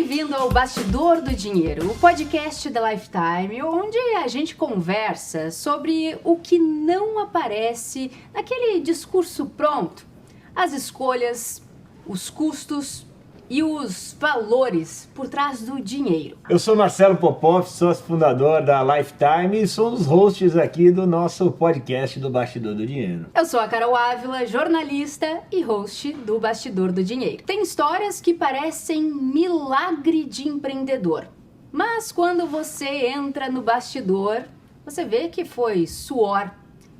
bem-vindo ao Bastidor do Dinheiro, o podcast da Lifetime, onde a gente conversa sobre o que não aparece naquele discurso pronto, as escolhas, os custos e os valores por trás do dinheiro. Eu sou Marcelo Popov, sócio fundador da Lifetime e sou um dos hosts aqui do nosso podcast do Bastidor do Dinheiro. Eu sou a Carol Ávila, jornalista e host do Bastidor do Dinheiro. Tem histórias que parecem milagre de empreendedor, mas quando você entra no bastidor, você vê que foi suor,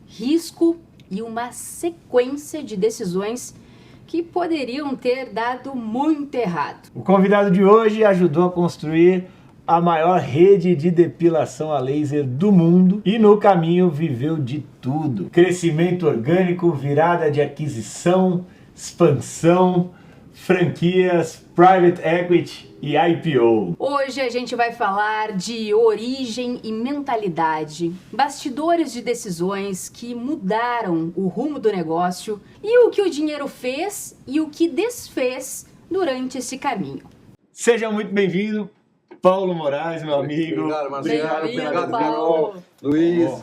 risco e uma sequência de decisões que poderiam ter dado muito errado. O convidado de hoje ajudou a construir a maior rede de depilação a laser do mundo e no caminho viveu de tudo. Crescimento orgânico, virada de aquisição, expansão, franquias, private equity e IPO. Hoje a gente vai falar de origem e mentalidade, bastidores de decisões que mudaram o rumo do negócio e o que o dinheiro fez e o que desfez durante esse caminho. Seja muito bem-vindo, Paulo Moraes, meu amigo. Obrigado, Marcelo. Obrigado, Carol. Luiz.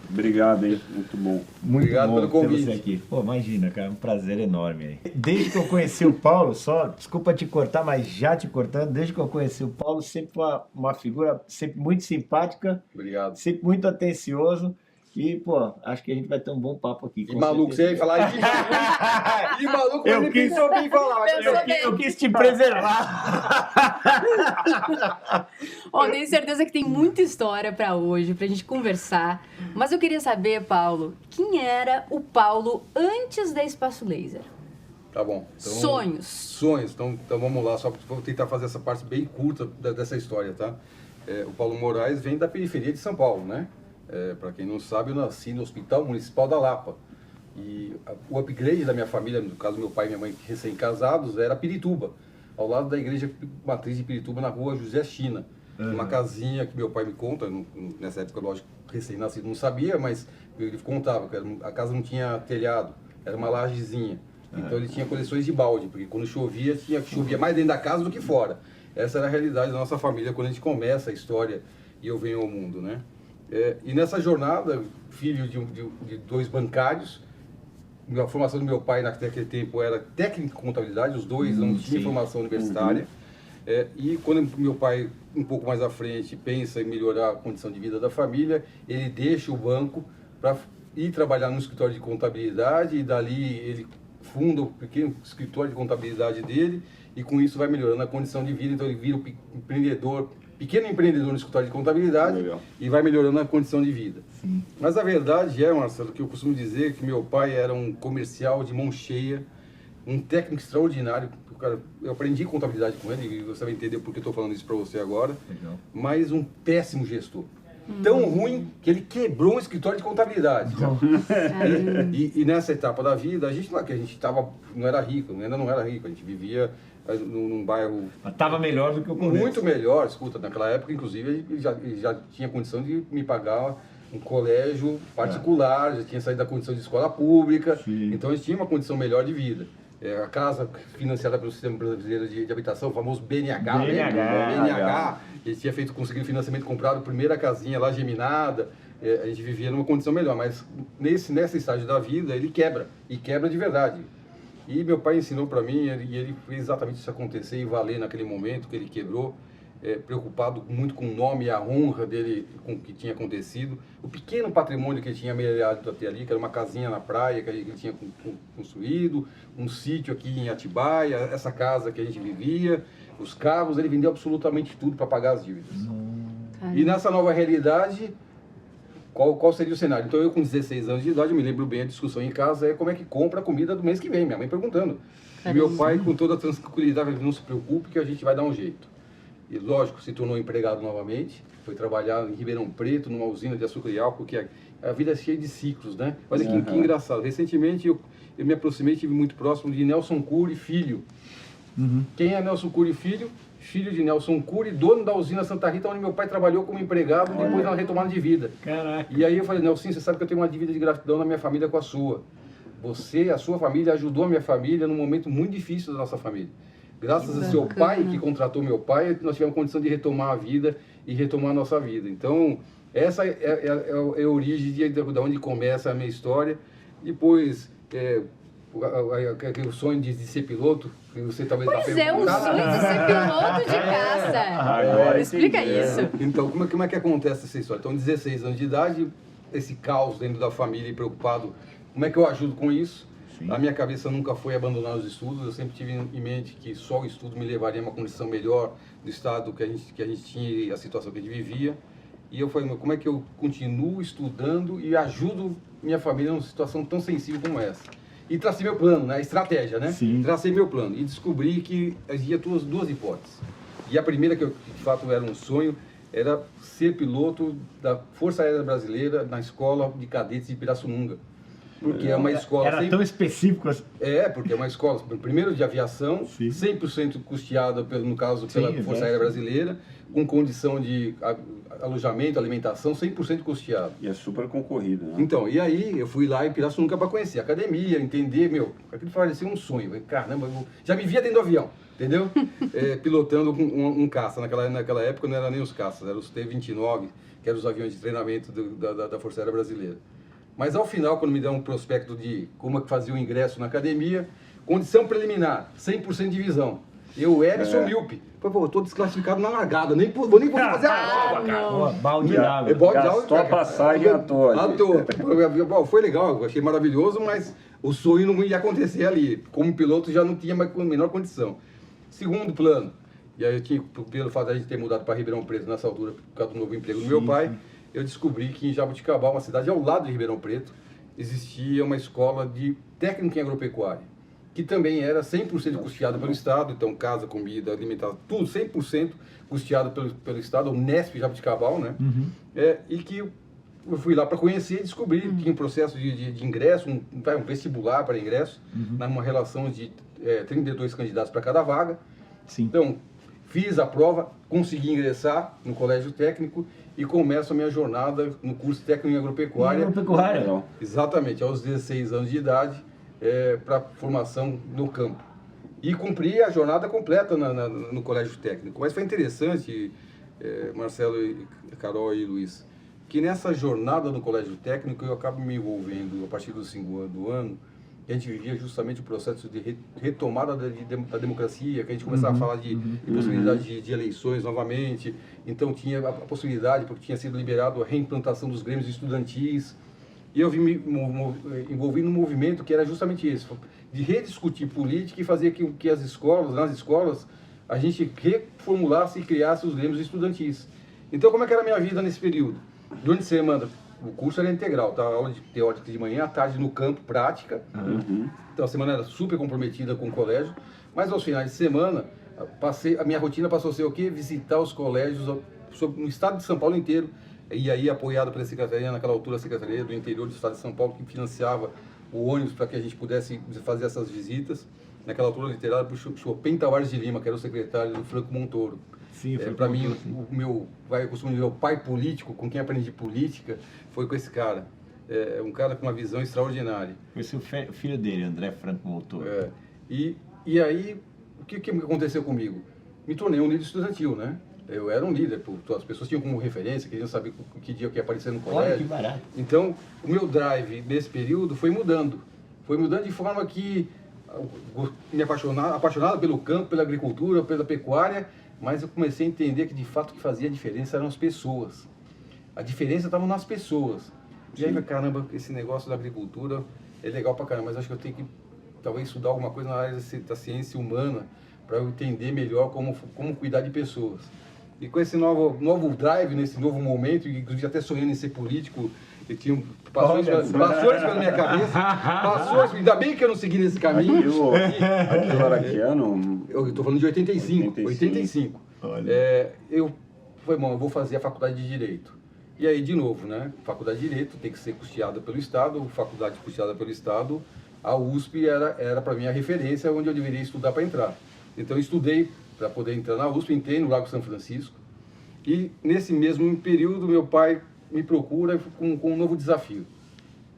Obrigado, hein? Muito bom. Muito Obrigado bom pelo convite. ter você aqui. Pô, imagina, cara, um prazer enorme aí. Desde que eu conheci o Paulo, desculpa te cortar, mas já te cortando, desde que eu conheci o Paulo, sempre foi uma figura sempre muito simpática, Obrigado. sempre muito atencioso e, pô, acho que a gente vai ter um bom papo aqui. E maluco, você ia falar de maluco. E maluco, Eu ele quis- pensou bem falar. Eu quis te preservar. Ó, tenho certeza que tem muita história pra hoje, pra gente conversar. Mas eu queria saber, Paulo, quem era o Paulo antes da Espaço Laser? Tá bom. Então, Sonhos. Então vamos lá, só vou tentar fazer essa parte bem curta dessa história, tá? O Paulo Moraes vem da periferia de São Paulo, né? Para quem não sabe, eu nasci no Hospital Municipal da Lapa. E o upgrade da minha família, no caso meu pai e minha mãe recém-casados, era Pirituba, ao lado da igreja matriz de Pirituba, na rua José China. Uma casinha que meu pai me conta, nessa época, lógico, recém-nascido não sabia, mas ele contava que a casa não tinha telhado, era uma lajezinha. Então ele tinha coleções de balde, porque quando chovia mais dentro da casa do que fora. Essa era a realidade da nossa família quando a gente começa a história e eu venho ao mundo, né? E nessa jornada, filho de dois bancários, a formação do meu pai naquele tempo era técnico de contabilidade, os dois não tinham formação universitária. E quando meu pai, um pouco mais à frente, pensa em melhorar a condição de vida da família, ele deixa o banco para ir trabalhar no escritório de contabilidade e dali ele funda o pequeno escritório de contabilidade dele e com isso vai melhorando a condição de vida, então ele vira um pequeno empreendedor no escritório de contabilidade. Legal. E vai melhorando a condição de vida. Sim. Mas a verdade Marcelo, que eu costumo dizer que meu pai era um comercial de mão cheia, um técnico extraordinário. Eu aprendi contabilidade com ele, e você vai entender por que eu estou falando isso para você agora. Legal. Mas um péssimo gestor. Tão ruim que ele quebrou um escritório de contabilidade. E nessa etapa da vida, a gente não era rico, ainda não era rico, a gente vivia num bairro... Estava melhor do que o começo. Muito melhor, escuta, naquela época, inclusive, ele já tinha condição de me pagar um colégio particular, já tinha saído da condição de escola pública, então a gente tinha uma condição melhor de vida. A casa financiada pelo Sistema Brasileiro de Habitação, o famoso BNH, ele tinha conseguido financiamento comprado, primeira casinha lá geminada, a gente vivia numa condição melhor, mas nesse estágio da vida ele quebra, e quebra de verdade. E meu pai ensinou para mim, e ele fez exatamente isso acontecer e valer naquele momento que ele quebrou, preocupado muito com o nome e a honra dele, com o que tinha acontecido. O pequeno patrimônio que ele tinha amealhado até ali, que era uma casinha na praia que ele tinha construído, um sítio aqui em Atibaia, essa casa que a gente vivia, os carros, ele vendeu absolutamente tudo para pagar as dívidas. E nessa nova realidade... Qual seria o cenário? Então eu com 16 anos de idade, eu me lembro bem a discussão em casa, como é que compra a comida do mês que vem, minha mãe perguntando. E meu pai com toda a tranquilidade, não se preocupe que a gente vai dar um jeito. E lógico, se tornou empregado novamente, foi trabalhar em Ribeirão Preto, numa usina de açúcar e álcool, porque a vida é cheia de ciclos, né? Olha que engraçado, recentemente eu me aproximei, estive muito próximo de Nelson Cury Filho. Quem é Nelson Cury Filho? Filho de Nelson Cury, dono da usina Santa Rita, onde meu pai trabalhou como empregado depois da retomada de vida. Caraca. E aí eu falei, Nelson, você sabe que eu tenho uma dívida de gratidão na minha família com a sua. A sua família, ajudou a minha família num momento muito difícil da nossa família. Graças ao seu pai, que contratou meu pai, nós tivemos condição de retomar a vida e retomar a nossa vida. Então, essa é a origem de onde começa a minha história. Depois, o sonho de ser piloto, que você talvez Pois é, um sonho de ser piloto de caça. Agora Explica entendi. isso. Então, como é que acontece essa história? Então, 16 anos de idade, esse caos dentro da família e preocupado, como é que eu ajudo com isso? Sim. A minha cabeça nunca foi abandonar os estudos, eu sempre tive em mente que só o estudo me levaria a uma condição melhor do estado que a gente tinha e a situação que a gente vivia. E eu falei, como é que eu continuo estudando e ajudo minha família numa situação tão sensível como essa? E tracei meu plano, né? Estratégia, né? Sim. Tracei meu plano e descobri que havia duas hipóteses. E a primeira, que de fato era um sonho, era ser piloto da Força Aérea Brasileira na Escola de Cadetes de Pirassununga. Porque é uma escola... Era tão específico assim. Porque é uma escola, primeiro de aviação, Sim. 100% custeada, no caso, Sim, pela exato. Força Aérea Brasileira, com condição de alojamento, alimentação, 100% custeado. E é super concorrido, né? Então, e aí eu fui lá em Pirassununga para conhecer a academia, entender, aquilo parecia um sonho. Caramba, eu já me via dentro do avião, entendeu? Pilotando um caça. Naquela época não era nem os caças, eram os T-29, que eram os aviões de treinamento da Força Aérea Brasileira. Mas ao final, quando me deram um prospecto de como é que fazia o ingresso na academia, condição preliminar, 100% de visão. Eu era e sou míope. Falei, eu estou desclassificado na largada, nem vou fazer a prova, cara. Pô, balde d'água. Gastou a passagem à toa. À toa. Bom, foi legal, achei maravilhoso, mas o sonho não ia acontecer ali. Como piloto já não tinha mais a menor condição. Segundo plano, e aí pelo fato de a gente ter mudado para Ribeirão Preto nessa altura, por causa do novo emprego do meu pai, eu descobri que em Jabuticabal, uma cidade ao lado de Ribeirão Preto, existia uma escola de técnica em agropecuária, que também era 100% custeada pelo Estado, então casa, comida, alimentação, tudo 100% custeado pelo Estado, o Unesp Jabuticabal, né? E que eu fui lá para conhecer e descobri que tinha um processo de ingresso, um vestibular para ingresso, numa relação de 32 candidatos para cada vaga. Sim. Então, fiz a prova, consegui ingressar no colégio técnico e começo a minha jornada no curso técnico em agropecuária. Agropecuária. Exatamente, aos 16 anos de idade, para formação no campo. E cumpri a jornada completa no colégio técnico. Mas foi interessante, Marcelo, Carol e Luiz, que nessa jornada no colégio técnico eu acabo me envolvendo a partir do 5º ano. A gente vivia justamente o processo de retomada da democracia, que a gente começava a falar de possibilidade de eleições novamente. Então tinha a possibilidade, porque tinha sido liberado a reimplantação dos grêmios estudantis. E eu me envolvi num movimento que era justamente esse, de rediscutir política e fazer que nas escolas, a gente reformulasse e criasse os grêmios estudantis. Então, como é que era a minha vida nesse período? Durante a semana, o curso era integral, tá? Aula de teórica de manhã, à tarde no campo, prática. Então, a semana era super comprometida com o colégio, mas aos finais de semana, a minha rotina passou a ser o quê? Visitar os colégios no estado de São Paulo inteiro, e aí apoiado pela Secretaria, naquela altura a Secretaria do Interior do Estado de São Paulo, que financiava o ônibus para que a gente pudesse fazer essas visitas. Naquela altura liderada por Chopin Tavares de Lima, que era o secretário do Franco Montoro. Sim, para mim, eu costumo dizer, o pai político, com quem aprendi política, foi com esse cara. Um cara com uma visão extraordinária. Foi o filho dele, André Franco Montoro. E aí, o que aconteceu comigo? Me tornei um líder estudantil, né? Eu era um líder, as pessoas tinham como referência, queriam saber que dia eu ia aparecer no colégio. Olha que barato. Então, o meu drive nesse período foi mudando. Foi mudando de forma que me apaixonado pelo campo, pela agricultura, pela pecuária, mas eu comecei a entender que de fato o que fazia a diferença eram as pessoas. A diferença estava nas pessoas. E aí, caramba, esse negócio da agricultura é legal pra caramba, mas acho que eu tenho que talvez estudar alguma coisa na área da ciência humana para eu entender melhor como cuidar de pessoas. E com esse novo drive, nesse novo momento, inclusive até sonhando em ser político, passou isso pela minha cabeça, ainda bem que eu não segui nesse caminho. Aquilo era que ano? Eu estou falando de 85. Eu falei, bom, eu vou fazer a faculdade de Direito. E aí, de novo, né? Faculdade de Direito tem que ser custeada pelo Estado, faculdade custeada pelo Estado, a USP era para mim a referência onde eu deveria estudar para entrar. Então, eu estudei para poder entrar na USP, entrei no Lago São Francisco, e nesse mesmo período, meu pai me procura com um novo desafio.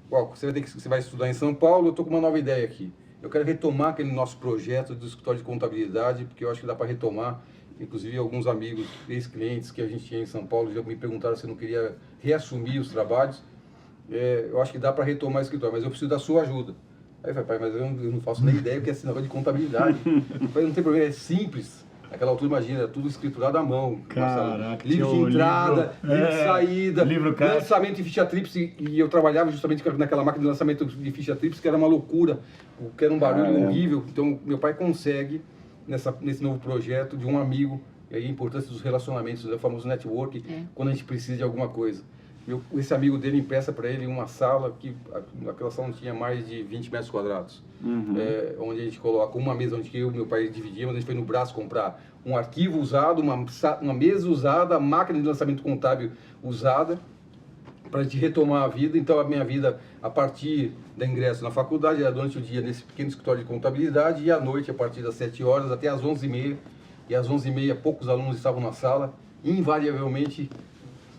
Você vai estudar em São Paulo, eu estou com uma nova ideia aqui. Eu quero retomar aquele nosso projeto do escritório de contabilidade, porque eu acho que dá para retomar. Inclusive, alguns amigos, ex-clientes que a gente tinha em São Paulo, já me perguntaram se eu não queria reassumir os trabalhos. Eu acho que dá para retomar o escritório, mas eu preciso da sua ajuda. Aí eu falei, pai, mas eu não faço nem ideia o que é esse negócio de contabilidade. Eu falei, não tem problema, é simples. Naquela altura, imagina, era tudo escriturado à mão. Caraca, livro de entrada, livro de saída, livro lançamento de ficha tríplice. E eu trabalhava justamente naquela máquina de lançamento de ficha tríplice, que era uma loucura, que era um barulho horrível. Então, meu pai consegue, nesse novo projeto, de um amigo, e aí a importância dos relacionamentos, o famoso network, quando a gente precisa de alguma coisa. Esse amigo dele empresta para ele uma sala que aquela sala não tinha mais de 20 metros quadrados. Onde a gente coloca uma mesa onde eu e meu pai dividíamos, a gente foi no braço comprar um arquivo usado, uma mesa usada, máquina de lançamento contábil usada, para a gente retomar a vida. Então a minha vida, a partir do ingresso na faculdade, era durante o dia nesse pequeno escritório de contabilidade, e à noite, a partir das 7 horas até às 11h30. E às 11h30 poucos alunos estavam na sala, invariavelmente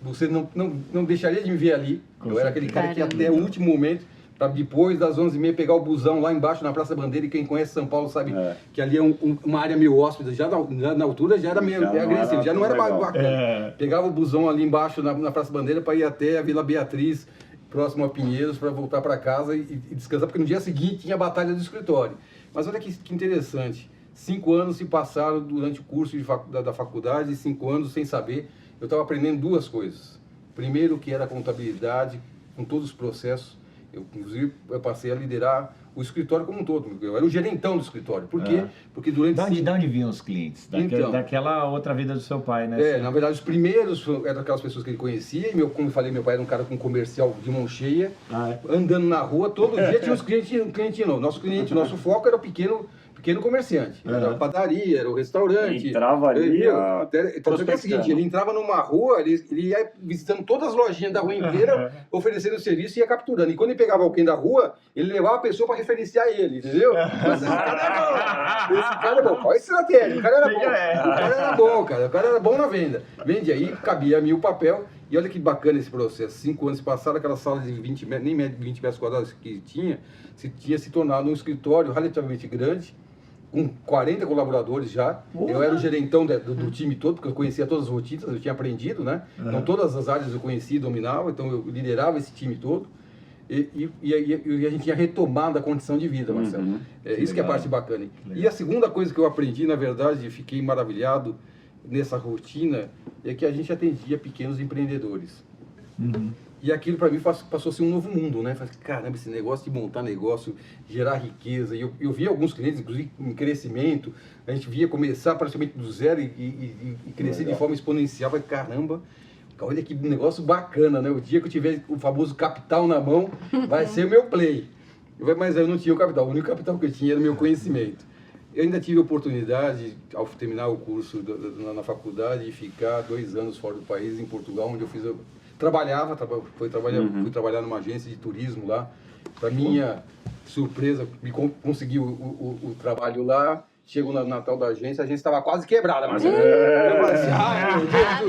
você não deixaria de me ver ali. Eu era aquele cara que até o último momento, para depois das 11h30 pegar o busão lá embaixo na Praça Bandeira, e quem conhece São Paulo sabe que ali é uma área meio hóspede, já na altura já era meio agressivo, já não era bacana. Pegava o busão ali embaixo na Praça Bandeira para ir até a Vila Beatriz, próximo a Pinheiros, para voltar para casa e descansar, porque no dia seguinte tinha a batalha do escritório. Mas olha que interessante, 5 anos se passaram durante o curso da faculdade, 5 anos sem saber. Eu estava aprendendo 2 coisas. Primeiro, que era a contabilidade, com todos os processos. Inclusive, eu passei a liderar o escritório como um todo. Eu era o gerentão do escritório. Por quê? Porque durante... De onde vinham os clientes? Daquela outra vida do seu pai, né? Na verdade, os primeiros eram aquelas pessoas que ele conhecia. E como eu falei, meu pai era um cara com comercial de mão cheia. Andando na rua, todo dia tinha um cliente novo. Nosso foco era o pequeno comerciante. Era a padaria, era o restaurante. Entrava ali, Então, é o seguinte, ele entrava numa rua, ele ia visitando todas as lojinhas da rua inteira, oferecendo serviço e ia capturando. E quando ele pegava alguém da rua, ele levava a pessoa para referenciar ele, entendeu? Mas esse cara é bom. Olha a estratégia, o cara era bom. O cara era bom na venda. Vende aí, cabia a mim o papel. E olha que bacana esse processo. 5 anos passaram, aquela sala de 20 metros, nem 20 metros quadrados que tinha se tornado um escritório relativamente grande, com 40 colaboradores já. Eu era o gerentão do time todo, porque eu conhecia todas as rotinas, eu tinha aprendido, né? Então todas as áreas eu conhecia e dominava, então eu liderava esse time todo. E a gente tinha retomado a condição de vida, Marcelo. Isso que é a parte bacana. E a segunda coisa que eu aprendi, na verdade, fiquei maravilhado nessa rotina, é que a gente atendia pequenos empreendedores. E aquilo para mim passou a ser um novo mundo, né? Falei, caramba, esse negócio de montar negócio, gerar riqueza. E eu via alguns clientes, inclusive em crescimento, a gente via começar praticamente do zero e crescer de forma exponencial. Falei, caramba, olha que negócio bacana, né? O dia que eu tiver o famoso capital na mão, vai ser o meu play. Mas eu não tinha o capital, o único capital que eu tinha era o meu conhecimento. Eu ainda tive a oportunidade, ao terminar o curso na faculdade, de ficar 2 anos fora do país, em Portugal, onde eu fui trabalhar numa agência de turismo lá. Para minha surpresa, consegui o trabalho lá. Chego na Natal da agência, a agência estava quase quebrada, Marcelo. Eu falei assim, meu Deus do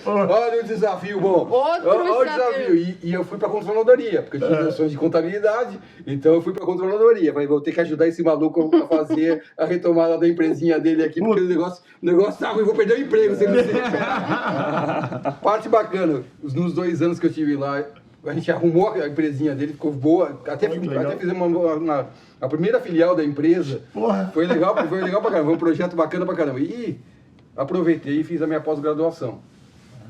céu, olha o desafio bom. Olha o desafio. E eu fui para a controladoria, porque eu tinha noções de contabilidade, então eu fui para a controladoria. Falei, vou ter que ajudar esse maluco a fazer a retomada da empresinha dele aqui, porque o negócio tá ruim, eu vou perder o emprego. Parte bacana, nos 2 anos que eu estive lá, a gente arrumou a empresinha dele, ficou boa, até fizemos a primeira filial da empresa. Foi legal pra caramba, foi um projeto bacana pra caramba. E aproveitei e fiz a minha pós-graduação.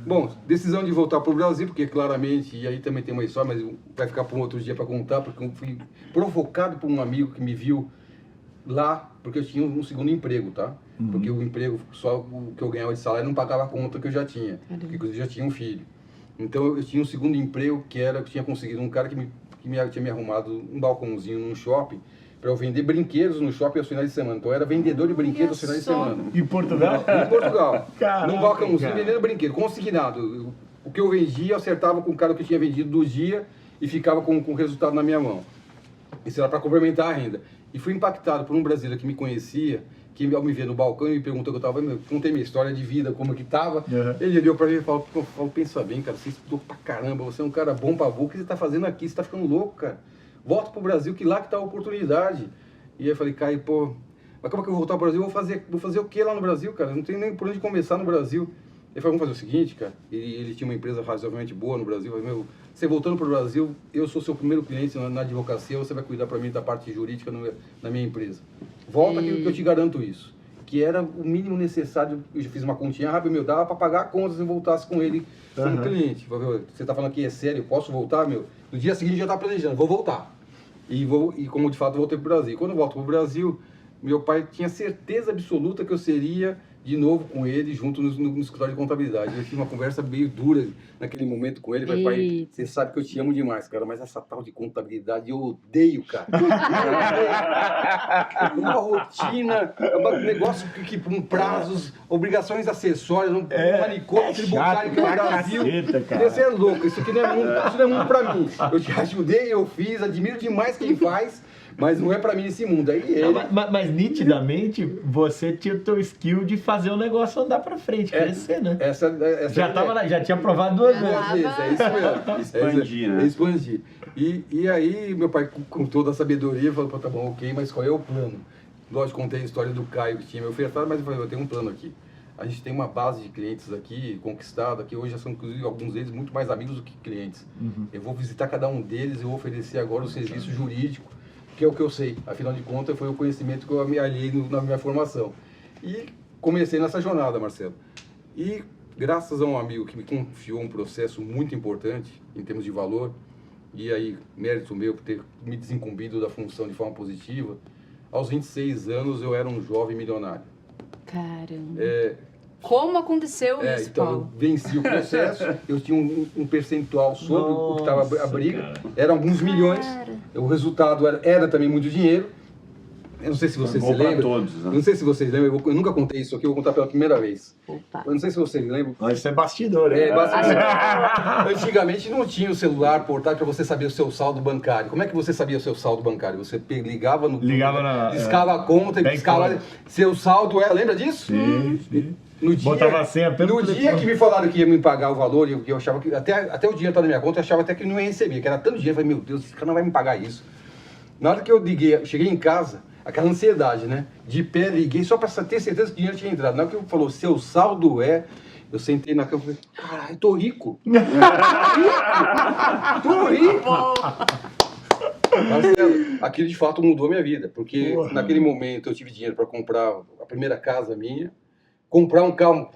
Bom, decisão de voltar pro Brasil, porque claramente, e aí também tem uma história, mas vai ficar para um outro dia para contar, porque eu fui provocado por um amigo que me viu lá, porque eu tinha um segundo emprego, tá? Porque o emprego, só o que eu ganhava de salário, não pagava a conta que eu já tinha, porque inclusive já tinha um filho. Então eu tinha um segundo emprego que tinha conseguido um cara que tinha me arrumado um balcãozinho num shopping para eu vender brinquedos no shopping aos finais de semana. Então eu era vendedor de brinquedos aos finais de semana. Em Portugal? Em Portugal. Caraca, num balcãozinho vendendo brinquedo, consignado. O que eu vendia, eu acertava com o cara que eu tinha vendido do dia e ficava com o resultado na minha mão. Isso era para complementar a renda. E fui impactado por um brasileiro que me conhecia, que ao me ver no balcão e me perguntou que eu estava, contei minha história de vida, como que estava. Ele olhou para mim e falou, pensa bem, cara, você estudou pra caramba, você é um cara bom pra boca, o que você está fazendo aqui? Você está ficando louco, cara. Volta pro Brasil, que lá que está a oportunidade. E aí eu falei, Caio, pô, mas como é que eu vou voltar ao Brasil? Vou fazer o que lá no Brasil, cara? Não tem nem por onde começar no Brasil. Ele falou, vamos fazer o seguinte, cara. Ele tinha uma empresa razoavelmente boa no Brasil. Eu falei, meu, você voltando para o Brasil, eu sou seu primeiro cliente na advocacia, você vai cuidar para mim da parte jurídica na minha empresa. Volta que eu te garanto isso. Que era o mínimo necessário. Eu já fiz uma continha rápida, meu, dava para pagar contas se eu voltasse com ele como cliente. Você está falando que é sério, eu posso voltar, meu? No dia seguinte já estava planejando, vou voltar. E como de fato voltei para o Brasil. Quando eu volto para o Brasil, meu pai tinha certeza absoluta que eu seria de novo com ele, junto no escritório de contabilidade. Eu tive uma conversa meio dura naquele momento com ele. Falei, pai, você sabe que eu te amo demais, cara, mas essa tal de contabilidade eu odeio, cara. Uma rotina, um negócio que com prazos, obrigações acessórias, um manicômio tributário que é o Brasil. Isso é louco, isso aqui não é mundo pra mim. Eu te ajudei, eu fiz, admiro demais quem faz. Mas não é pra mim esse mundo. Aí ele... mas nitidamente, você tinha o teu skill de fazer o negócio andar pra frente, crescer, né? Essa já tinha provado duas vezes. É isso mesmo. Expandir, né? Expandir. E aí, meu pai, com toda a sabedoria, falou, tá bom, ok, mas qual é o plano? Lógico, contei a história do Caio, que tinha me ofertado, mas eu falei, eu tenho um plano aqui. A gente tem uma base de clientes aqui, conquistada, que hoje já são, inclusive, alguns deles muito mais amigos do que clientes. Eu vou visitar cada um deles, eu vou oferecer agora o serviço jurídico, que é o que eu sei. Afinal de contas, foi o conhecimento que eu me aliei na minha formação. E comecei nessa jornada, Marcelo. E graças a um amigo que me confiou um processo muito importante, em termos de valor, e aí, mérito meu por ter me desincumbido da função de forma positiva, aos 26 anos eu era um jovem milionário. Caramba. Como aconteceu isso, então Paulo? eu venci o processo, eu tinha um percentual sobre o que estava a briga, eram alguns milhões, o resultado era também muito dinheiro. Eu não sei se vocês se lembram. Todos, né? Não sei se vocês lembram, eu nunca contei isso aqui, eu vou contar pela primeira vez. Opa. Eu não sei se vocês lembram. Mas isso é bastidor, né? Antigamente não tinha o celular portátil para você saber o seu saldo bancário. Como é que você sabia o seu saldo bancário? Você ligava piscava a conta e piscava seu saldo. Lembra disso? Sim. No dia, botava a senha pelo no dia que me falaram que ia me pagar o valor, eu achava que até o dinheiro tá na minha conta, eu achava até que não ia receber, que era tanto dinheiro, eu falei, meu Deus, esse cara não vai me pagar isso. Na hora que eu cheguei em casa, aquela ansiedade, né? De pé, liguei só para ter certeza que o dinheiro tinha entrado. Na hora que eu falou, seu saldo eu sentei na cama e falei, caralho, tô rico. Tô rico. Marcelo, aquilo de fato mudou a minha vida, porque naquele momento eu tive dinheiro para comprar a primeira casa minha, comprar um carro.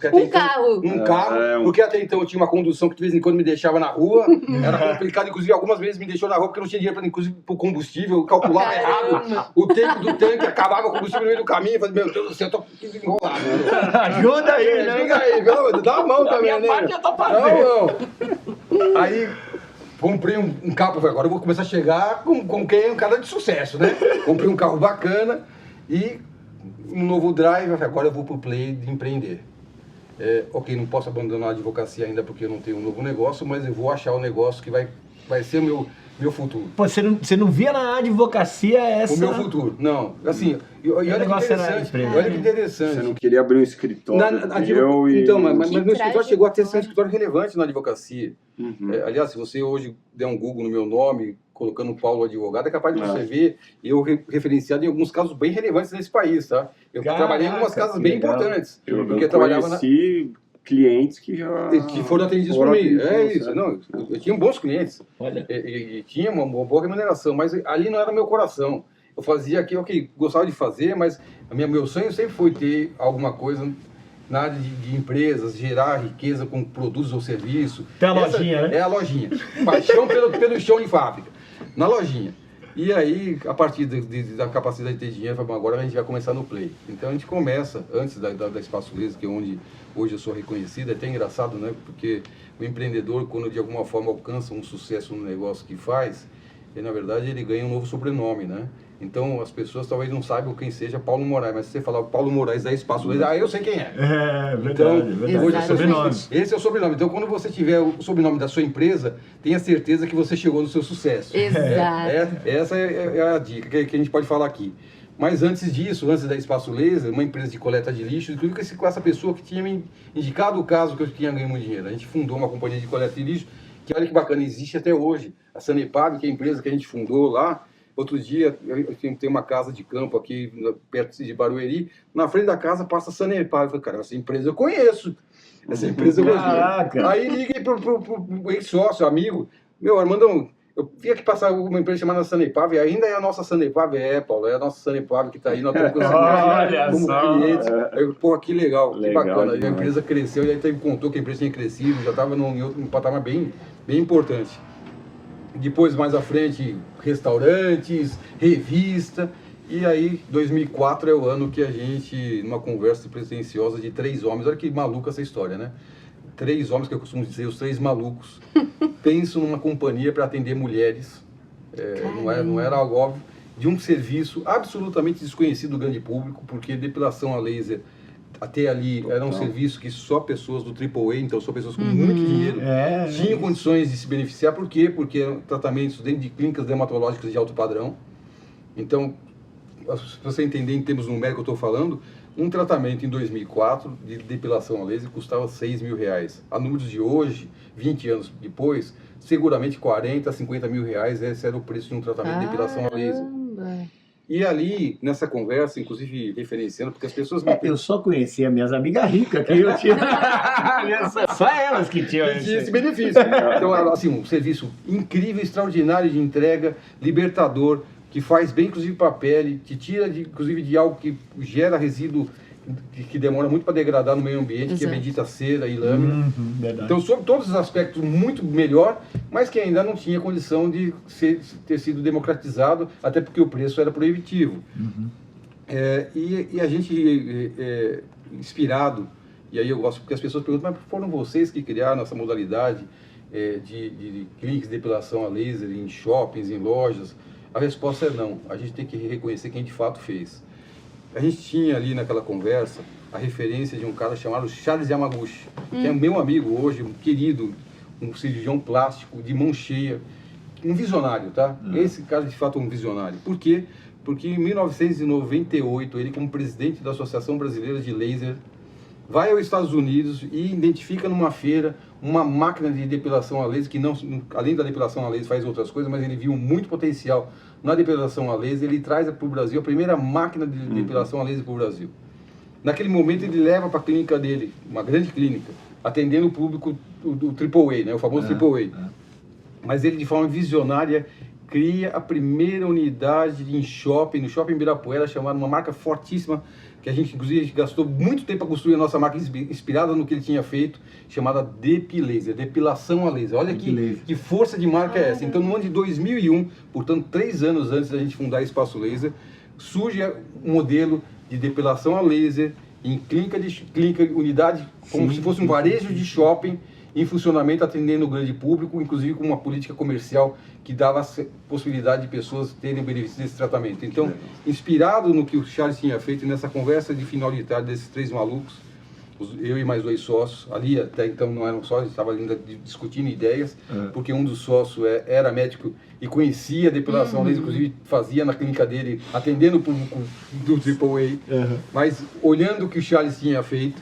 Porque até então eu tinha uma condução que de vez em quando me deixava na rua, era complicado, inclusive algumas vezes me deixou na rua porque eu não tinha dinheiro para, inclusive, pro combustível, eu calculava errado, o tempo do tanque, acabava o combustível no meio do caminho, eu falei, meu Deus do céu, eu tô enrolado. Ajuda aí, né? Ajuda aí, pelo amor de Deus, dá uma mão também, né? Parte eu tô fazendo. Não. Aí comprei um carro, falei, agora eu vou começar a chegar com quem é um cara de sucesso, né? Comprei um carro bacana e um novo drive, agora eu vou pro play de empreender. Ok, não posso abandonar a advocacia ainda porque eu não tenho um novo negócio, mas eu vou achar o negócio que vai ser o meu futuro. Pô, você não via na advocacia essa... O meu futuro, não. Assim, olha que interessante. Você não queria abrir um escritório Então, mas meu escritório chegou a ter um escritório relevante na advocacia. Aliás, se você hoje der um Google no meu nome, colocando Paulo Advogado, é capaz de você ver eu referenciado em alguns casos bem relevantes nesse país, tá? Eu trabalhei em algumas casas bem importantes. Eu conheci clientes que foram atendidos por mim. Isso. Não, eu tinha bons clientes. Olha. E tinha uma boa remuneração, mas ali não era meu coração. Eu fazia aquilo que gostava de fazer, mas meu sonho sempre foi ter alguma coisa na área de empresas, gerar riqueza com produtos ou serviços. Tem a lojinha, né? É a lojinha. Paixão pelo chão de fábrica. Na lojinha. E aí, a partir da capacidade de ter dinheiro, eu falei, agora a gente vai começar no Play. Então a gente começa, antes da Espaço Laser, que é onde hoje eu sou reconhecido, é até engraçado, né? Porque o empreendedor, quando de alguma forma alcança um sucesso no negócio que faz, na verdade ele ganha um novo sobrenome, né? Então as pessoas talvez não saibam quem seja Paulo Moraes, mas se você falar Paulo Moraes da Espaço Laser, eu sei quem é. Verdade, então, verdade. Hoje, Esse é o sobrenome. Então quando você tiver o sobrenome da sua empresa, tenha certeza que você chegou no seu sucesso. Exato. Essa é a dica que a gente pode falar aqui. Mas antes disso, antes da Espaço Laser, uma empresa de coleta de lixo, inclusive com essa pessoa que tinha me indicado o caso que eu tinha ganho muito dinheiro. A gente fundou uma companhia de coleta de lixo, que olha que bacana, existe até hoje. A Sanepar, que é a empresa que a gente fundou lá, Outro dia, tem uma casa de campo aqui, perto de Barueri, na frente da casa passa a Sanepar. Eu falei, cara, essa empresa eu conheço. Essa empresa eu conheço. Aí liguei pro ex-sócio, amigo, meu, Armandão, eu vi aqui passar uma empresa chamada Sanepar, ainda é a nossa Sanepar, Paulo, é a nossa Sanepar que está aí, nós estamos como clientes. Pô, que legal, que bacana. Aí a empresa cresceu, e aí contou que a empresa tinha crescido, já estava num patamar bem importante. Depois, mais à frente, restaurantes, revista. E aí, 2004 é o ano que a gente, numa conversa presenciosa de 3 homens, olha que maluca essa história, né? 3 homens, que eu costumo dizer, os 3 malucos, pensam numa companhia para atender mulheres, não era algo óbvio, de um serviço absolutamente desconhecido do grande público, porque depilação a laser, até ali, era um serviço que só pessoas do AAA, então só pessoas com muito dinheiro, tinham condições de se beneficiar. Por quê? Porque eram tratamentos dentro de clínicas dermatológicas de alto padrão. Então, se você entender em termos numéricos que eu estou falando, um tratamento em 2004 de depilação a laser custava R$6 mil. A números de hoje, 20 anos depois, seguramente 40, 50 mil reais, esse era o preço de um tratamento de depilação a laser. E ali, nessa conversa, inclusive referenciando, porque as pessoas... Eu só conhecia minhas amigas ricas, que eu tinha... só elas que tinham esse benefício. Então, assim, um serviço incrível, extraordinário de entrega, libertador, que faz bem, inclusive, para a pele, que tira, inclusive, de algo que gera resíduo que demora muito para degradar no meio ambiente, que é bendita cera e lâmina. Então, sobre todos os aspectos, muito melhor, mas que ainda não tinha condição de ter sido democratizado, até porque o preço era proibitivo. E a gente, inspirado, e aí eu gosto, porque as pessoas perguntam, mas foram vocês que criaram essa modalidade de clínicas de depilação a laser em shoppings, em lojas? A resposta é não. A gente tem que reconhecer quem de fato fez. A gente tinha ali naquela conversa a referência de um cara chamado Charles Yamaguchi, que é meu amigo hoje, um querido, um cirurgião plástico de mão cheia, um visionário, tá? Esse cara de fato é um visionário. Por quê? Porque em 1998, ele como presidente da Associação Brasileira de Laser, vai aos Estados Unidos e identifica numa feira uma máquina de depilação a laser, que não, além da depilação a laser faz outras coisas, mas ele viu muito potencial na depilação a laser. Ele traz para o Brasil a primeira máquina de depilação a laser para o Brasil. Naquele momento ele leva para a clínica dele, uma grande clínica, atendendo o público do AAA, né, o famoso AAA. Mas ele, de forma visionária, cria a primeira unidade em shopping, no Shopping Ibirapuera, chamada uma marca fortíssima, que a gente, inclusive, gastou muito tempo para construir a nossa marca inspirada no que ele tinha feito, chamada Depilaser, depilação a laser. Olha que força de marca é essa. Então, no ano de 2001, portanto, 3 anos antes da gente fundar Espaço Laser, surge um modelo de depilação a laser em clínica, unidade, como se fosse um varejo de shopping, em funcionamento, atendendo o grande público, inclusive com uma política comercial que dava a possibilidade de pessoas terem benefício desse tratamento. Então, inspirado no que o Charles tinha feito nessa conversa de final de tarde desses 3 malucos, eu e mais 2 sócios, ali até então não eram sócios, estava ainda discutindo ideias, porque um dos sócios era médico e conhecia a depilação laser, inclusive fazia na clínica dele, atendendo o público do AAA, mas olhando o que o Charles tinha feito,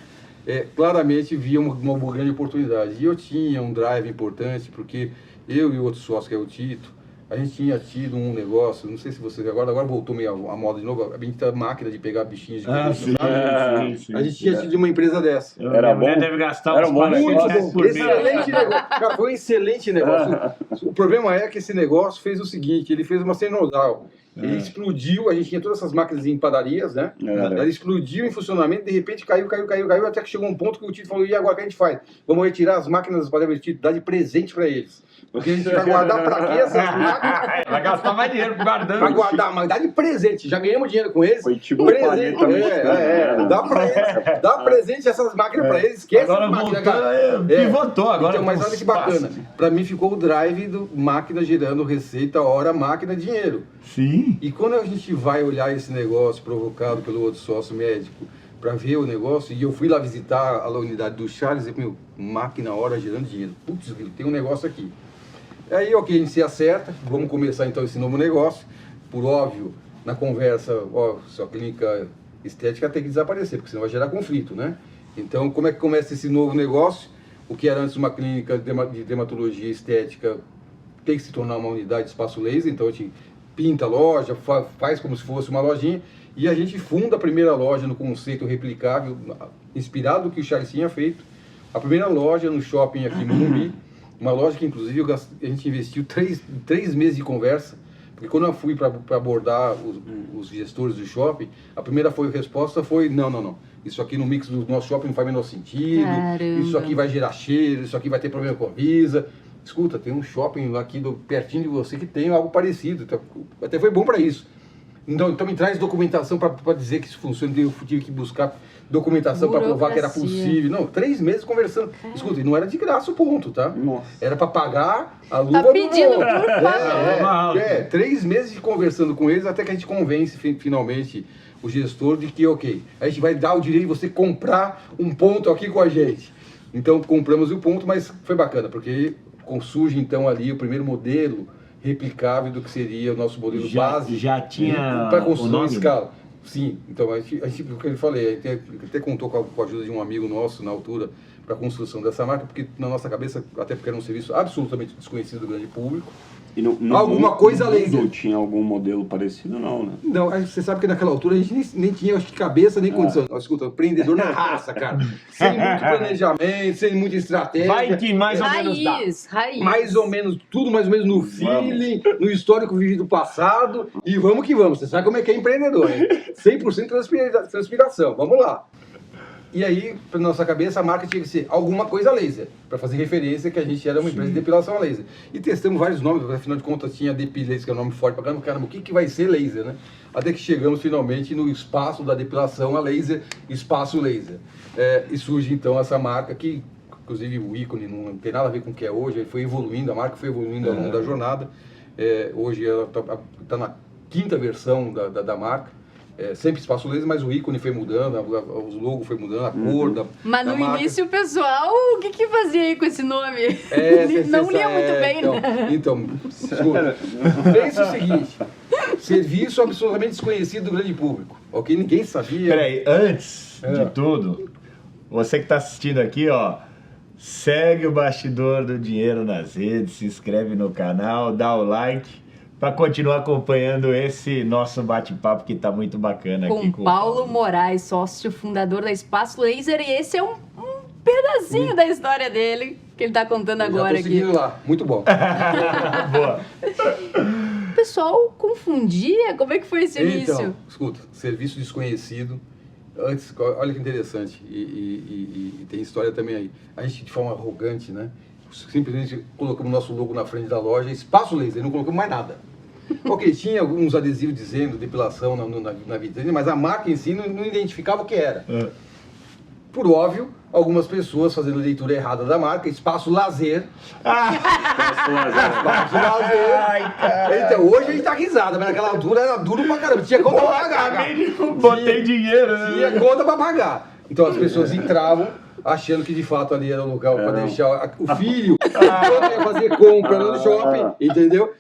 claramente via uma grande oportunidade. E eu tinha um drive importante, porque eu e o outro sócio, que é o Tito, a gente tinha tido um negócio, não sei se vocês agora voltou meio a moda de novo, a bendita máquina de pegar bichinhos de comida, sim. A gente tinha tido uma empresa dessa. Era bom, deve gastar era um bom negócio. Excelente negócio. Cara, foi um excelente negócio. O problema é que esse negócio fez o seguinte, ele fez uma cenodal. Ele explodiu, a gente tinha todas essas máquinas em padarias, né? Ela explodiu em funcionamento, de repente caiu, até que chegou um ponto que o Tito falou, e agora o que a gente faz? Vamos retirar as máquinas das padarias, Tito, dar de presente para eles. Porque a gente vai guardar pra quê essas máquinas? Vai gastar mais dinheiro guardando. Vai guardar, mas dá de presente. Já ganhamos dinheiro com eles. Foi tipo presente. Dá pra eles. Dá presente essas máquinas pra eles. Esquece agora as máquinas. Pivotou agora. Então, mas olha que bacana. Pra mim ficou o drive do máquina gerando receita, hora, máquina, dinheiro. Sim. E quando a gente vai olhar esse negócio provocado pelo outro sócio médico, para ver o negócio, e eu fui lá visitar a unidade do Charles e meu, máquina, hora, gerando dinheiro. Putz, tem um negócio aqui. Aí, ok, a gente se acerta, vamos começar então esse novo negócio. Por óbvio, na conversa, sua clínica estética tem que desaparecer, porque senão vai gerar conflito, né? Então, como é que começa esse novo negócio? O que era antes uma clínica de dermatologia estética tem que se tornar uma unidade de espaço laser, então a gente pinta a loja, faz como se fosse uma lojinha, e a gente funda a primeira loja no conceito replicável, inspirado no que o Charles tinha feito. A primeira loja no shopping aqui em Morumbi, uma loja que inclusive a gente investiu 3 meses de conversa, porque quando eu fui para abordar os gestores do shopping, a primeira resposta foi, não, isso aqui no mix do nosso shopping não faz o menor sentido, Caramba. Isso aqui vai gerar cheiro, isso aqui vai ter problema com a Visa. Escuta, tem um shopping aqui pertinho de você que tem algo parecido, então, até foi bom para isso. Então me traz documentação para dizer que isso funciona, eu tive que buscar documentação para provar que era possível. Não, 3 meses conversando. Escuta, e não era de graça o ponto, tá? Nossa. Era para pagar a luva Tá pedindo, por favor. 3 meses conversando com eles até que a gente convence finalmente o gestor de que, ok, a gente vai dar o direito de você comprar um ponto aqui com a gente. Então compramos o ponto, mas foi bacana, porque surge então ali o primeiro modelo replicável do que seria o nosso modelo base. Já tinha para construção o em nome? escala. Sim, então a gente, o que eu falei, a gente até contou com a ajuda de um amigo nosso na altura para a construção dessa marca, porque na nossa cabeça, até porque era um serviço absolutamente desconhecido do grande público. E no Alguma coisa laser. Tinha algum modelo parecido, não, né? Não, você sabe que naquela altura a gente nem tinha, acho que cabeça nem condição. Escuta, empreendedor na raça, cara. Sem muito planejamento, sem muita estratégia. Vai que mais ou menos dá. Raiz. Mais ou menos, tudo mais ou menos no feeling, no histórico vivido do passado. E vamos que vamos. Você sabe como é que é empreendedor, hein? 100% transpiração. Vamos lá. E aí, para nossa cabeça, a marca tinha que ser alguma coisa laser, para fazer referência que a gente era uma empresa de depilação a laser. E testamos vários nomes, afinal de contas tinha Depilaser, que é um nome forte para caramba, o que vai ser laser, né? Até que chegamos finalmente no espaço da depilação a laser, espaço laser. E surge então essa marca que, inclusive o ícone não tem nada a ver com o que é hoje, ele foi evoluindo, a marca foi evoluindo ao longo da jornada. Hoje ela está na 5ª versão da marca. Sempre espaço laser, mas o ícone foi mudando, o logo foi mudando, a cor da Mas no marca. início o pessoal, o que fazia aí com esse nome? Não lia muito bem, né? Então, escuta, pensa o seguinte, serviço absolutamente desconhecido do grande público, ok? Ninguém sabia. Peraí, antes de tudo, você que está assistindo aqui, ó, segue o Bastidor do Dinheiro nas redes, se inscreve no canal, dá o like, para continuar acompanhando esse nosso bate-papo que tá muito bacana aqui Com Paulo Moraes, sócio fundador da Espaço Laser, e esse é um pedacinho da história dele que ele tá contando agora já tô seguindo aqui. lá, muito bom. Boa. O pessoal confundia? Como é que foi esse início? Então, escuta, serviço desconhecido. Antes, olha que interessante, e tem história também aí. A gente, de forma arrogante, né? Simplesmente colocamos nosso logo na frente da loja, Espaço Laser, não colocamos mais nada. Ok, tinha alguns adesivos dizendo depilação na vitrine, mas a marca em si não identificava o que era. Por óbvio, algumas pessoas fazendo leitura errada da marca, Espaço Lazer. Espaço Lazer. Ai, então, hoje a gente tá risada, mas naquela altura era duro pra caramba, tinha conta pra pagar, cara. Botei dinheiro, né? Tinha conta pra pagar. Então as pessoas entravam achando que de fato ali era o lugar para deixar o filho enquanto ia fazer compra no shopping, entendeu?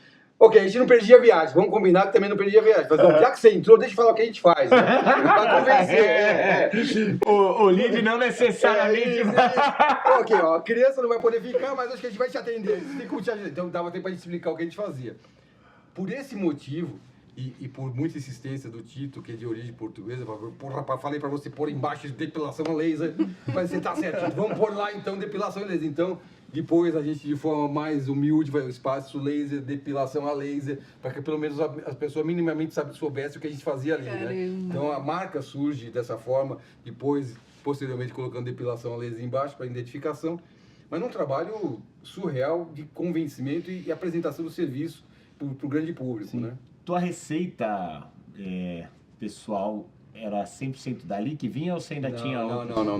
Ok, a gente não perdia a viagem, vamos combinar que também não perdia a viagem. Mas, já que você entrou, deixa eu falar o que a gente faz, né? Pra convencer. O lead não necessariamente Ok, ó, a criança não vai poder ficar, mas acho que a gente vai te atender. Então dava tempo pra gente explicar o que a gente fazia. Por esse motivo, e por muita insistência do Tito, que é de origem portuguesa, porra, falei pra você pôr embaixo de depilação a laser, mas você tá certo, vamos pôr lá então depilação a laser. Então, depois a gente de forma mais humilde vai o espaço laser, depilação a laser, para que pelo menos as pessoas minimamente soubessem o que a gente fazia ali, né? Então a marca surge dessa forma, depois, posteriormente colocando depilação a laser embaixo para identificação, mas num trabalho surreal de convencimento e apresentação do serviço para o grande público, né? Tua receita pessoal era 100% dali que vinha ou você ainda tinha outra? Não.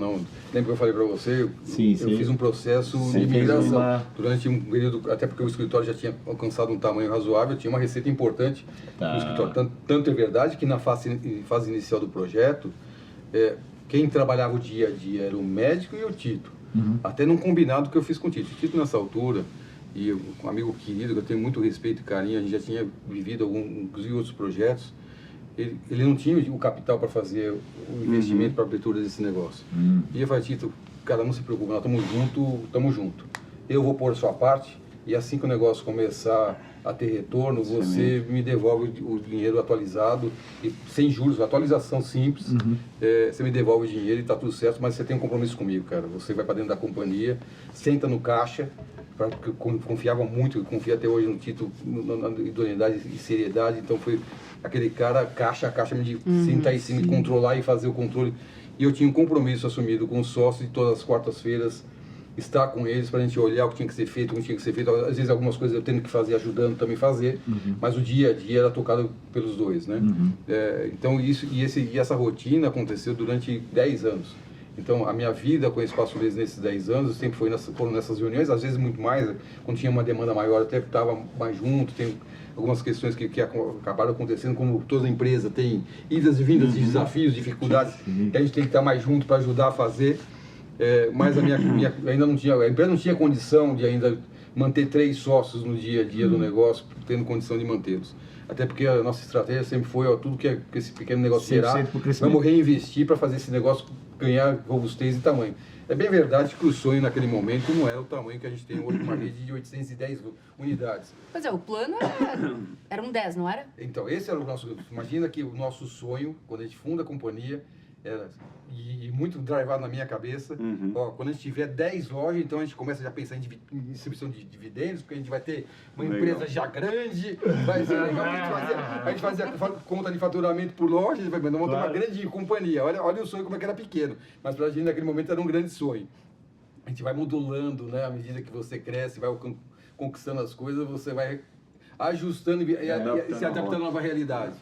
Lembra que eu falei para você? Eu fiz um processo de migração. Durante um período, até porque o escritório já tinha alcançado um tamanho razoável, tinha uma receita importante no escritório. Tanto é verdade que na fase inicial do projeto, quem trabalhava o dia a dia era o médico e o Tito. Até num combinado que eu fiz com o Tito. O Tito nessa altura, e um amigo querido, que eu tenho muito respeito e carinho, a gente já tinha vivido inclusive outros projetos, ele não tinha o capital para fazer o investimento para a abertura desse negócio. E eu falei, Tito, cara, não se preocupe, nós estamos juntos. Eu vou pôr a sua parte, e assim que o negócio começar a ter retorno, você me devolve o dinheiro atualizado, e sem juros, atualização simples, você me devolve o dinheiro e está tudo certo, mas você tem um compromisso comigo, cara. Você vai para dentro da companhia, senta no caixa, porque eu confiava muito, eu confio até hoje no título, na idoneidade e seriedade, então foi aquele cara, caixa a caixa, me sentar em cima, me controlar e fazer o controle. E eu tinha um compromisso assumido com os sócios de todas as quartas-feiras, estar com eles para a gente olhar o que tinha que ser feito, o que tinha que ser feito. Às vezes algumas coisas eu tendo que fazer, ajudando também a fazer, mas o dia a dia era tocado pelos dois, né? Então essa rotina aconteceu durante 10 anos. Então a minha vida com o Espaço Laser nesses 10 anos sempre foram nessas reuniões, às vezes muito mais, quando tinha uma demanda maior até estava mais junto, tem algumas questões que acabaram acontecendo, como toda empresa tem idas e vindas de desafios, dificuldades, que a gente tem que estar mais junto para ajudar a fazer. Mas ainda não tinha, a empresa não tinha condição de ainda manter 3 sócios no dia a dia do negócio, tendo condição de mantê-los. Até porque a nossa estratégia sempre foi, tudo que esse pequeno negócio gerar, vamos reinvestir para fazer esse negócio ganhar robustez e tamanho. É bem verdade que o sonho naquele momento não era o tamanho que a gente tem hoje, uma rede de 810 unidades. Pois é, o plano era um 10, não era? Então, esse era o nosso... Imagina que o nosso sonho, quando a gente funda a companhia, era, e muito drivado na minha cabeça, quando a gente tiver 10 lojas, então a gente começa já a pensar em distribuição de dividendos, porque a gente vai ter uma empresa já grande, vai ser legal, a gente fazia conta de faturamento por loja, vai montar uma grande companhia. Olha o sonho como é que era pequeno, mas pra gente naquele momento era um grande sonho. A gente vai modulando, né, à medida que você cresce, vai conquistando as coisas, você vai ajustando e se adaptando à nova realidade.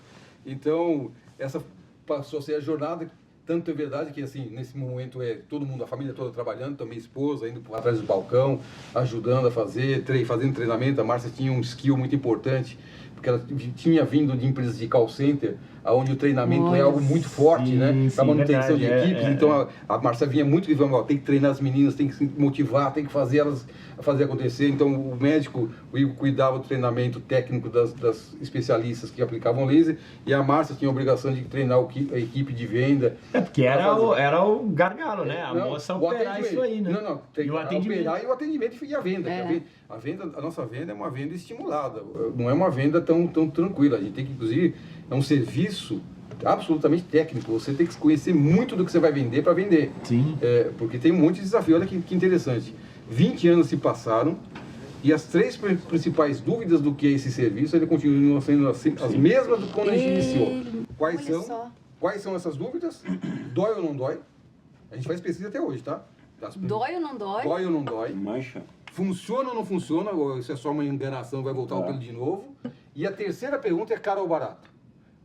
Então, essa passou a ser a jornada. Tanto é verdade que, assim, nesse momento todo mundo, a família toda trabalhando, também minha esposa indo atrás do balcão, ajudando a fazendo treinamento. A Márcia tinha um skill muito importante, porque ela tinha vindo de empresas de call center, onde o treinamento é algo muito forte, né? Para manutenção de equipes. Então a Márcia vinha muito e falava, tem que treinar as meninas, tem que se motivar, tem que fazer elas fazer acontecer. Então o médico, o Igor, cuidava do treinamento técnico das especialistas que aplicavam laser, e a Márcia tinha a obrigação de treinar a equipe de venda. Porque era o gargalo, né? A moça operar isso aí, né? Não, tem o operar e o atendimento e a venda. A nossa venda é uma venda estimulada, não é uma venda tão tranquila. A gente tem que, inclusive, é um serviço absolutamente técnico. Você tem que conhecer muito do que você vai vender para vender. Sim. Porque tem um monte de desafio. Olha que interessante. 20 anos se passaram e as 3 principais dúvidas do que é esse serviço ainda continuam sendo as mesmas do que quando a gente iniciou. Quais são essas dúvidas? Dói ou não dói? A gente faz pesquisa até hoje, tá? Dói ou não dói? Dói ou não dói? Mancha. Funciona ou não funciona? Ou isso é só uma enganação, vai voltar o pelo de novo? E a terceira pergunta é caro ou barato?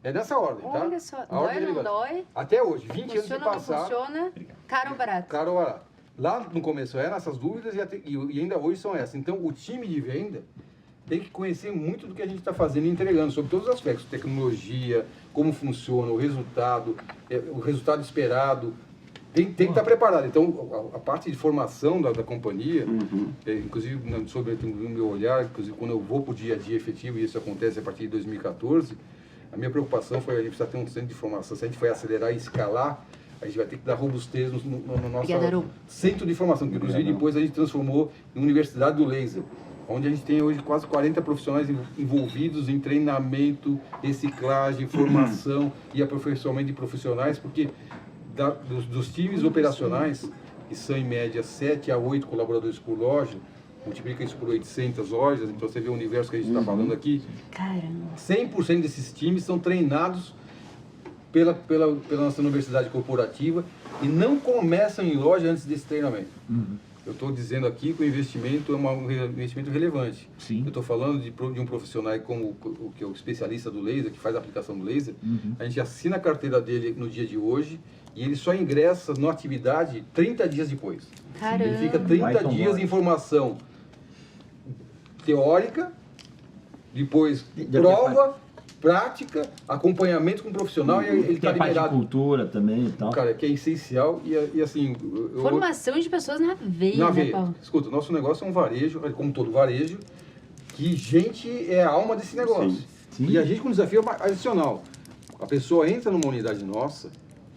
É nessa ordem, tá? Olha só, dói ou não dói? Até hoje, 20 anos se passaram. Funciona, caro ou barato? Caro ou barato. Lá no começo eram essas dúvidas e ainda hoje são essas. Então o time de venda tem que conhecer muito do que a gente está fazendo e entregando, sobre todos os aspectos, tecnologia, como funciona, o resultado esperado. Tem que estar preparado. Então, a parte de formação da companhia, inclusive sobre o meu olhar, inclusive quando eu vou para o dia a dia efetivo, e isso acontece a partir de 2014, a minha preocupação foi a gente precisar ter um centro de formação. Se a gente for acelerar e escalar, a gente vai ter que dar robustez no nosso centro de formação, que inclusive depois a gente transformou em Universidade do Laser, onde a gente tem hoje quase 40 profissionais envolvidos em treinamento, reciclagem, formação e aperfeiçoamento de profissionais, porque dos times operacionais, que são em média 7 a 8 colaboradores por loja, multiplica isso por 800 lojas, então você vê o universo que a gente está falando aqui. Caramba! 100% desses times são treinados pela nossa universidade corporativa e não começam em loja antes desse treinamento. Eu estou dizendo aqui que o investimento é um investimento relevante. Sim. Eu estou falando de um profissional como que é o especialista do laser, que faz a aplicação do laser. A gente assina a carteira dele no dia de hoje e ele só ingressa na atividade 30 dias depois. Caramba! Ele fica 30 dias em formação teórica, depois prova, prática, acompanhamento com o profissional e ele está liberado. Parte de cultura também e tal. Cara, que é essencial e assim... Formação de pessoas na veia, na né, veia. Paulo? Escuta, o nosso negócio é um varejo, como todo varejo, que gente é a alma desse negócio. Sim. E a gente com um desafio adicional. A pessoa entra numa unidade nossa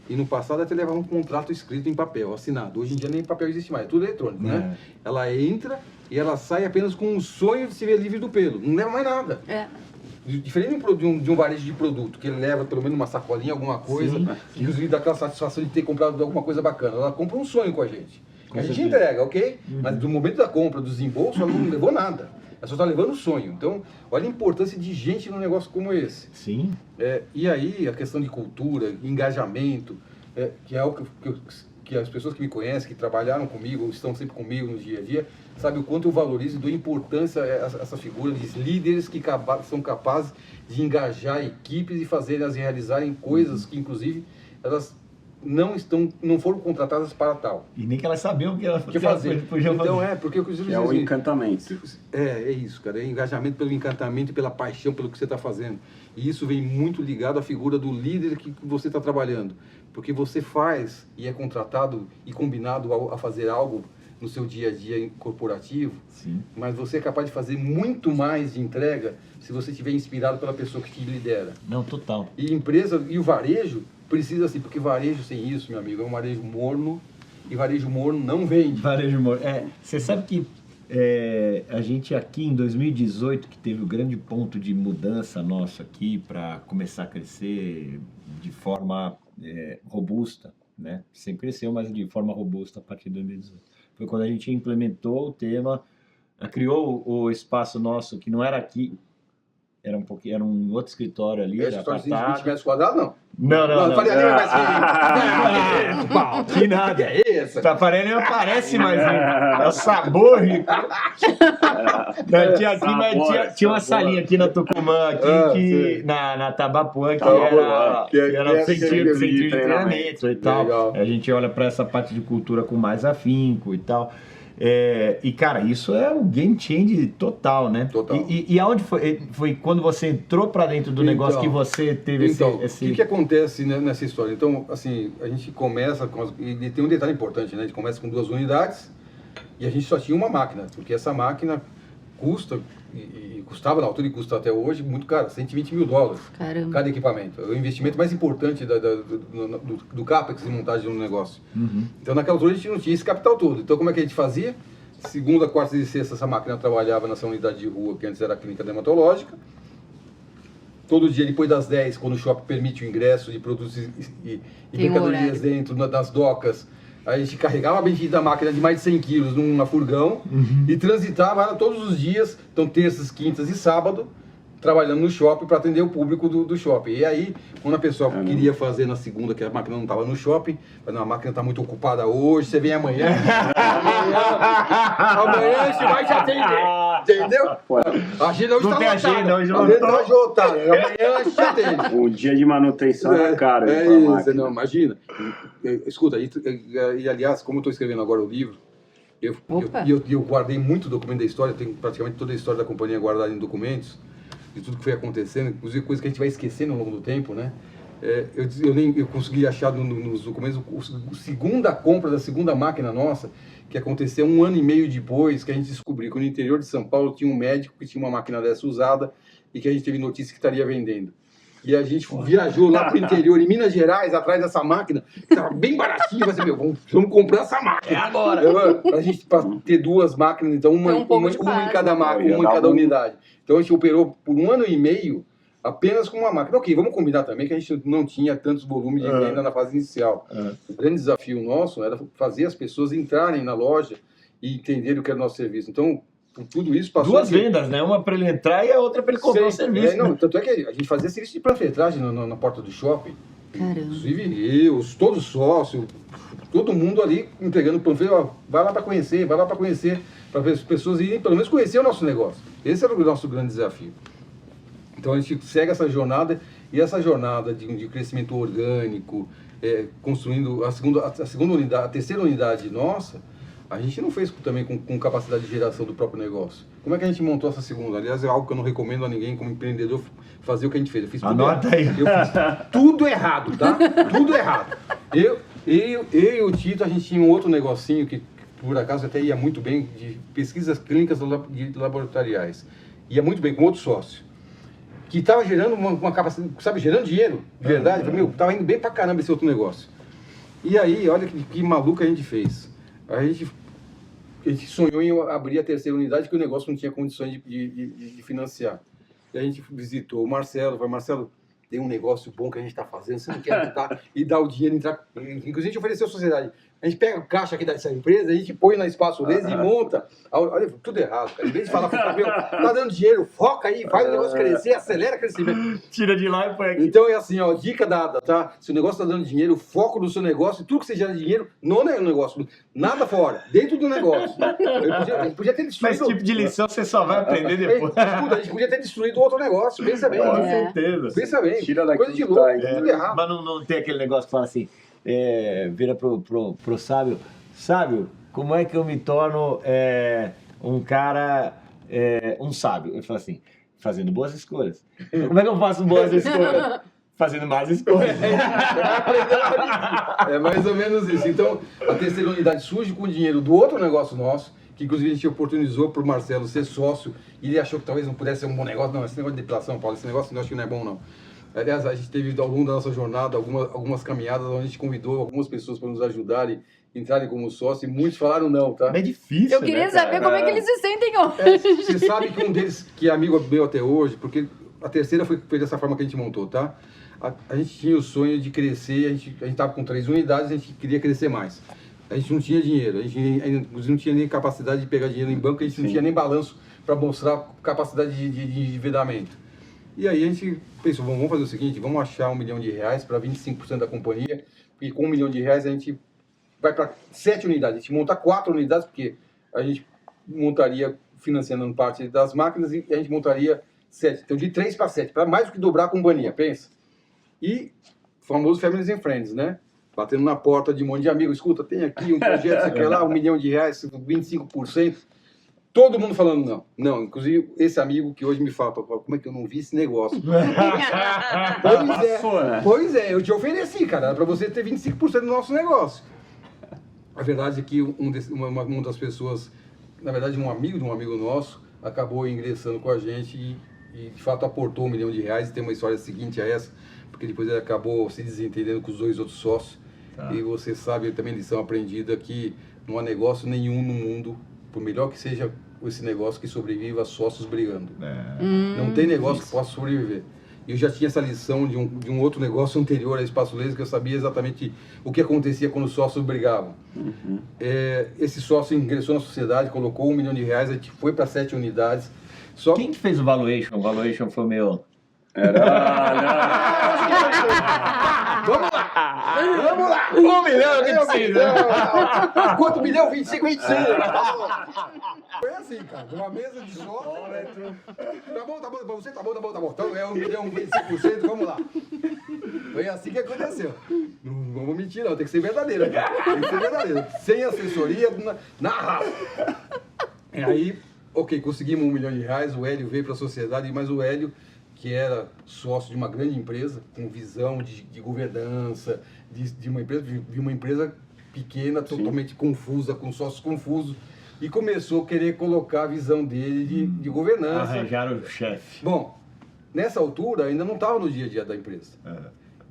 e no passado até levava um contrato escrito em papel, assinado. Hoje em dia nem papel existe mais, é tudo eletrônico, né? Ela entra, e ela sai apenas com um sonho de se ver livre do pelo. Não leva mais nada. Diferente de um varejo de produto, que ele leva pelo menos uma sacolinha, alguma coisa, que inclusive dá aquela satisfação de ter comprado alguma coisa bacana. Ela compra um sonho com a gente. A gente entrega, ok? Mas do momento da compra, do desembolso, ela não levou nada. Ela só está levando o sonho. Então, olha a importância de gente num negócio como esse. Sim. E aí, a questão de cultura, engajamento, que é algo que as pessoas que me conhecem, que trabalharam comigo, ou estão sempre comigo no dia a dia, sabem o quanto eu valorizo e dou importância a essa figura de líderes que são capazes de engajar equipes e fazer elas realizarem coisas que, inclusive, elas não foram contratadas para tal. E nem que elas sabiam o que elas fazer. Então porque eu que é o encantamento. É isso, cara. É engajamento pelo encantamento e pela paixão pelo que você está fazendo. E isso vem muito ligado à figura do líder que você está trabalhando. Porque você faz e é contratado e combinado a fazer algo no seu dia a dia corporativo, sim, mas você é capaz de fazer muito mais de entrega se você estiver inspirado pela pessoa que te lidera. Não, total. E empresa, e o varejo precisa assim, porque varejo sem isso, meu amigo, é um varejo morno, e varejo morno não vende. Varejo morno. Você sabe que a gente aqui em 2018, que teve o grande ponto de mudança nosso aqui para começar a crescer de forma robusta, né? Sempre cresceu, mas de forma robusta a partir de 2018. Foi quando a gente implementou o tema, criou o espaço nosso, que não era aqui, era um outro escritório ali. Esse escritório de 20 metros quadrados, não? Não. Faria Lima mais que nada. É essa? Faria Lima parece mais é o sabor. Tinha uma salinha aqui na Tucumã, aqui na Tabapuã, que era centro de treinamento e tal. Legal. A gente olha para essa parte de cultura com mais afinco e tal. E cara, isso é um game change total, né? Total. E aonde foi quando você entrou para dentro do negócio que você teve esse... O que acontece nessa história? Então, assim, a gente começa e tem um detalhe importante, né? A gente começa com 2 unidades e a gente só tinha uma máquina, porque essa máquina custa, e custava na altura e custa até hoje, muito caro, $120 mil. Caramba. Cada equipamento. É o investimento mais importante do CAPEX de montagem de um negócio. Uhum. Então, naquela altura, a gente não tinha esse capital todo. Então, como é que a gente fazia? Segunda, quarta e sexta, essa máquina trabalhava nessa unidade de rua, que antes era a clínica dermatológica. Todo dia, depois das 10, quando o shopping permite o ingresso de produtos e mercadorias dentro das docas, a gente carregava a bendita máquina de mais de 100 quilos numa furgão e transitava ela todos os dias, então terças, quintas e sábado, trabalhando no shopping para atender o público do shopping. E aí, quando a pessoa queria fazer na segunda, que a máquina não estava no shopping, a máquina está muito ocupada hoje, você vem amanhã, amanhã a gente vai te atender. Entendeu? A agenda hoje não tem agenda, hoje não está ajotada. Amanhã a gente atende. O dia de manutenção é caro. Isso, não, imagina. Escuta, e aliás, como eu estou escrevendo agora o livro, eu guardei muito documento da história, tenho praticamente toda a história da companhia guardada em documentos, de tudo que foi acontecendo, inclusive coisas que a gente vai esquecendo ao longo do tempo, né? Eu consegui achar nos documentos a segunda compra da segunda máquina nossa, que aconteceu 1 ano e meio depois, que a gente descobriu que no interior de São Paulo tinha um médico que tinha uma máquina dessa usada e que a gente teve notícia que estaria vendendo. E a gente viajou lá para o interior, em Minas Gerais, atrás dessa máquina, que estava bem baratinho. Vai ser, vamos comprar essa máquina. Agora. Para ter 2 máquinas, então uma em cada máquina, uma em cada unidade. Então a gente operou por 1 ano e meio apenas com uma máquina. Ok, vamos combinar também que a gente não tinha tantos volumes de venda na fase inicial. O grande desafio nosso era fazer as pessoas entrarem na loja e entenderem o que era o nosso serviço. Então, tudo isso passou... 2 vendas, né? Uma para ele entrar e a outra para ele comprar o serviço. Tanto é que a gente fazia serviço de panfletagem na porta do shopping. Caramba. Inclusive todos sócios, todo mundo ali entregando panfleto, vai lá para conhecer, para ver as pessoas irem pelo menos conhecer o nosso negócio. Esse era o nosso grande desafio. Então a gente segue essa jornada, e essa jornada de crescimento orgânico, construindo a segunda unidade, a terceira unidade nossa, a gente não fez também com capacidade de geração do próprio negócio. Como é que a gente montou essa segunda? Aliás, é algo que eu não recomendo a ninguém como empreendedor fazer o que a gente fez. Eu fiz tudo Anota errado. aí. Eu fiz tudo errado, tá? Tudo errado. Eu e o Tito, a gente tinha um outro negocinho que, por acaso, até ia muito bem, de pesquisas clínicas laboratoriais. Ia muito bem com outro sócio, que estava gerando uma capacidade, sabe, gerando dinheiro, de verdade. Tava indo bem pra caramba esse outro negócio. E aí, olha que maluco a gente fez. A gente a gente sonhou em abrir a terceira unidade, que o negócio não tinha condições de financiar. E a gente visitou o Marcelo, falou, Marcelo, tem um negócio bom que a gente está fazendo, você não quer ajudar e dar o dinheiro, entrar. Inclusive, a gente ofereceu à sociedade. A gente pega o caixa aqui dessa empresa, a gente põe na Espaço Laser e monta. Olha, tudo errado, cara. Em vez de falar, tá dando dinheiro, foca aí, faz o negócio crescer, acelera o crescimento. Tira de lá e põe aqui. Então é assim, ó, dica dada, tá? Se o negócio tá dando dinheiro, foco no seu negócio, tudo que você gera dinheiro, não é o negócio, nada fora, dentro do negócio. A gente podia ter destruído. Esse tipo de lição você só vai aprender depois. Escuta, a gente podia ter destruído outro negócio, pensa bem. Com certeza. Pensa bem, Tira daqui coisa de onde louco, tá, hein? tudo errado. Mas não tem aquele negócio que fala assim, vira pro sábio, sábio, como é que eu me torno um cara, um sábio? Ele fala assim, fazendo boas escolhas. Como é que eu faço boas escolhas? Fazendo más escolhas. É mais ou menos isso. Então, a terceira unidade surge com o dinheiro do outro negócio nosso, que inclusive a gente oportunizou para o Marcelo ser sócio, e ele achou que talvez não pudesse ser um bom negócio. Não, esse negócio de depilação, Paulo, esse negócio eu acho que não é bom, não. Aliás, a gente teve ao longo da nossa jornada algumas caminhadas onde a gente convidou algumas pessoas para nos ajudarem, entrarem como sócio, e muitos falaram não, tá? É difícil, Eu queria né, saber cara? como é que eles se sentem hoje. Você sabe que um deles, que é amigo meu até hoje, porque a terceira foi dessa forma que a gente montou, tá? A gente tinha o sonho de crescer, a gente estava com 3 unidades, a gente queria crescer mais. A gente não tinha dinheiro, a gente inclusive não tinha nem capacidade de pegar dinheiro em banco, a gente não tinha nem balanço para mostrar capacidade de endividamento. E aí a gente pensou, vamos fazer o seguinte, vamos achar R$1 milhão para 25% da companhia, e com R$1 milhão a gente vai para 7 unidades, a gente monta 4 unidades, porque a gente montaria financiando parte das máquinas e a gente montaria 7. Então de 3 para 7, para mais do que dobrar a companhia, pensa. E famoso Families and Friends, né? Batendo na porta de um monte de amigos, escuta, tem aqui um projeto, você quer lá, R$1 milhão, 25%. Todo mundo falando não. Não, inclusive esse amigo que hoje me fala, como é que eu não vi esse negócio? Pois é, eu te ofereci, cara, para você ter 25% do nosso negócio. A verdade é que uma das pessoas, na verdade um amigo de um amigo nosso, acabou ingressando com a gente e de fato aportou R$1 milhão, e tem uma história seguinte a essa, porque depois ele acabou se desentendendo com os 2 outros sócios. Tá. E você sabe também lição aprendida que não há negócio nenhum no mundo, por melhor que seja esse negócio, que sobreviva a sócios brigando. Não tem negócio que possa sobreviver. E eu já tinha essa lição de um outro negócio anterior a Espaço Laser, que eu sabia exatamente o que acontecia quando os sócios brigavam. Esse sócio ingressou na sociedade, colocou R$1 milhão, a gente foi para 7 unidades. Quem que fez o valuation? O valuation foi meu... Vamos lá! R$1 milhão que precisa! Quanto milhão? 25, 25! Foi assim, cara, uma mesa de sócio. Tá bom, pra você, tá bom. Então é R$1 milhão, 25%, vamos lá. Foi assim que aconteceu. Não vamos mentir, não, tem que ser verdadeiro, cara. Tem que ser verdadeiro. Sem assessoria, na raça. E aí, ok, conseguimos R$1 milhão, o Hélio veio para a sociedade, mas o Hélio, que era sócio de uma grande empresa, com visão de governança, de uma empresa pequena, totalmente confusa, com sócios confusos, e começou a querer colocar a visão dele de governança. Arranjaram o chefe. Bom, nessa altura ainda não estava no dia a dia da empresa.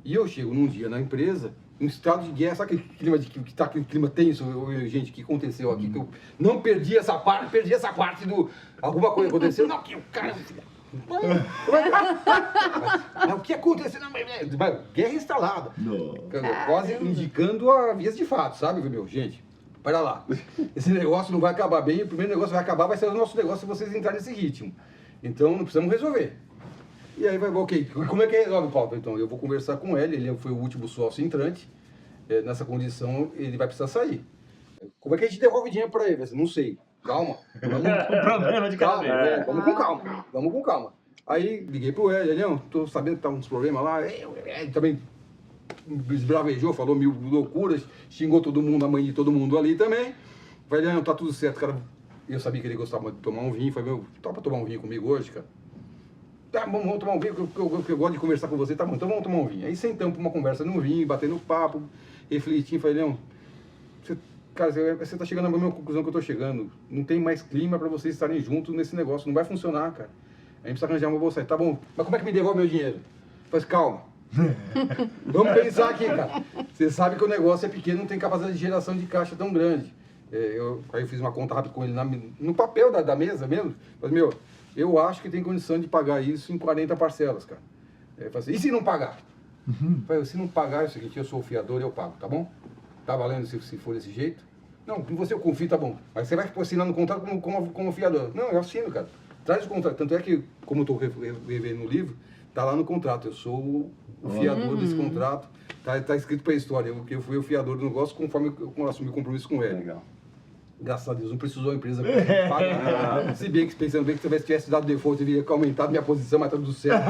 E eu chego num dia na empresa, em estado de guerra, sabe aquele clima aquele clima tenso, gente, que aconteceu aqui, que eu não perdi essa parte do... Alguma coisa aconteceu, não, que o cara... Mas o que aconteceu? Guerra instalada. Quase indicando a vias de fato, sabe, meu? Gente, para lá. Esse negócio não vai acabar bem. O primeiro negócio vai acabar, vai ser o nosso negócio se vocês entrarem nesse ritmo. Então, não precisamos resolver. E aí vai, ok, como é que resolve, Paulo? Então, eu vou conversar com ele foi o último sócio entrante. Nessa condição, ele vai precisar sair. Como é que a gente devolve dinheiro para ele? Não sei. Calma. Um problema de cada vez. Vamos com calma. Aí liguei pro Elião, tô sabendo que tá uns problemas lá. Ele também esbravejou, falou mil loucuras, xingou todo mundo, a mãe de todo mundo ali também. Falei, Elião, tá tudo certo, cara. Eu sabia que ele gostava de tomar um vinho. Falei, meu, topa tomar um vinho comigo hoje, cara? Tá, vamos tomar um vinho, porque eu gosto de conversar com você, tá bom, então vamos tomar um vinho. Aí sentamos pra uma conversa no vinho, batendo papo, refletindo, falei, Elião, cara, você tá chegando na mesma conclusão que eu tô chegando. Não tem mais clima para vocês estarem juntos nesse negócio. Não vai funcionar, cara. A gente precisa arranjar uma bolsa aí. Tá bom, mas como é que me devolve meu dinheiro? Faz calma. Vamos pensar aqui, cara. Você sabe que o negócio é pequeno, não tem capacidade de geração de caixa tão grande. Aí eu fiz uma conta rápida com ele no papel da mesa mesmo. Falei, eu acho que tem condição de pagar isso em 40 parcelas, cara. Eu falei assim, e se não pagar? Falei, se não pagar, é o seguinte, eu sou o fiador, eu pago, tá bom? Tá valendo se for desse jeito? Não, em você eu confio, tá bom. Mas você vai assinar no contrato como fiador. Não, eu assino, cara. Traz o contrato. Tanto é que, como eu estou revendo no livro, tá lá no contrato. Eu sou o fiador desse contrato. Tá escrito para a história. Eu fui o fiador do negócio conforme eu assumi o compromisso com ele. Legal. Graças a Deus, não precisou a empresa pagar. Se bem que, pensando bem que se eu tivesse dado default, eu teria aumentado minha posição, mas tá tudo certo.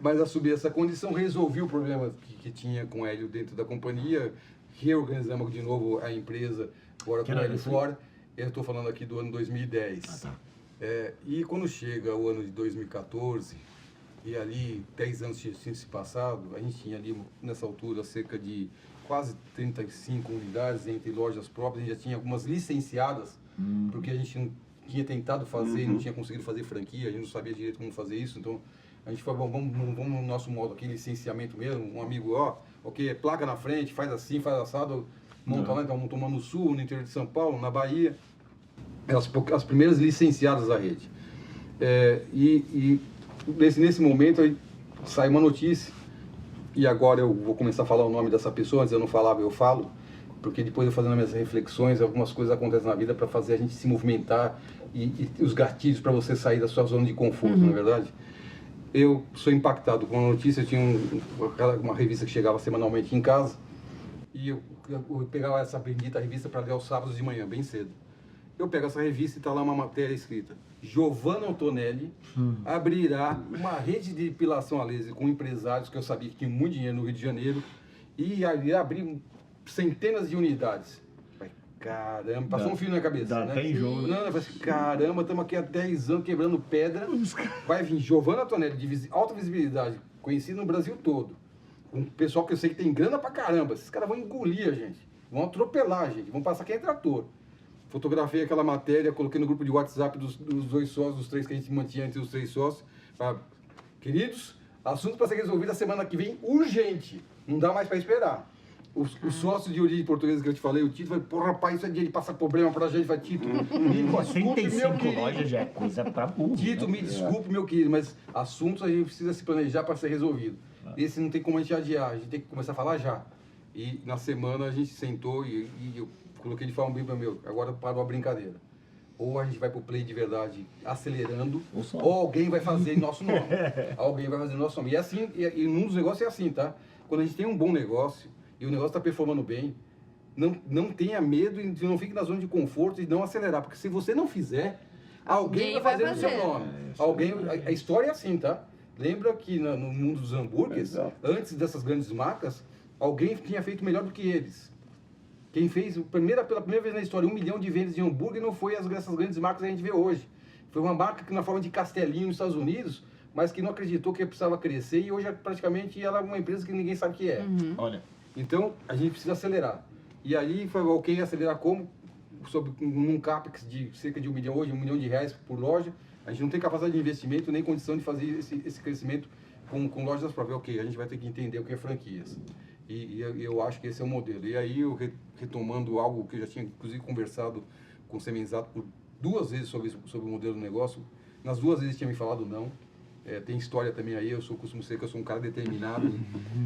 Mas assumi essa condição, resolvi o problema que tinha com o Hélio dentro da companhia, reorganizamos de novo a empresa, agora com o Hélio fora. Eu estou falando aqui do ano 2010. E quando chega o ano de 2014, e ali 10 anos tinham se passado, a gente tinha ali nessa altura cerca de quase 35 unidades entre lojas próprias, a gente já tinha algumas licenciadas, porque a gente não tinha tentado fazer, não tinha conseguido fazer franquia, a gente não sabia direito como fazer isso, então a gente falou, vamos no nosso modo aqui, licenciamento mesmo, um amigo, ok, placa na frente, faz assim, faz assado, monta lá, então montamos no Sul, no interior de São Paulo, na Bahia, as primeiras licenciadas da rede. Nesse momento aí sai uma notícia, e agora eu vou começar a falar o nome dessa pessoa, antes eu não falava, eu falo, porque depois eu fazendo minhas reflexões, algumas coisas acontecem na vida para fazer a gente se movimentar e os gatilhos para você sair da sua zona de conforto, não é verdade? Eu sou impactado com a notícia, eu tinha uma revista que chegava semanalmente em casa, e eu pegava essa bendita revista para ler aos sábados de manhã, bem cedo. Eu pego essa revista e está lá uma matéria escrita: Giovanna Antonelli abrirá uma rede de depilação a laser com empresários que eu sabia que tinham muito dinheiro no Rio de Janeiro e abrir centenas de unidades. Falei, caramba, passou um fio na cabeça. Né? Tem jogo. Não, eu falei assim, caramba, estamos aqui há 10 anos quebrando pedra. Vai vir Giovanna Antonelli, de alta visibilidade, conhecido no Brasil todo. Um pessoal que eu sei que tem grana pra caramba. Esses caras vão engolir a gente, vão atropelar a gente, vão passar quem é trator. Fotografei aquela matéria, coloquei no grupo de WhatsApp dos 2 sócios, dos 3 que a gente mantinha entre os 3 sócios. Queridos, assunto para ser resolvido a semana que vem, urgente. Não dá mais para esperar. Os sócios de origem portuguesa que eu te falei, o Tito, falei, porra, rapaz, isso é dia de passar problema pra gente. Vai, Tito, me desculpe, meu querido. Lojas já é coisa pra burro. Tito, me desculpe, meu querido, mas assuntos a gente precisa se planejar para ser resolvido. Esse não tem como a gente adiar, a gente tem que começar a falar já. E na semana a gente sentou e eu coloquei de forma bem para agora parou a brincadeira. Ou a gente vai pro play de verdade acelerando, ou alguém vai fazer em nosso nome. Alguém vai fazer em nosso nome. E é assim, e num dos negócios é assim, tá? Quando a gente tem um bom negócio e o negócio está performando bem, não tenha medo e não fique na zona de conforto e não acelerar. Porque se você não fizer, alguém vai fazer no seu nome. A história é assim, tá? Lembra que no mundo dos hambúrgueres, antes dessas grandes marcas, alguém tinha feito melhor do que eles. Quem fez pela primeira vez na história 1 milhão de vendas de hambúrguer não foi essas grandes marcas que a gente vê hoje. Foi uma marca que na forma de castelinho nos Estados Unidos, mas que não acreditou que precisava crescer e hoje praticamente ela é uma empresa que ninguém sabe o que é. Olha. Então a gente precisa acelerar. E aí foi ok, acelerar como? Sobre um capex de cerca de 1 milhão hoje, R$1 milhão por loja. A gente não tem capacidade de investimento nem condição de fazer esse crescimento com lojas próprias. Ok, a gente vai ter que entender o que é franquias. E eu acho que esse é o modelo. E aí, eu retomando algo que eu já tinha, inclusive, conversado com o Semenzato por 2 vezes sobre o modelo do negócio. Nas 2 vezes tinha me falado não. Tem história também aí, costumo ser que eu sou um cara determinado.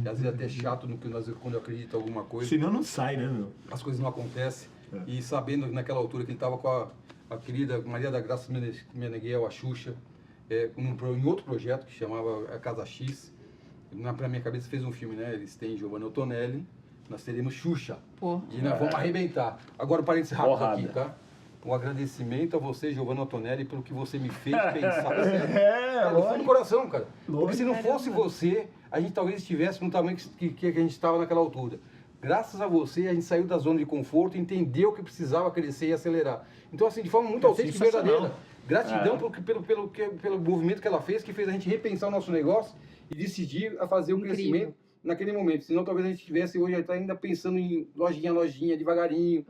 E às vezes até chato quando eu acredito em alguma coisa. Senão não sai, né, meu? As coisas não acontecem. E sabendo naquela altura que ele estava com a querida Maria da Graça Meneghel, a Xuxa, em outro projeto que chamava a Casa X. Pra minha cabeça fez um filme, né? Eles têm Giovanna Antonelli, nós teremos Xuxa. E nós vamos arrebentar. Agora, parênteses rápido aqui, tá? Um agradecimento a você, Giovanna Antonelli, pelo que você me fez pensar. Do fundo do coração, cara. Porque se não fosse você, a gente talvez estivesse no tamanho que a gente estava naquela altura. Graças a você, a gente saiu da zona de conforto, entendeu que precisava crescer e acelerar. Então, assim, de forma muito autêntica e verdadeira. Gratidão pelo movimento que ela fez, que fez a gente repensar o nosso negócio e decidir a fazer um crescimento naquele momento. Senão talvez a gente estivesse hoje ainda pensando em lojinha, devagarinho.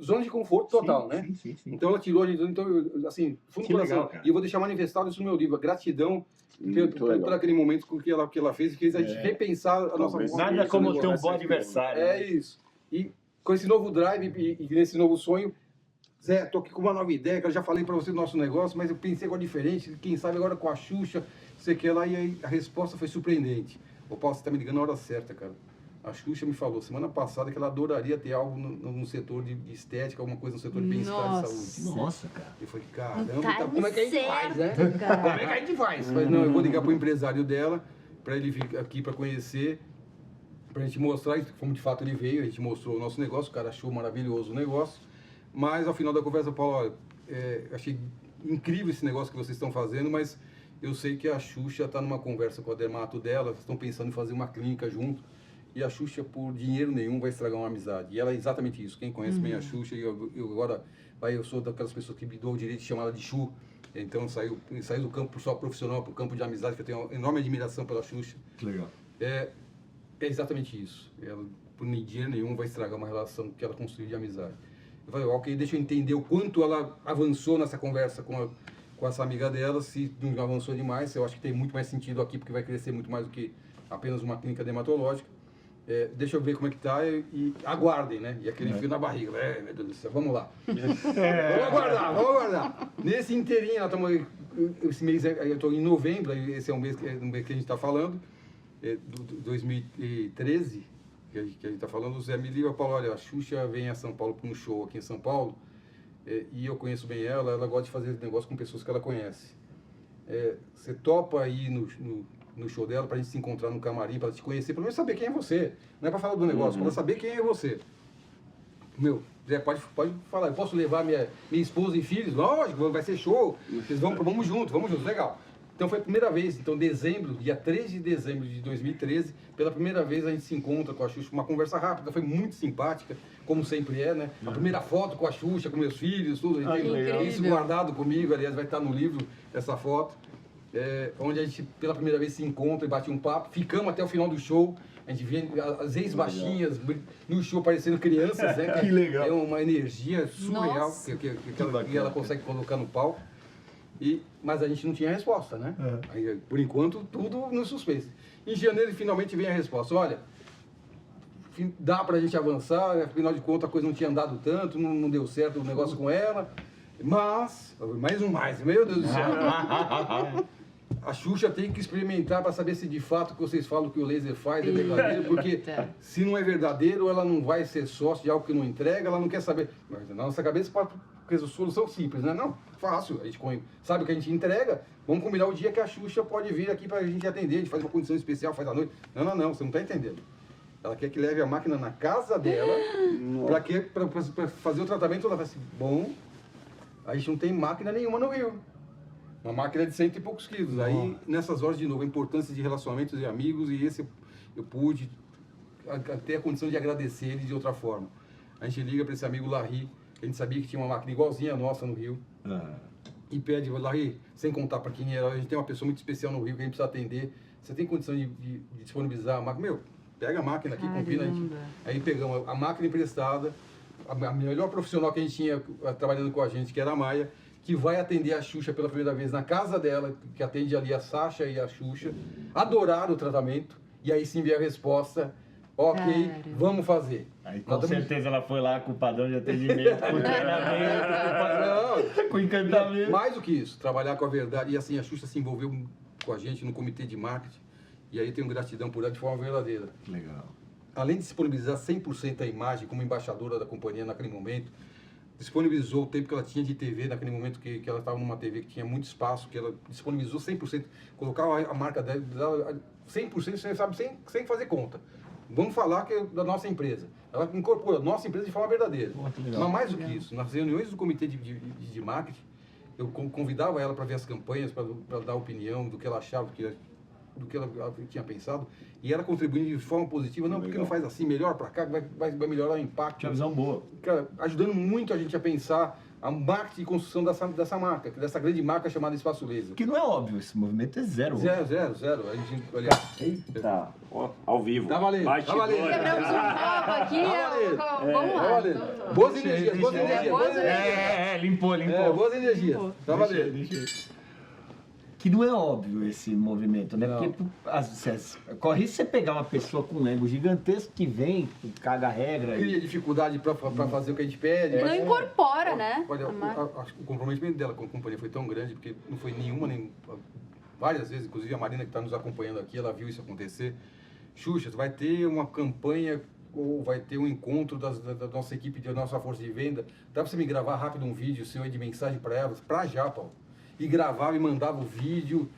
Zona de conforto total, né? Sim. Então ela tirou a gente, então, assim, fundo do coração. Legal, e eu vou deixar manifestado isso no meu livro. A gratidão por aquele momento que ela fez, que fez a gente repensar a nossa Nada como ter um bom adversário. É isso. E com esse novo drive e nesse novo sonho, Zé, tô aqui com uma nova ideia, que eu já falei para você do nosso negócio, mas eu pensei agora diferente, quem sabe agora com a Xuxa, sei que lá, e aí a resposta foi surpreendente. Ô Paulo, você tá me ligando na hora certa, cara. A Xuxa me falou semana passada que ela adoraria ter algo no setor de estética, alguma coisa no setor de bem-estar e saúde. Nossa, cara. Eu falei, caramba, então, como é que a gente faz, né? Cara. Como é que a gente faz? Mas não, eu vou ligar pro empresário dela, para ele vir aqui para conhecer, pra gente mostrar, como de fato ele veio, a gente mostrou o nosso negócio, o cara achou maravilhoso o negócio. Mas ao final da conversa, Paulo, olha, achei incrível esse negócio que vocês estão fazendo, mas eu sei que a Xuxa está numa conversa com a dermato dela, estão pensando em fazer uma clínica junto, e a Xuxa, por dinheiro nenhum, vai estragar uma amizade. E ela é exatamente isso. Quem conhece bem a Xuxa, eu sou daquelas pessoas que me dou o direito de chamar ela de Xu. Então saí do campo só profissional para o campo de amizade, que eu tenho uma enorme admiração pela Xuxa. Que legal. É exatamente isso. Ela, por dinheiro nenhum, vai estragar uma relação que ela construiu de amizade. Eu falei, ok, deixa eu entender o quanto ela avançou nessa conversa com essa amiga dela, se não avançou demais, eu acho que tem muito mais sentido aqui, porque vai crescer muito mais do que apenas uma clínica dermatológica. Deixa eu ver como é que tá e aguardem, né? E aquele fio na barriga, meu Deus do céu, vamos lá. Vamos aguardar. Nesse inteirinho, esse mês, eu estou em novembro, esse é um mês que a gente está falando, 2013, que a gente está falando, o Zé me liga, Paulo, olha, a Xuxa vem a São Paulo para um show aqui em São Paulo, e eu conheço bem ela gosta de fazer negócio com pessoas que ela conhece. Você topa ir no show dela pra gente se encontrar no camarim, para te conhecer, pelo menos saber quem é você. Não é para falar do negócio, para saber quem é você. Meu, Zé, pode falar, eu posso levar minha esposa e filhos? Lógico, vai ser show, vamos juntos, legal. Então foi a primeira vez, dia 3 de dezembro de 2013, pela primeira vez a gente se encontra com a Xuxa, uma conversa rápida, foi muito simpática, como sempre é, né? A primeira foto com a Xuxa, com meus filhos, tudo, a gente tem isso guardado comigo, aliás, vai estar no livro essa foto, onde a gente pela primeira vez se encontra e bate um papo, ficamos até o final do show, a gente vê as ex-baixinhas no show parecendo crianças, né? Que legal. É uma energia surreal que ela consegue colocar no palco. Mas a gente não tinha resposta, né? Aí, por enquanto, tudo no suspense. Em janeiro, finalmente vem a resposta. Olha, dá pra gente avançar, afinal de contas a coisa não tinha andado tanto, não deu certo o negócio com ela, mas, meu Deus do céu. A Xuxa tem que experimentar para saber se de fato o que vocês falam que o laser faz é verdadeiro, porque se não é verdadeiro, ela não vai ser sócio de algo que não entrega, ela não quer saber. Mas na nossa cabeça, porque a solução simples, né? Não, fácil. A gente sabe o que a gente entrega, vamos combinar o dia que a Xuxa pode vir aqui para a gente atender, a gente faz uma condição especial, faz à noite. Não, você não está entendendo. Ela quer que leve a máquina na casa dela, para fazer o tratamento. Ela fala assim, bom, a gente não tem máquina nenhuma no Rio. Uma máquina de 100 e poucos quilos. Aí, nessas horas, de novo, a importância de relacionamentos e amigos, e esse eu pude ter a condição de agradecer ele de outra forma. A gente liga para esse amigo Larry, a gente sabia que tinha uma máquina igualzinha a nossa no Rio, e pede, Larry, sem contar para quem era, a gente tem uma pessoa muito especial no Rio que a gente precisa atender, você tem condição de disponibilizar a máquina? Meu, pega a máquina aqui, combina. Aí pegamos a máquina emprestada, a melhor profissional que a gente tinha trabalhando com a gente, que era a Maia, que vai atender a Xuxa pela primeira vez na casa dela, que atende ali a Sasha e a Xuxa, adoraram o tratamento, e aí sim veio a resposta, ok, vamos fazer. Aí com certeza ela foi lá com o padrão de atendimento, com treinamento, com encantamento. Mais do que isso, trabalhar com a verdade, e assim, a Xuxa se envolveu com a gente no comitê de marketing, e aí tenho gratidão por ela de forma verdadeira. Legal. Além de disponibilizar 100% a imagem como embaixadora da companhia naquele momento, disponibilizou o tempo que ela tinha de TV naquele momento que ela estava numa TV que tinha muito espaço, que ela disponibilizou 100%, colocava a marca dela 100%, você sabe, sem fazer conta. Vamos falar que é da nossa empresa. Ela incorpora a nossa empresa de forma verdadeira. Mas mais do que isso, nas reuniões do comitê de marketing, eu convidava ela para ver as campanhas, para dar opinião do que ela achava, do que ela tinha pensado, e ela contribuindo de forma positiva, não, porque não faz assim, melhor para cá, vai melhorar o impacto. Tinha visão boa. Cara, ajudando muito a gente a pensar a marketing e construção dessa marca, dessa grande marca chamada Espaço Laser. Que não é óbvio, esse movimento é zero. Zero. A gente, olha, Tá, ó, ao vivo. Tá valendo, tá Bastidor. valendo. Quebramos um copo aqui. Vamos lá. tá valendo. Boas energias. Limpou. Boas energias. Tá valendo. Deixa. Que não é óbvio esse movimento, né? Não. Porque corre você pegar uma pessoa com um ego gigantesco que vem, caga a regra. Cria dificuldade para fazer o que a gente pede. Não mas- incorpora, né? Olha, a marca. o comprometimento dela com a companhia foi tão grande, porque não foi nenhuma, nem várias vezes, inclusive a Marina que está nos acompanhando aqui, ela viu isso acontecer. Xuxa, vai ter uma campanha ou vai ter um encontro da nossa equipe, da nossa força de venda. Dá para você me gravar rápido um vídeo, senhor, de mensagem para elas, para já, Paulo. E gravava e mandava o vídeo,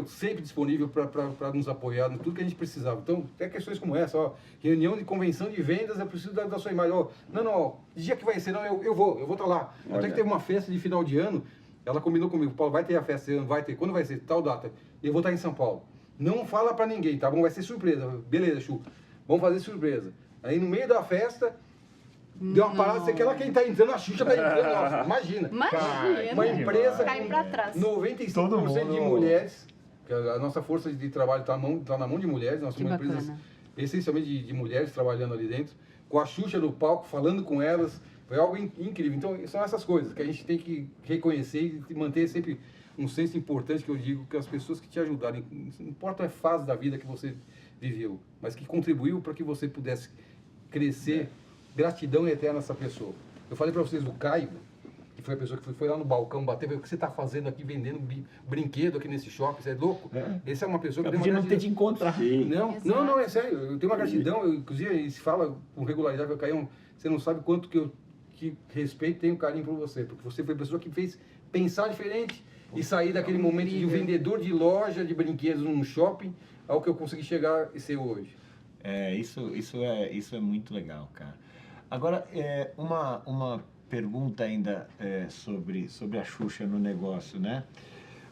sempre disponível para nos apoiar em tudo que a gente precisava. Então, tem questões como essa, ó, reunião de convenção de vendas, eu preciso da sua imagem. Ó, não, dia que vai ser, não, eu vou estar lá. Até que teve uma festa de final de ano, ela combinou comigo, Paulo, vai ter a festa esse ano, vai ter, quando vai ser? Tal data. Eu vou estar em São Paulo. Não fala para ninguém, tá bom? Vai ser surpresa. Beleza, Chu, vamos fazer surpresa. Aí no meio da festa, deu uma parada, sei que ela quem tá entrando, a Xuxa tá entrando, nossa, imagina. Uma empresa Cai com pra trás. 95% de mulheres, que a nossa força de trabalho está na mão de mulheres, nós somos uma bacana. empresa essencialmente de mulheres trabalhando ali dentro, com a Xuxa no palco, falando com elas, foi algo incrível. Então são essas coisas que a gente tem que reconhecer e manter sempre um senso importante que eu digo, que as pessoas que te ajudarem, não importa a fase da vida que você viveu, mas que contribuiu para que você pudesse crescer, gratidão eterna a essa pessoa. Eu falei para vocês do Caio, que foi a pessoa que foi lá no balcão bater, o que você está fazendo aqui, vendendo brinquedo aqui nesse shopping, você é louco? Essa é uma pessoa que tem uma Podia não ter te encontrado. Não, é sério, eu tenho uma gratidão, inclusive se fala com regularidade, eu Caio, você não sabe quanto que respeito e tenho carinho por você, porque você foi a pessoa que fez pensar diferente e sair daquele momento de um vendedor de loja de brinquedos num shopping ao que eu consegui chegar e ser hoje. Isso é muito legal, cara. Agora, uma pergunta ainda sobre a Xuxa no negócio, né?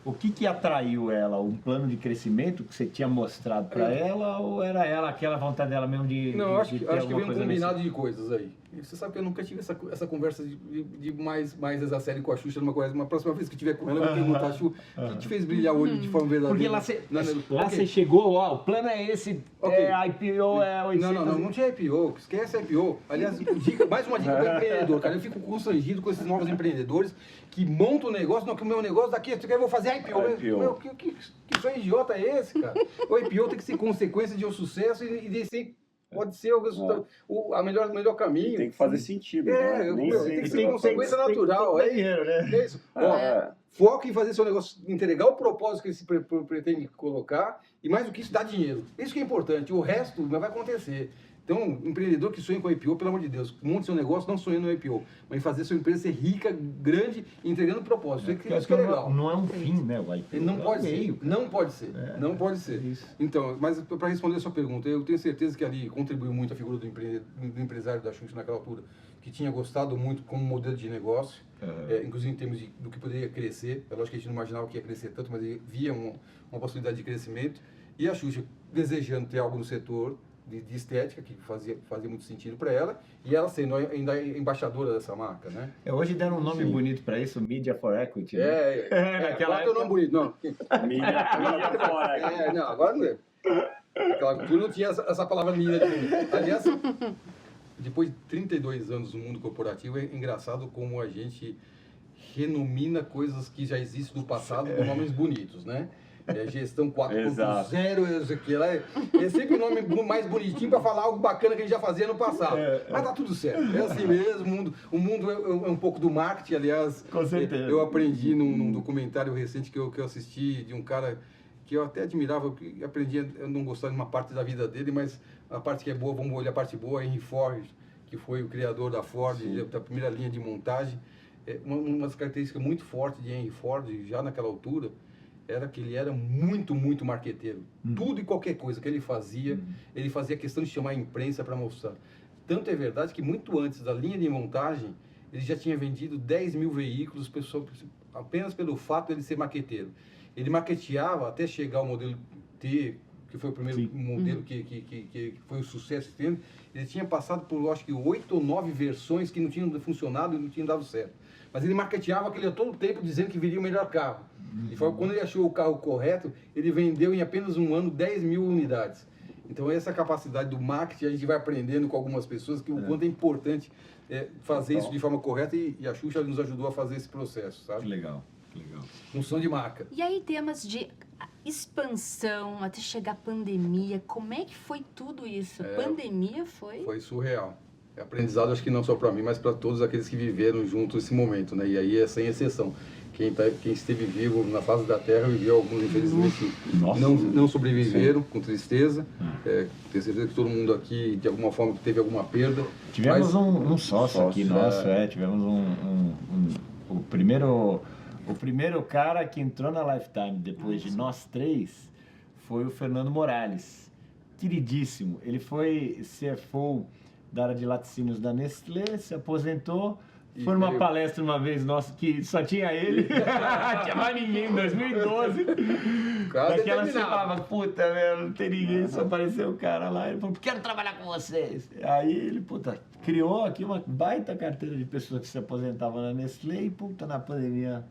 O que atraiu ela? Um plano de crescimento que você tinha mostrado para ela ou era ela aquela vontade dela mesmo de Não, acho ter que alguma veio um coisa combinado de coisas aí. E você sabe que eu nunca tive essa conversa de mais essa série com a Xuxa numa coisa. Uma próxima vez que tiver com ela, eu vou perguntar, Xu, o que te fez brilhar o olho de forma verdadeira? Porque lá você chegou, ó, o plano é esse, IPO é 800... Não tinha IPO, esquece IPO. Aliás, mais uma dica para empreendedor, cara. Eu fico constrangido com esses novos empreendedores que montam o negócio, não, que o meu negócio daqui, eu vou fazer IPO. Meu, que sonho idiota é esse, cara? O IPO tem que ser consequência de um sucesso e desse pode ser o melhor caminho. Tem que fazer sentido. Tem que ser consequência natural. É dinheiro, né? É isso. Foca em fazer seu negócio, entregar o propósito que ele se pretende colocar e mais do que isso, dá dinheiro. Isso que é importante. O resto não vai acontecer. Então, um empreendedor que sonha com IPO, pelo amor de Deus, monte seu negócio não sonhando no IPO, mas fazer sua empresa ser rica, grande e entregando propósito. Isso que é legal. Não é um fim, né, o IPO. Ele não pode ser. Não pode ser. Não pode ser. Isso. Então, mas para responder a sua pergunta, eu tenho certeza que ali contribuiu muito a figura do empresário da Xuxa naquela altura, que tinha gostado muito como modelo de negócio, inclusive em termos do que poderia crescer. É lógico que a gente não imaginava que ia crescer tanto, mas ele via uma possibilidade de crescimento. E a Xuxa desejando ter algo no setor de estética, que fazia muito sentido para ela, e ela sendo ainda embaixadora dessa marca, né? Hoje deram um nome bonito para isso, Media for Equity. Né? Naquela época... nome bonito, não. Mídia for Equity. Não, agora não é. Naquela altura não tinha essa palavra mídia. Aliás, depois de 32 anos no mundo corporativo, é engraçado como a gente renomina coisas que já existem do passado com nomes bonitos, né? Gestão 4.0, é sempre o nome mais bonitinho para falar algo bacana que a gente já fazia no passado. Mas tá tudo certo, é assim mesmo, o mundo é um pouco do marketing, aliás. Com certeza. Eu aprendi num documentário recente que eu assisti de um cara que eu até admirava, eu aprendi a não gostar de uma parte da vida dele, mas a parte que é boa, vamos olhar a parte boa, Henry Ford, que foi o criador da Ford, da primeira linha de montagem. Uma das características muito fortes de Henry Ford, já naquela altura, era que ele era muito, muito marqueteiro. Tudo e qualquer coisa que ele fazia questão de chamar a imprensa para mostrar. Tanto é verdade que muito antes da linha de montagem, ele já tinha vendido 10 mil veículos apenas pelo fato de ele ser marqueteiro. Ele marketeava até chegar ao modelo T, que foi o primeiro modelo que foi um sucesso. Ele tinha passado por, acho que, 8 ou 9 versões que não tinham funcionado e não tinham dado certo. Mas ele marketeava aquele a todo tempo dizendo que viria o melhor carro. E foi quando ele achou o carro correto, ele vendeu em apenas um ano 10 mil unidades. Então essa capacidade do marketing a gente vai aprendendo com algumas pessoas que o quanto é importante fazer isso de forma correta e a Xuxa nos ajudou a fazer esse processo, sabe? Que legal, que legal. Função de marca. E aí temas de expansão, até chegar a pandemia, como é que foi tudo isso? Pandemia foi... Foi surreal. É aprendizado, acho que não só para mim, mas para todos aqueles que viveram junto esse momento, né? E aí é sem exceção. Quem esteve vivo na face da Terra viveu, alguns infelizmente não sobreviveram, com tristeza. Tenho certeza que todo mundo aqui, de alguma forma, teve alguma perda. Tivemos um sócio aqui nosso, tivemos o primeiro cara que entrou na Lifetime depois de nós três foi o Fernando Morales, queridíssimo. Ele foi CFO da área de laticínios da Nestlé, se aposentou. Foi numa palestra uma vez nossa que só tinha ele, tinha mais ninguém em 2012. Daquela você falava, puta, velho, não tem ninguém, só apareceu o cara lá. Ele falou, quero trabalhar com vocês. Aí ele, puta, criou aqui uma baita carteira de pessoas que se aposentavam na Nestlé e, puta, na pandemia.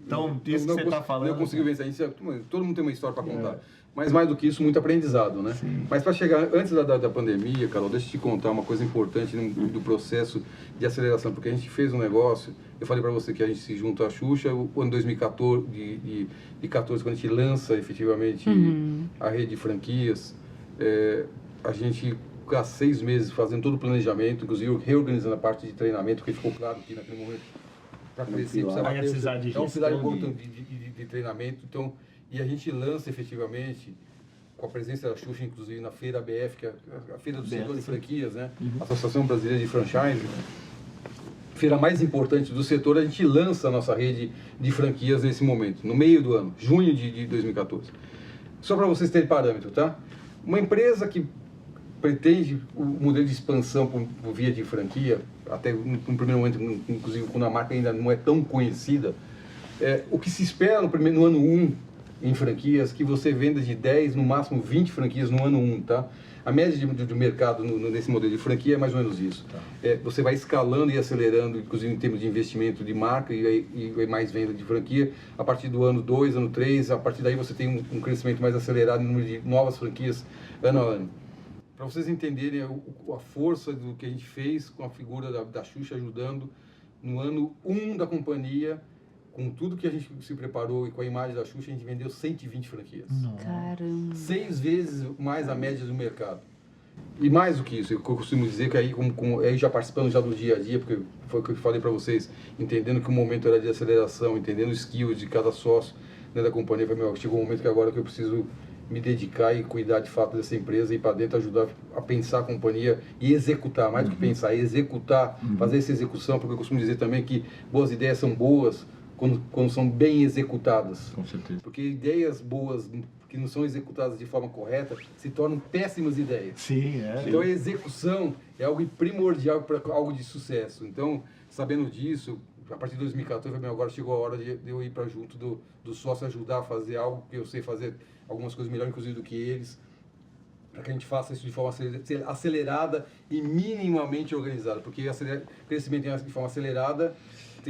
Então, isso que você está falando. Eu consigo vencer. Todo mundo tem uma história para contar. Mas mais do que isso, muito aprendizado, né? Sim. Mas para chegar, antes da pandemia, Carol, deixa eu te contar uma coisa importante do processo de aceleração, porque a gente fez um negócio, eu falei para você que a gente se junta à Xuxa, o ano 2014, quando a gente lança efetivamente a rede de franquias, a gente, há 6 meses, fazendo todo o planejamento, inclusive reorganizando a parte de treinamento, porque ficou claro que naquele momento, para crescer, precisava ter um pilar importante de treinamento, então... E a gente lança efetivamente, com a presença da Xuxa, inclusive na Feira ABF, que é a Feira do Setor de Franquias, né? Associação Brasileira de Franchise, feira mais importante do setor, a gente lança a nossa rede de franquias nesse momento, no meio do ano, junho de 2014. Só para vocês terem parâmetro, tá? Uma empresa que pretende o modelo de expansão por via de franquia, até no primeiro momento, inclusive quando a marca ainda não é tão conhecida, o que se espera no ano 1, em franquias, que você venda de 10, no máximo 20 franquias no ano 1, tá? A média de mercado nesse modelo de franquia é mais ou menos isso. Tá. Você vai escalando e acelerando, inclusive em termos de investimento de marca e mais venda de franquia. A partir do ano 2, ano 3, a partir daí você tem um crescimento mais acelerado no número de novas franquias ano a ano. Para vocês entenderem a força do que a gente fez com a figura da Xuxa ajudando, no ano 1 da companhia, com tudo que a gente se preparou e com a imagem da Xuxa, a gente vendeu 120 franquias. Caramba! 6 vezes mais a média do mercado. E mais do que isso, eu costumo dizer que aí, aí já participando já do dia a dia, porque foi o que eu falei para vocês, entendendo que o momento era de aceleração, entendendo o skill de cada sócio dentro da companhia, chegou um momento que agora que eu preciso me dedicar e cuidar de fato dessa empresa, ir para dentro, ajudar a pensar a companhia e executar, mais do que pensar, executar, fazer essa execução, porque eu costumo dizer também que boas ideias são boas, quando são bem executadas. Com certeza. Porque ideias boas que não são executadas de forma correta se tornam péssimas ideias. Sim, Então a execução é algo primordial para algo de sucesso. Então, sabendo disso, a partir de 2014, agora chegou a hora de eu ir para junto do sócio, ajudar a fazer algo que eu sei fazer algumas coisas melhor, inclusive, do que eles, para que a gente faça isso de forma acelerada e minimamente organizada. Porque crescimento de forma acelerada...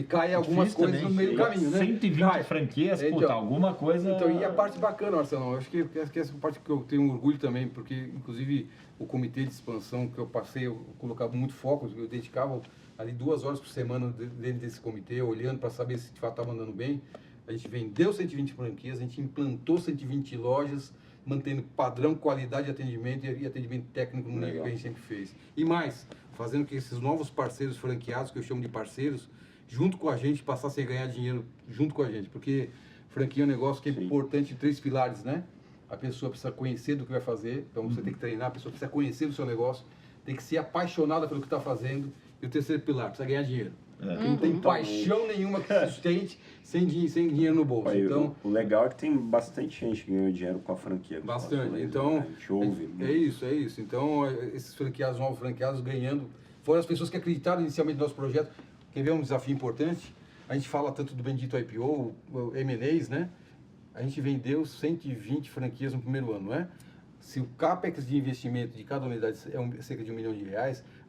cai algumas coisas no meio do caminho, né? 120 franquias, puta, alguma coisa... Então, e a parte bacana, Marcelão, eu acho que essa parte que eu tenho orgulho também, porque, inclusive, o comitê de expansão que eu passei, eu colocava muito foco, eu dedicava ali 2 horas por semana dentro desse comitê, olhando para saber se de fato estava andando bem. A gente vendeu 120 franquias, a gente implantou 120 lojas, mantendo padrão, qualidade de atendimento e atendimento técnico no nível que a gente sempre fez. E mais, fazendo que esses novos parceiros franqueados, que eu chamo de parceiros, junto com a gente, passassem a ganhar dinheiro junto com a gente, porque franquia é um negócio que é importante em 3 pilares, né? A pessoa precisa conhecer do que vai fazer, então você tem que treinar, a pessoa precisa conhecer do seu negócio, tem que ser apaixonada pelo que está fazendo, e o terceiro pilar, precisa ganhar dinheiro. Não tem paixão nenhuma que sustente sem dinheiro no bolso. Então, o legal é que tem bastante gente que ganhou dinheiro com a franquia. Bastante, então, a gente ouve. É isso. Então, esses franqueados, novos franqueados ganhando, foram as pessoas que acreditaram inicialmente no nosso projeto. Quer ver um desafio importante? A gente fala tanto do bendito IPO, M&As, né? A gente vendeu 120 franquias no primeiro ano, não é? se o CAPEX de investimento de cada unidade é cerca de R$1 milhão,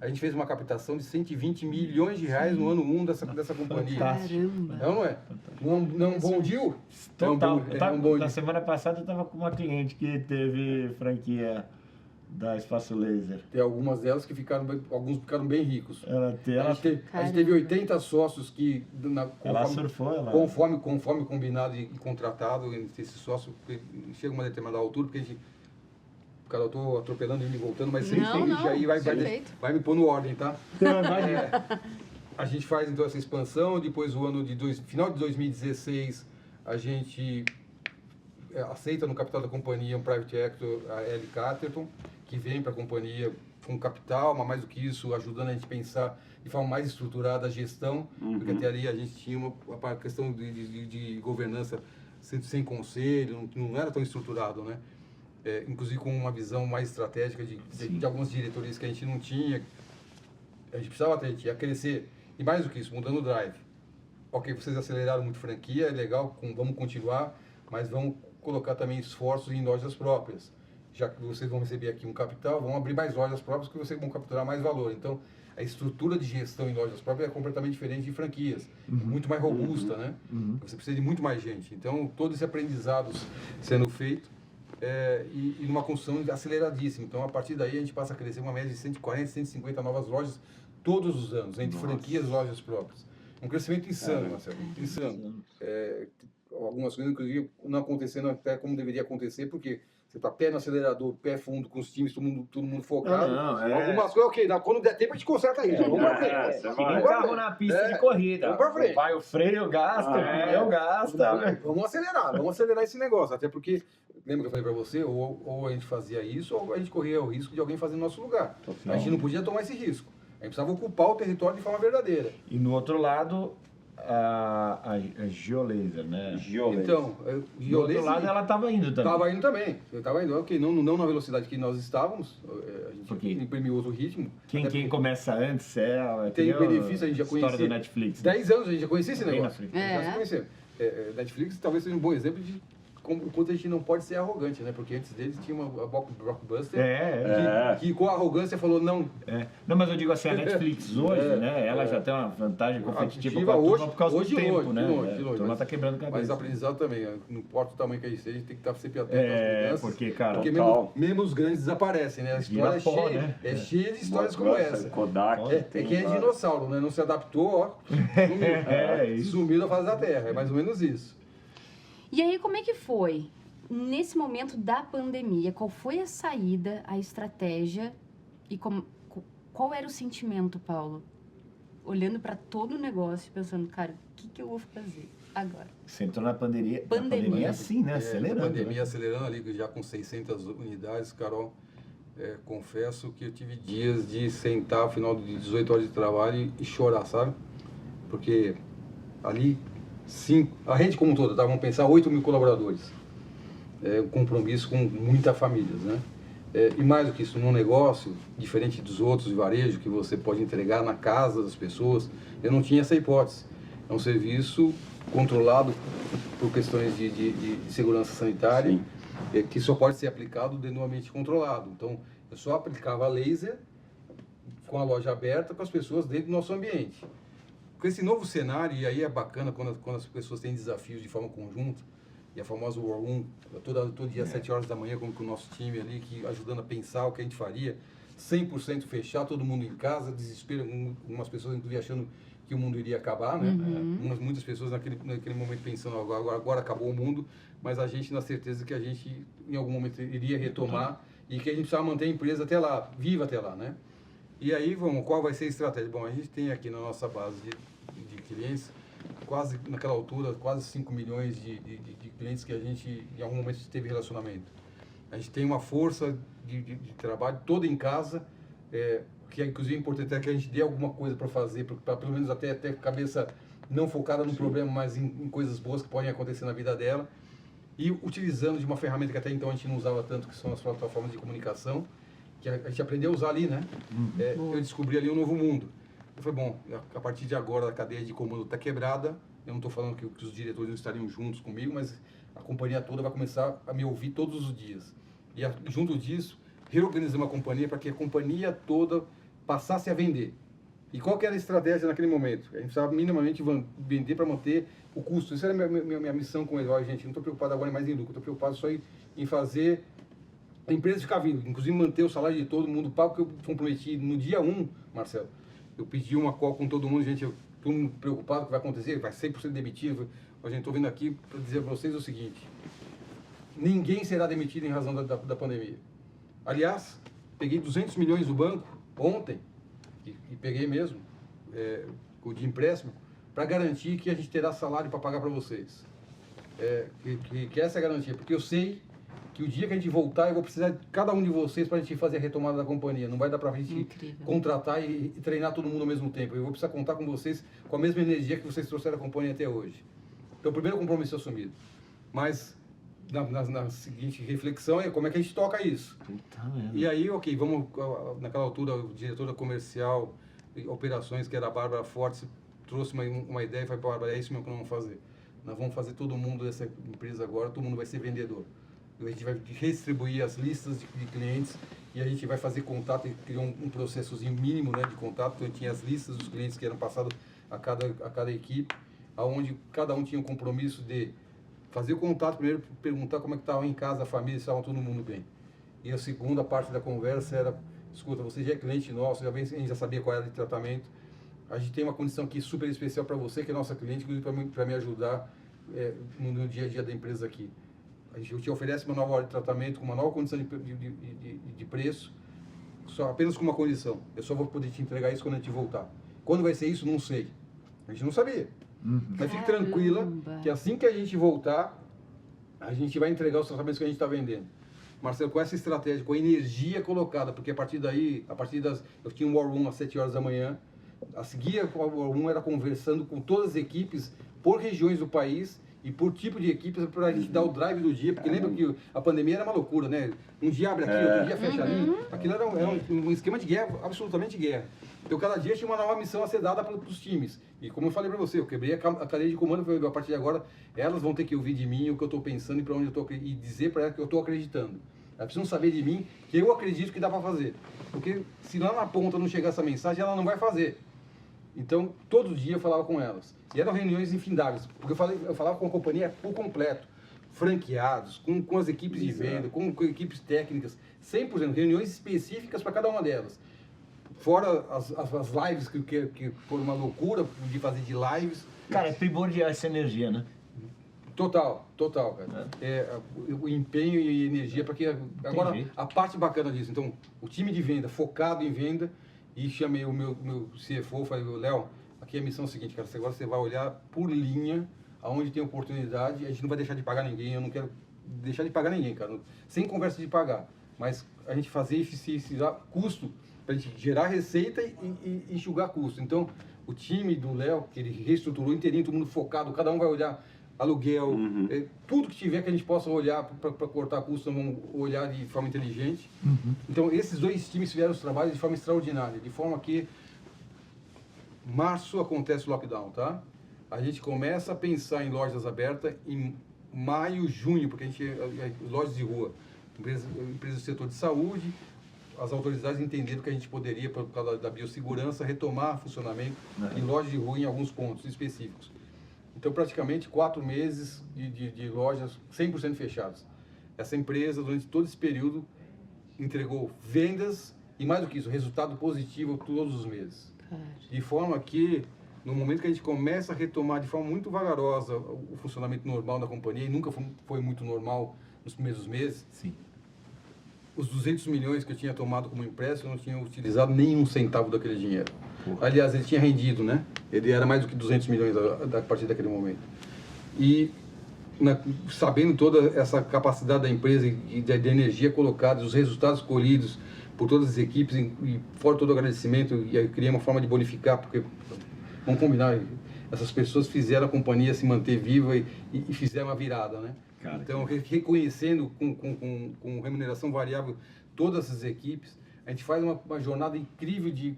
a gente fez uma captação de 120 milhões de reais no ano 1 dessa companhia. Caramba. É ou não é? Não é um bom deal? Total. É um bom Na deal. semana passada eu estava com uma cliente que teve franquia da Espaço Laser. Tem algumas delas que alguns ficaram bem ricos. Ela A gente teve 80 sócios que, ela surfou, conforme combinado e contratado entre esses sócios, chega uma determinada altura, porque a gente... Cara, eu tô atropelando e me voltando, mas aí vai me pôr no ordem, tá? A gente faz então essa expansão, depois final de 2016 a gente aceita no capital da companhia um private equity, a L. Catterton, que vem para a companhia com capital, mas mais do que isso, ajudando a gente a pensar de forma mais estruturada a gestão, porque até ali a gente tinha uma questão de governança sem conselho, não era tão estruturado, né? Inclusive com uma visão mais estratégica de algumas diretorias que a gente não tinha. A gente precisava a crescer, e mais do que isso, mudando o drive. Ok, vocês aceleraram muito franquia, é legal, vamos continuar, mas vamos colocar também esforços em lojas próprias. Já que vocês vão receber aqui um capital, vão abrir mais lojas próprias que vocês vão capturar mais valor. Então, a estrutura de gestão em lojas próprias é completamente diferente de franquias, muito mais robusta, né? Você precisa de muito mais gente. Então, todo esse aprendizado sendo feito, e numa construção aceleradíssima. Então, a partir daí, a gente passa a crescer uma média de 140, 150 novas lojas todos os anos, entre franquias e lojas próprias. Um crescimento insano, Marcelo, insano. Algumas coisas, inclusive, não acontecendo até como deveria acontecer, porque você está pé no acelerador, pé fundo, com os times, todo mundo focado. Algumas coisas, ok, quando der tempo a gente conserta isso. Vamos pra frente. Que nem carro na pista de corrida. Vamos pra frente. Vai o freio, gasta, o pneu gasta. Vamos acelerar esse negócio. Até porque, lembra que eu falei pra você, ou a gente fazia isso, ou a gente corria o risco de alguém fazer no nosso lugar. A gente não podia tomar esse risco. A gente precisava ocupar o território de forma verdadeira. E no outro lado, a Geolaser, né? Então, do outro lado ela estava indo também. Estava indo também. Estava indo, ok, não na velocidade que nós estávamos, a gente imprimiu outro ritmo. Quem começa antes tem benefício, a gente já conhecia. História do Netflix. 10 anos a gente já conhecia esse negócio. Já se conhecia. Netflix talvez seja um bom exemplo de o quanto a gente não pode ser arrogante, né? Porque antes deles tinha uma Blockbuster que com arrogância falou não. Não, mas eu digo assim, a Netflix hoje, né? Ela já tem uma vantagem competitiva com a turma por causa do tempo, né? A turma tá quebrando cabeça. Mas aprendizado também, não importa o tamanho que a gente seja, a gente tem que estar sempre atento às mudanças. Porque mesmo os grandes desaparecem, né? A história é cheia de histórias como essa. Kodak. Quem é dinossauro, né? Não se adaptou, ó. Sumiu da face da Terra. É mais ou menos isso. E aí, como é que foi? Nesse momento da pandemia, qual foi a saída, a estratégia e qual era o sentimento, Paulo? Olhando para todo o negócio, pensando, cara, o que eu vou fazer agora? Você entrou na pandemia assim, né? Acelerando. Pandemia acelerando ali, já com 600 unidades, Carol. Confesso que eu tive dias de sentar ao final de 18 horas de trabalho e chorar, sabe? Porque ali... a rede como um todo, tá? Vamos pensar 8 mil colaboradores. Um compromisso com muitas famílias, né? E mais do que isso, num negócio, diferente dos outros de varejo, que você pode entregar na casa das pessoas, eu não tinha essa hipótese. É um serviço controlado por questões de segurança sanitária, que só pode ser aplicado dentro de um ambiente controlado. Então, eu só aplicava laser com a loja aberta para as pessoas dentro do nosso ambiente. Com esse novo cenário, e aí é bacana quando as pessoas têm desafios de forma conjunta, e a famosa War Room, todo dia às 7 horas da manhã, com o nosso time ali, ajudando a pensar o que a gente faria, 100% fechar, todo mundo em casa, desespero, algumas pessoas inclusive achando que o mundo iria acabar, né? Muitas pessoas naquele momento pensando, agora acabou o mundo, mas a gente na certeza que a gente em algum momento iria retomar e que a gente precisava manter a empresa até lá, viva até lá, né? E aí, qual vai ser a estratégia? Bom, a gente tem aqui na nossa base de clientes, quase naquela altura, quase 5 milhões de clientes que a gente, em algum momento, teve relacionamento. A gente tem uma força de trabalho toda em casa, que é inclusive importante que a gente dê alguma coisa para fazer, para pelo menos até cabeça não focada no problema, mas em coisas boas que podem acontecer na vida dela. E utilizando de uma ferramenta que até então a gente não usava tanto, que são as plataformas de comunicação, que a gente aprendeu a usar ali, né? Eu descobri ali um novo mundo. Eu falei, bom, a partir de agora a cadeia de comando está quebrada, eu não estou falando que os diretores não estariam juntos comigo, mas a companhia toda vai começar a me ouvir todos os dias. E junto disso, reorganizamos a companhia para que a companhia toda passasse a vender. E qual que era a estratégia naquele momento? A gente precisava minimamente vender para manter o custo. Isso era minha missão com ele. Olha, gente, não estou preocupado agora mais em lucro, estou preocupado só em fazer a empresa ficar viva, inclusive manter o salário de todo mundo pago, que eu comprometi no dia 1, Marcelo. Eu pedi uma call com todo mundo, gente, todo mundo preocupado com o que vai acontecer, vai 100% demitido. A gente, estou vindo aqui para dizer para vocês o seguinte: ninguém será demitido em razão da pandemia. Aliás, peguei 200 milhões do banco ontem, e peguei mesmo, de empréstimo, para garantir que a gente terá salário para pagar para vocês. Que essa é a garantia, porque eu sei que o dia que a gente voltar, eu vou precisar de cada um de vocês para a gente fazer a retomada da companhia. Não vai dar para a gente contratar e treinar todo mundo ao mesmo tempo. Eu vou precisar contar com vocês com a mesma energia que vocês trouxeram a companhia até hoje. Então, o primeiro compromisso assumido. Mas, na seguinte reflexão, é como é que a gente toca isso. E aí, ok, vamos, naquela altura, o diretor da comercial, operações, que era a Bárbara Fortes, trouxe uma ideia e falou: Bárbara, é isso mesmo que nós vamos fazer. Nós vamos fazer todo mundo dessa empresa agora, todo mundo vai ser vendedor. A gente vai redistribuir as listas de clientes e a gente vai fazer contato, e criou um processozinho mínimo, né, de contato. Então, tinha as listas dos clientes que eram passados a cada equipe, onde cada um tinha um compromisso de fazer o contato primeiro, perguntar como é que estava em casa, a família, se estava todo mundo bem. E a segunda parte da conversa era: escuta, você já é cliente nosso, a gente já sabia qual era o tratamento, a gente tem uma condição aqui super especial para você, que é nossa cliente, para me ajudar no dia a dia da empresa aqui. A gente te oferece uma nova hora de tratamento, com uma nova condição de preço, apenas com uma condição: eu só vou poder te entregar isso quando a gente voltar. Quando vai ser isso, não sei. A gente não sabia. Mas fique tranquila que assim que a gente voltar, a gente vai entregar os tratamentos que a gente está vendendo. Marcelo, com essa estratégia, com a energia colocada, porque a partir das... Eu tinha um War Room às 7 horas da manhã, a seguir o War Room era conversando com todas as equipes por regiões do país e por tipo de equipes, para a gente dar o drive do dia, porque lembra que a pandemia era uma loucura, né? Um dia abre aqui, outro dia fecha ali. Aquilo era um esquema de guerra, absolutamente guerra. Então, cada dia tinha uma nova missão a ser dada para os times. E como eu falei para você, eu quebrei a cadeia de comando, falei: a partir de agora, elas vão ter que ouvir de mim o que eu estou pensando e para onde eu estou, e dizer para elas que eu estou acreditando. Elas precisam saber de mim que eu acredito que dá para fazer. Porque se lá na ponta não chegar essa mensagem, ela não vai fazer. Então, todo dia eu falava com elas. E eram reuniões infindáveis, porque eu falava com a companhia por completo, franqueados, com as equipes de venda, com equipes técnicas, 100%, reuniões específicas para cada uma delas. Fora as lives, que foram uma loucura de fazer de lives. Cara, é primordial essa energia, né? Total, cara. O empenho e energia, porque agora a parte bacana disso, então, o time de venda focado em venda, e chamei o meu CFO, falei: Léo, aqui a missão é a seguinte, cara, agora você vai olhar por linha, aonde tem oportunidade, a gente não vai deixar de pagar ninguém, eu não quero deixar de pagar ninguém, cara, sem conversa de pagar, mas a gente fazer eficiência, custo, para a gente gerar receita e enxugar custo. Então, o time do Léo, que ele reestruturou inteirinho, todo mundo focado, cada um vai olhar aluguel, tudo que tiver que a gente possa olhar para cortar custo, vamos olhar de forma inteligente. Então, esses dois times fizeram os trabalhos de forma extraordinária, de forma que março acontece o lockdown, tá? A gente começa a pensar em lojas abertas em maio, junho, porque a gente lojas de rua, empresas do setor de saúde, as autoridades entenderam que a gente poderia, por causa da biossegurança, retomar funcionamento em lojas de rua em alguns pontos específicos. Então, praticamente 4 meses de lojas 100% fechadas. Essa empresa, durante todo esse período, entregou vendas e, mais do que isso, resultado positivo todos os meses. De forma que, no momento que a gente começa a retomar de forma muito vagarosa o funcionamento normal da companhia, e nunca foi muito normal nos primeiros meses, os 200 milhões que eu tinha tomado como empréstimo, eu não tinha utilizado nenhum centavo daquele dinheiro. Aliás, ele tinha rendido, né? Ele era mais do que 200 milhões a partir daquele momento. E sabendo toda essa capacidade da empresa e de energia colocada, os resultados colhidos por todas as equipes, e fora todo o agradecimento, e eu criei uma forma de bonificar, porque, vamos combinar, essas pessoas fizeram a companhia se manter viva e fizeram a virada, né? Cara, então, reconhecendo com remuneração variável todas as equipes, a gente faz uma jornada incrível de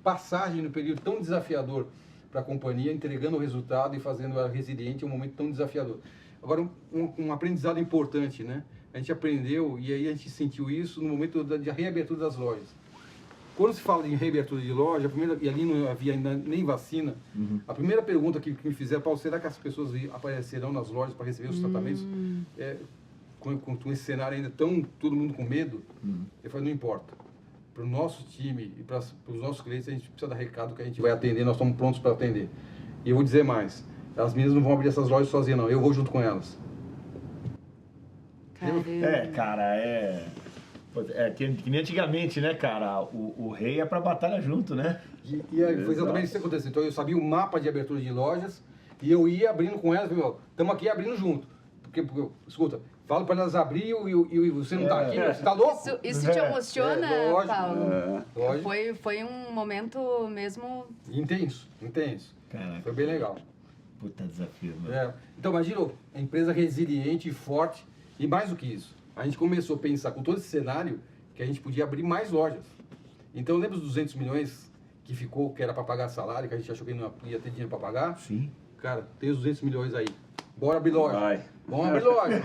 passagem no período tão desafiador para a companhia, entregando o resultado e fazendo ela resiliente em um momento tão desafiador. Agora, um aprendizado importante, né? a gente aprendeu e aí a gente sentiu isso no momento da reabertura das lojas. Quando se fala em reabertura de loja, e ali não havia ainda nem vacina, a primeira pergunta que me fizeram, Paulo, será que as pessoas aparecerão nas lojas para receber os tratamentos? Com esse cenário ainda tão, todo mundo com medo, eu falei, não importa. Para o nosso time e para os nossos clientes, a gente precisa dar recado que a gente vai atender, nós estamos prontos para atender. E eu vou dizer mais, as meninas não vão abrir essas lojas sozinhas não, eu vou junto com elas. Caramba. Que nem antigamente, né, cara? O rei é pra batalha junto, né? E aí foi exatamente isso que aconteceu. Então eu sabia o mapa de abertura de lojas e eu ia abrindo com elas, estamos aqui abrindo junto. Porque, escuta, falo para elas abrir e você não tá aqui, você tá louco? Isso te emociona, lógico, Paulo? lógico. Foi um momento mesmo... Intenso. Caraca. Foi bem legal. Puta desafio, mano. Então imagina, a empresa resiliente e forte, e mais do que isso, a gente começou a pensar com todo esse cenário que a gente podia abrir mais lojas. Então lembra os 200 milhões que ficou, que era para pagar salário, que a gente achou que não ia ter dinheiro para pagar? Sim. Cara, tem os 200 milhões aí. Bora abrir loja. Vai. Vamos abrir loja.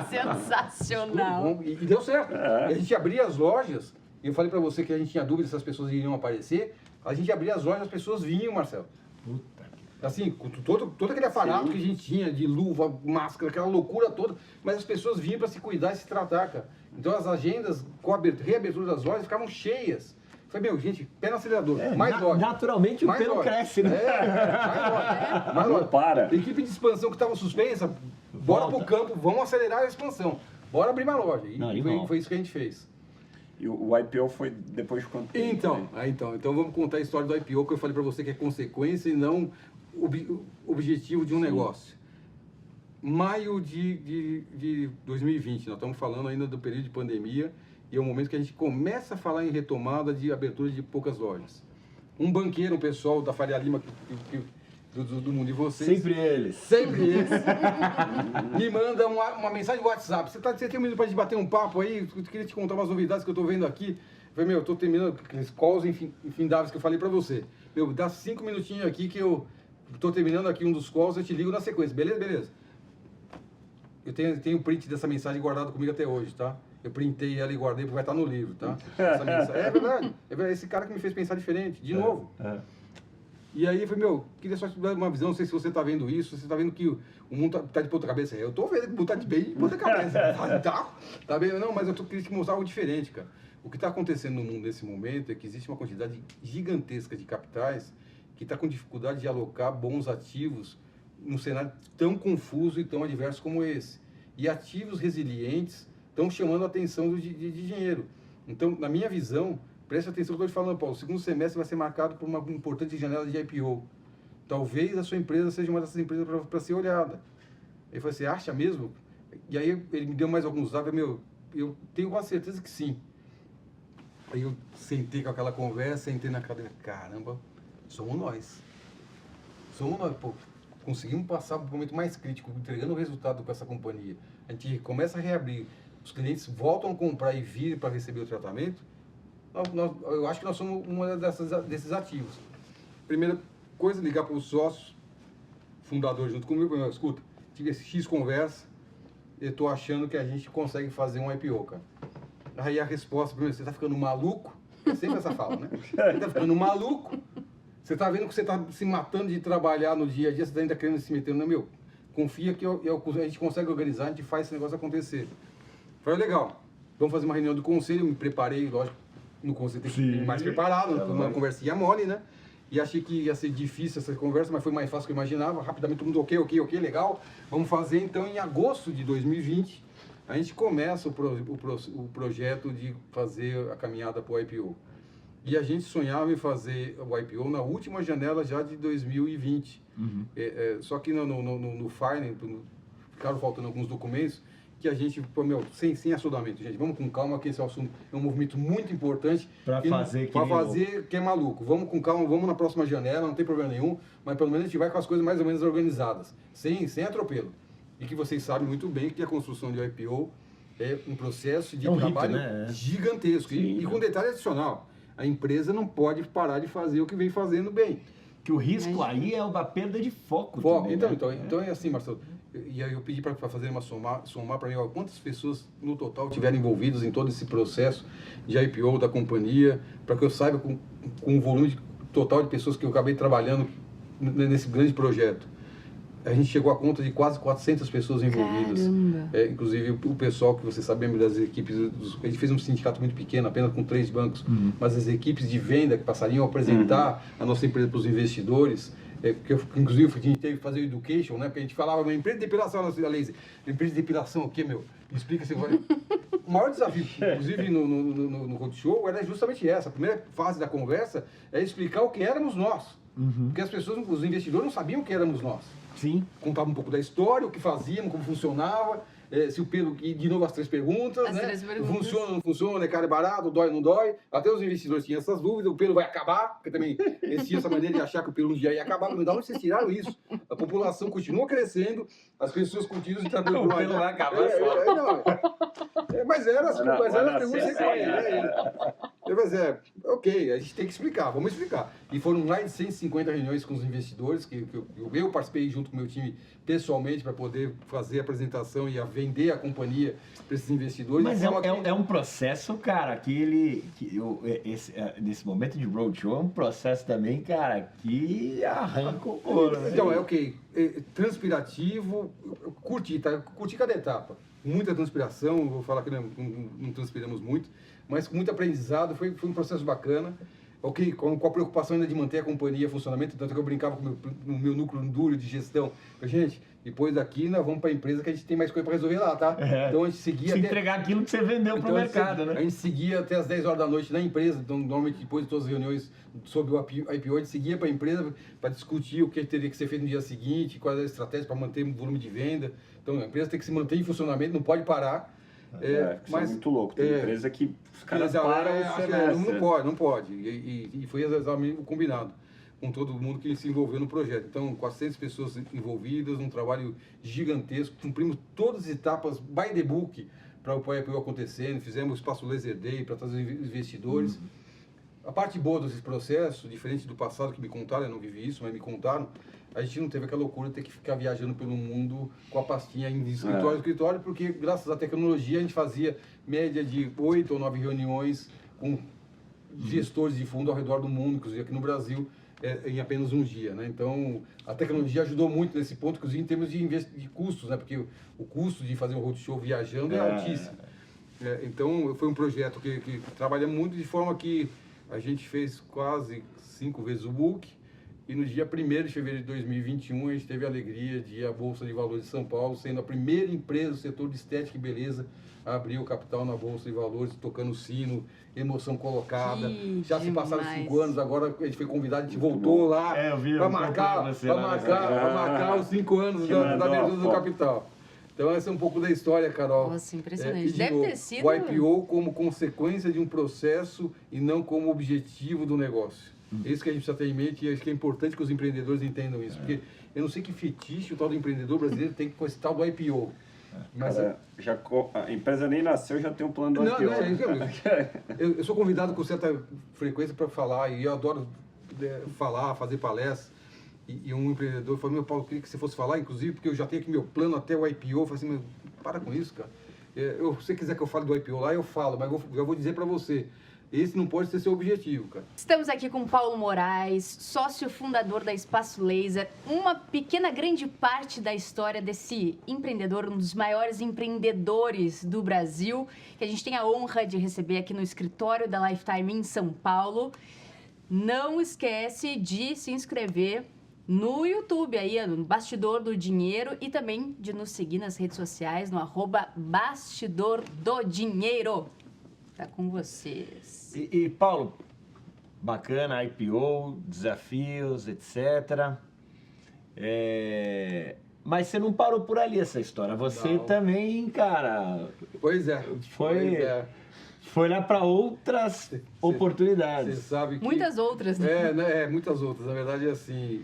Sensacional. E deu certo. E a gente abria as lojas, e eu falei para você que a gente tinha dúvida se as pessoas iriam aparecer, a gente abria as lojas, as pessoas vinham, Marcelo. Puta. Assim, com todo aquele aparato que a gente tinha, de luva, máscara, aquela loucura toda, mas as pessoas vinham para se cuidar e se tratar, cara. Então as agendas com a reabertura das lojas ficavam cheias. Eu falei, meu, gente, pé no acelerador, mais loja. Naturalmente mais o pelo loja. cresce, né? Mais loja. Não para. Equipe de expansão que estava suspensa, bora pro campo, vamos acelerar a expansão. Bora abrir uma loja. E foi isso que a gente fez. E o IPO foi depois de quanto tempo? Então vamos contar a história do IPO, que eu falei para você que é consequência e não objetivo de um negócio. Maio de 2020, nós estamos falando ainda do período de pandemia, e é o momento que a gente começa a falar em retomada de abertura de poucas lojas. Um banqueiro, um pessoal da Faria Lima, do mundo de vocês... Sempre eles. Me manda uma mensagem no WhatsApp. Você tem um minuto para a gente bater um papo aí? Eu queria te contar umas novidades que eu estou vendo aqui. Eu falei, eu estou terminando aqueles calls infindáveis que eu falei para você. Dá 5 minutinhos aqui que eu estou terminando aqui um dos calls, eu te ligo na sequência. Beleza? Eu tenho o print dessa mensagem guardado comigo até hoje, tá? Eu printei ela e guardei porque vai estar no livro, tá? Essa mensagem. É verdade. Esse cara que me fez pensar diferente, de novo. E aí eu falei, queria só te dar uma visão, não sei se você está vendo isso, se você está vendo que o mundo tá de ponta cabeça. Eu estou vendo que o mundo tá de bem de ponta cabeça. Tá bem? Não, mas eu queria te mostrar algo diferente, cara. O que está acontecendo no mundo nesse momento é que existe uma quantidade gigantesca de capitais que está com dificuldade de alocar bons ativos num cenário tão confuso e tão adverso como esse. E ativos resilientes estão chamando a atenção de dinheiro. Então, na minha visão, preste atenção no que eu estou te falando, Paulo, o segundo semestre vai ser marcado por uma importante janela de IPO. Talvez a sua empresa seja uma dessas empresas para ser olhada. Ele falou, você acha mesmo? E aí ele me deu mais alguns dados, eu tenho quase certeza que sim. Aí eu sentei com aquela conversa, entrei na cadeira, caramba, somos nós, pô, conseguimos passar para o momento mais crítico, entregando o resultado com essa companhia. A gente começa a reabrir, os clientes voltam a comprar e vir para receber o tratamento. Eu acho que nós somos uma desses ativos. Primeira coisa, ligar para os sócios, fundadores junto comigo, escuta, tive esse X conversa, eu estou achando que a gente consegue fazer um IPO, cara. Aí a resposta, primeiro, você está ficando maluco? É sempre essa fala, né? Você está ficando maluco? Você está vendo que você está se matando de trabalhar no dia a dia, você está ainda querendo se meter no confia que a gente consegue organizar, a gente faz esse negócio acontecer. Falei, legal, vamos fazer uma reunião do conselho, me preparei, lógico, no conselho tem que ir mais preparado, uma conversinha mole, né? E achei que ia ser difícil essa conversa, mas foi mais fácil do que eu imaginava, rapidamente todo mundo ok, legal, vamos fazer então em agosto de 2020, a gente começa o projeto de fazer a caminhada para o IPO. E a gente sonhava em fazer o IPO na última janela já de 2020. Só que no filing, ficaram faltando alguns documentos que a gente, sem assodamento, gente, vamos com calma, que esse assunto é um movimento muito importante. Para fazer que é maluco. Vamos com calma, vamos na próxima janela, não tem problema nenhum, mas pelo menos a gente vai com as coisas mais ou menos organizadas, sem atropelo. E que vocês sabem muito bem que a construção de IPO é um processo de trabalho gigantesco. E com detalhe adicional, a empresa não pode parar de fazer o que vem fazendo bem. Que o risco aí é uma perda de foco. Também, então é assim, Marcelo, E aí eu pedi para fazer somar para mim, ó, quantas pessoas no total tiveram envolvidas em todo esse processo de IPO da companhia, para que eu saiba com o volume total de pessoas que eu acabei trabalhando nesse grande projeto. A gente chegou à conta de quase 400 pessoas envolvidas. Inclusive o pessoal que você sabe, das equipes, a gente fez um sindicato muito pequeno, apenas com 3 bancos, mas as equipes de venda que passariam a apresentar a nossa empresa para os investidores, porque inclusive a gente teve que fazer o education, né? Porque a gente falava, uma empresa de depilação, a laser. Empresa de depilação o quê, meu? Explica assim, o maior desafio, inclusive no Roadshow, era justamente essa. A primeira fase da conversa é explicar o que éramos nós. Porque as pessoas, os investidores não sabiam o que éramos nós. Sim. Contava um pouco da história, o que fazíamos, como funcionava, se o pelo, e de novo as 3 perguntas, as né? 3 perguntas. Funciona, não funciona, é caro, é barato, dói, não dói. Até os investidores tinham essas dúvidas, o pelo vai acabar, porque também existia essa maneira de achar que o pelo um dia ia acabar, mas de onde vocês tiraram isso? A população continua crescendo, as pessoas continuam se trabalhando. O pelo vai acabar só. Mas era as perguntas recorrentes. Mas ok, a gente tem que explicar, vamos explicar. E foram mais de 150 reuniões com os investidores, que eu participei junto com o meu time pessoalmente para poder fazer a apresentação e a vender a companhia para esses investidores. Mas é um processo, cara, nesse momento de roadshow, é um processo também, cara, que arranca o couro. Né? Então, transpirativo, curti cada etapa. Muita transpiração, vou falar que não transpiramos muito, mas com muito aprendizado, foi um processo bacana. Ok, com a preocupação ainda de manter a companhia em funcionamento, tanto que eu brincava com o meu núcleo duro de gestão. Gente, depois daqui nós vamos para a empresa que a gente tem mais coisa para resolver lá, tá? Então a gente seguia entregar aquilo que você vendeu para o mercado, né? A gente seguia até as 10 horas da noite na empresa, então normalmente depois de todas as reuniões sobre o IPO, a gente seguia para a empresa para discutir o que teria que ser feito no dia seguinte, quais as estratégias para manter o volume de venda. Então a empresa tem que se manter em funcionamento, não pode parar. Mas é muito louco, tem empresa que os caras param não pode. E foi exatamente combinado com todo mundo que se envolveu no projeto. Então, 400 pessoas envolvidas, um trabalho gigantesco, cumprimos todas as etapas by the book para o IPO acontecendo, fizemos o espaço Laser Day para trazer investidores. A parte boa desse processo, diferente do passado que me contaram, eu não vivi isso, mas me contaram, a gente não teve aquela loucura de ter que ficar viajando pelo mundo com a pastinha em escritório, porque graças à tecnologia a gente fazia média de 8 ou 9 reuniões com gestores de fundo ao redor do mundo, inclusive aqui no Brasil, em apenas um dia, né? Então, a tecnologia ajudou muito nesse ponto, inclusive em termos de custos, né? Porque o custo de fazer um roadshow viajando é altíssimo. Então, foi um projeto que trabalha muito de forma que a gente fez quase 5 vezes o book, e no dia 1º de fevereiro de 2021 a gente teve a alegria de ir à Bolsa de Valores de São Paulo, sendo a primeira empresa do setor de estética e beleza a abrir o capital na Bolsa de Valores, tocando o sino, emoção colocada. Já se passaram 5 anos, agora a gente foi convidado, a gente voltou lá para marcar os 5 anos da abertura do capital. Então essa é um pouco da história, Carol. Nossa, impressionante. Deve ter sido... O IPO como consequência de um processo e não como objetivo do negócio. Isso que a gente precisa ter em mente, e acho que é importante que os empreendedores entendam isso. Porque eu não sei que fetiche o tal do empreendedor brasileiro tem com esse tal do IPO. Mas a empresa nem nasceu, já tem um plano do IPO. Eu sou convidado com certa frequência para falar, e eu adoro falar, fazer palestras. E um empreendedor falou, meu Paulo, eu queria que você fosse falar, inclusive, porque eu já tenho aqui meu plano até o IPO. Eu falei assim, meu, para com isso, cara. Se você quiser que eu fale do IPO lá, eu falo, mas eu vou dizer para você, esse não pode ser seu objetivo, cara. Estamos aqui com Paulo Moraes, sócio fundador da Espaço Laser, uma pequena grande parte da história desse empreendedor, um dos maiores empreendedores do Brasil, que a gente tem a honra de receber aqui no escritório da Lifetime em São Paulo. Não esquece de se inscrever no YouTube, aí, no Bastidor do Dinheiro, e também de nos seguir nas redes sociais, no @BastidorDoDinheiro. Tá com vocês. E Paulo, bacana, IPO, desafios, etc. Mas você não parou por ali essa história. Você também, cara... Pois é. Foi lá para outras oportunidades. Você sabe que... Muitas outras, né? Muitas outras. Na verdade, assim,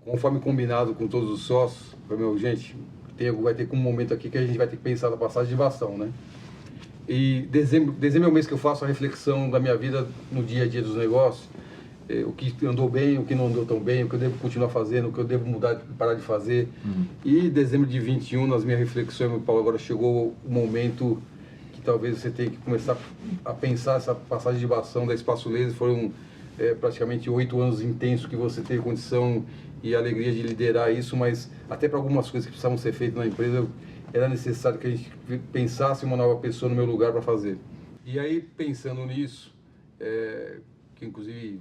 conforme combinado com todos os sócios, gente, vai ter um momento aqui que a gente vai ter que pensar na passagem de bastão, né? E dezembro é o mês que eu faço a reflexão da minha vida no dia a dia dos negócios. o que andou bem, o que não andou tão bem, o que eu devo continuar fazendo, o que eu devo mudar, parar de fazer. E em dezembro de 21, nas minhas reflexões, meu Paulo, agora chegou o momento que talvez você tenha que começar a pensar essa passagem de bastão da Espaço Laser. Foram praticamente 8 anos intensos que você teve condição e alegria de liderar isso, mas até para algumas coisas que precisavam ser feitas na empresa, era necessário que a gente pensasse uma nova pessoa no meu lugar para fazer. E aí, pensando nisso, que inclusive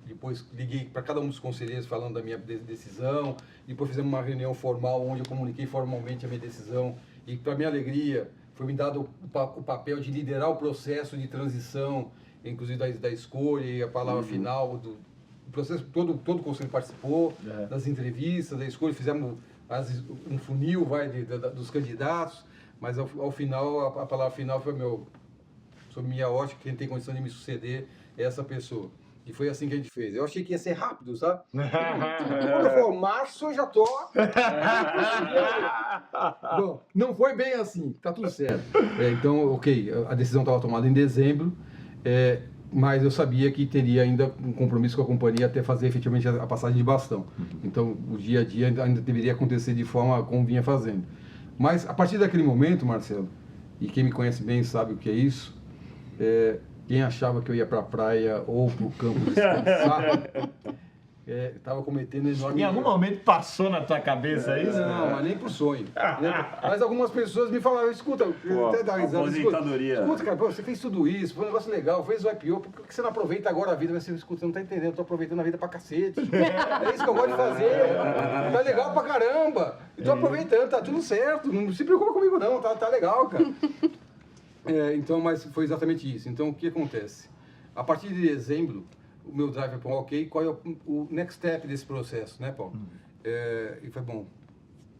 depois liguei para cada um dos conselheiros falando da minha decisão, depois fizemos uma reunião formal onde eu comuniquei formalmente a minha decisão, e para minha alegria foi me dado o papel de liderar o processo de transição, inclusive da escolha e a palavra final do processo. Todo o conselho participou das entrevistas, da escolha, fizemos um funil dos candidatos, mas ao final, a palavra final foi sobre minha ótica, quem tem condição de me suceder é essa pessoa. E foi assim que a gente fez. Eu achei que ia ser rápido, sabe? Quando eu for março, eu já tô... Bom, não foi bem assim, tá tudo certo. Então, ok, a decisão estava tomada em dezembro, mas eu sabia que teria ainda um compromisso com a companhia até fazer efetivamente a passagem de bastão. Então, o dia a dia ainda deveria acontecer de forma como vinha fazendo. Mas, a partir daquele momento, Marcelo, e quem me conhece bem sabe o que é isso, quem achava que eu ia para a praia ou para o campo descansar, estava cometendo enorme... Em algum momento passou na tua cabeça isso? Não, mas nem por sonho. Mas algumas pessoas me falaram, escuta, até dar risada, escuta, cara, você fez tudo isso, foi um negócio legal, fez o IPO, por que você não aproveita agora a vida? Você escuta, você não tá entendendo, eu tô aproveitando a vida pra cacete. É isso que eu gosto de fazer. Tá legal pra caramba. Eu tô aproveitando, tá tudo certo. Não se preocupa comigo não, tá legal, cara. Então, mas foi exatamente isso. Então, o que acontece? A partir de dezembro, o meu drive foi, ok, qual é o next step desse processo, né, Paulo? E foi bom,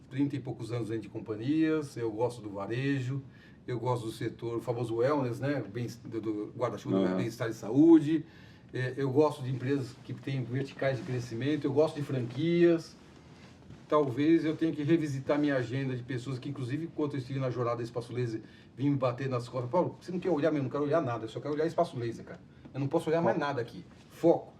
30 e poucos anos dentro de companhias, eu gosto do varejo, eu gosto do setor, o famoso wellness, né, do guarda-chuva, do bem-estar e saúde, eu gosto de empresas que têm verticais de crescimento, eu gosto de franquias. Talvez eu tenha que revisitar minha agenda de pessoas que, inclusive, enquanto eu estive na jornada Espaço Laser, vinham me bater nas costas. Paulo, você não quer olhar mesmo? Não quero olhar nada, eu só quero olhar Espaço Laser, cara. Eu não posso olhar mais nada aqui. Foco.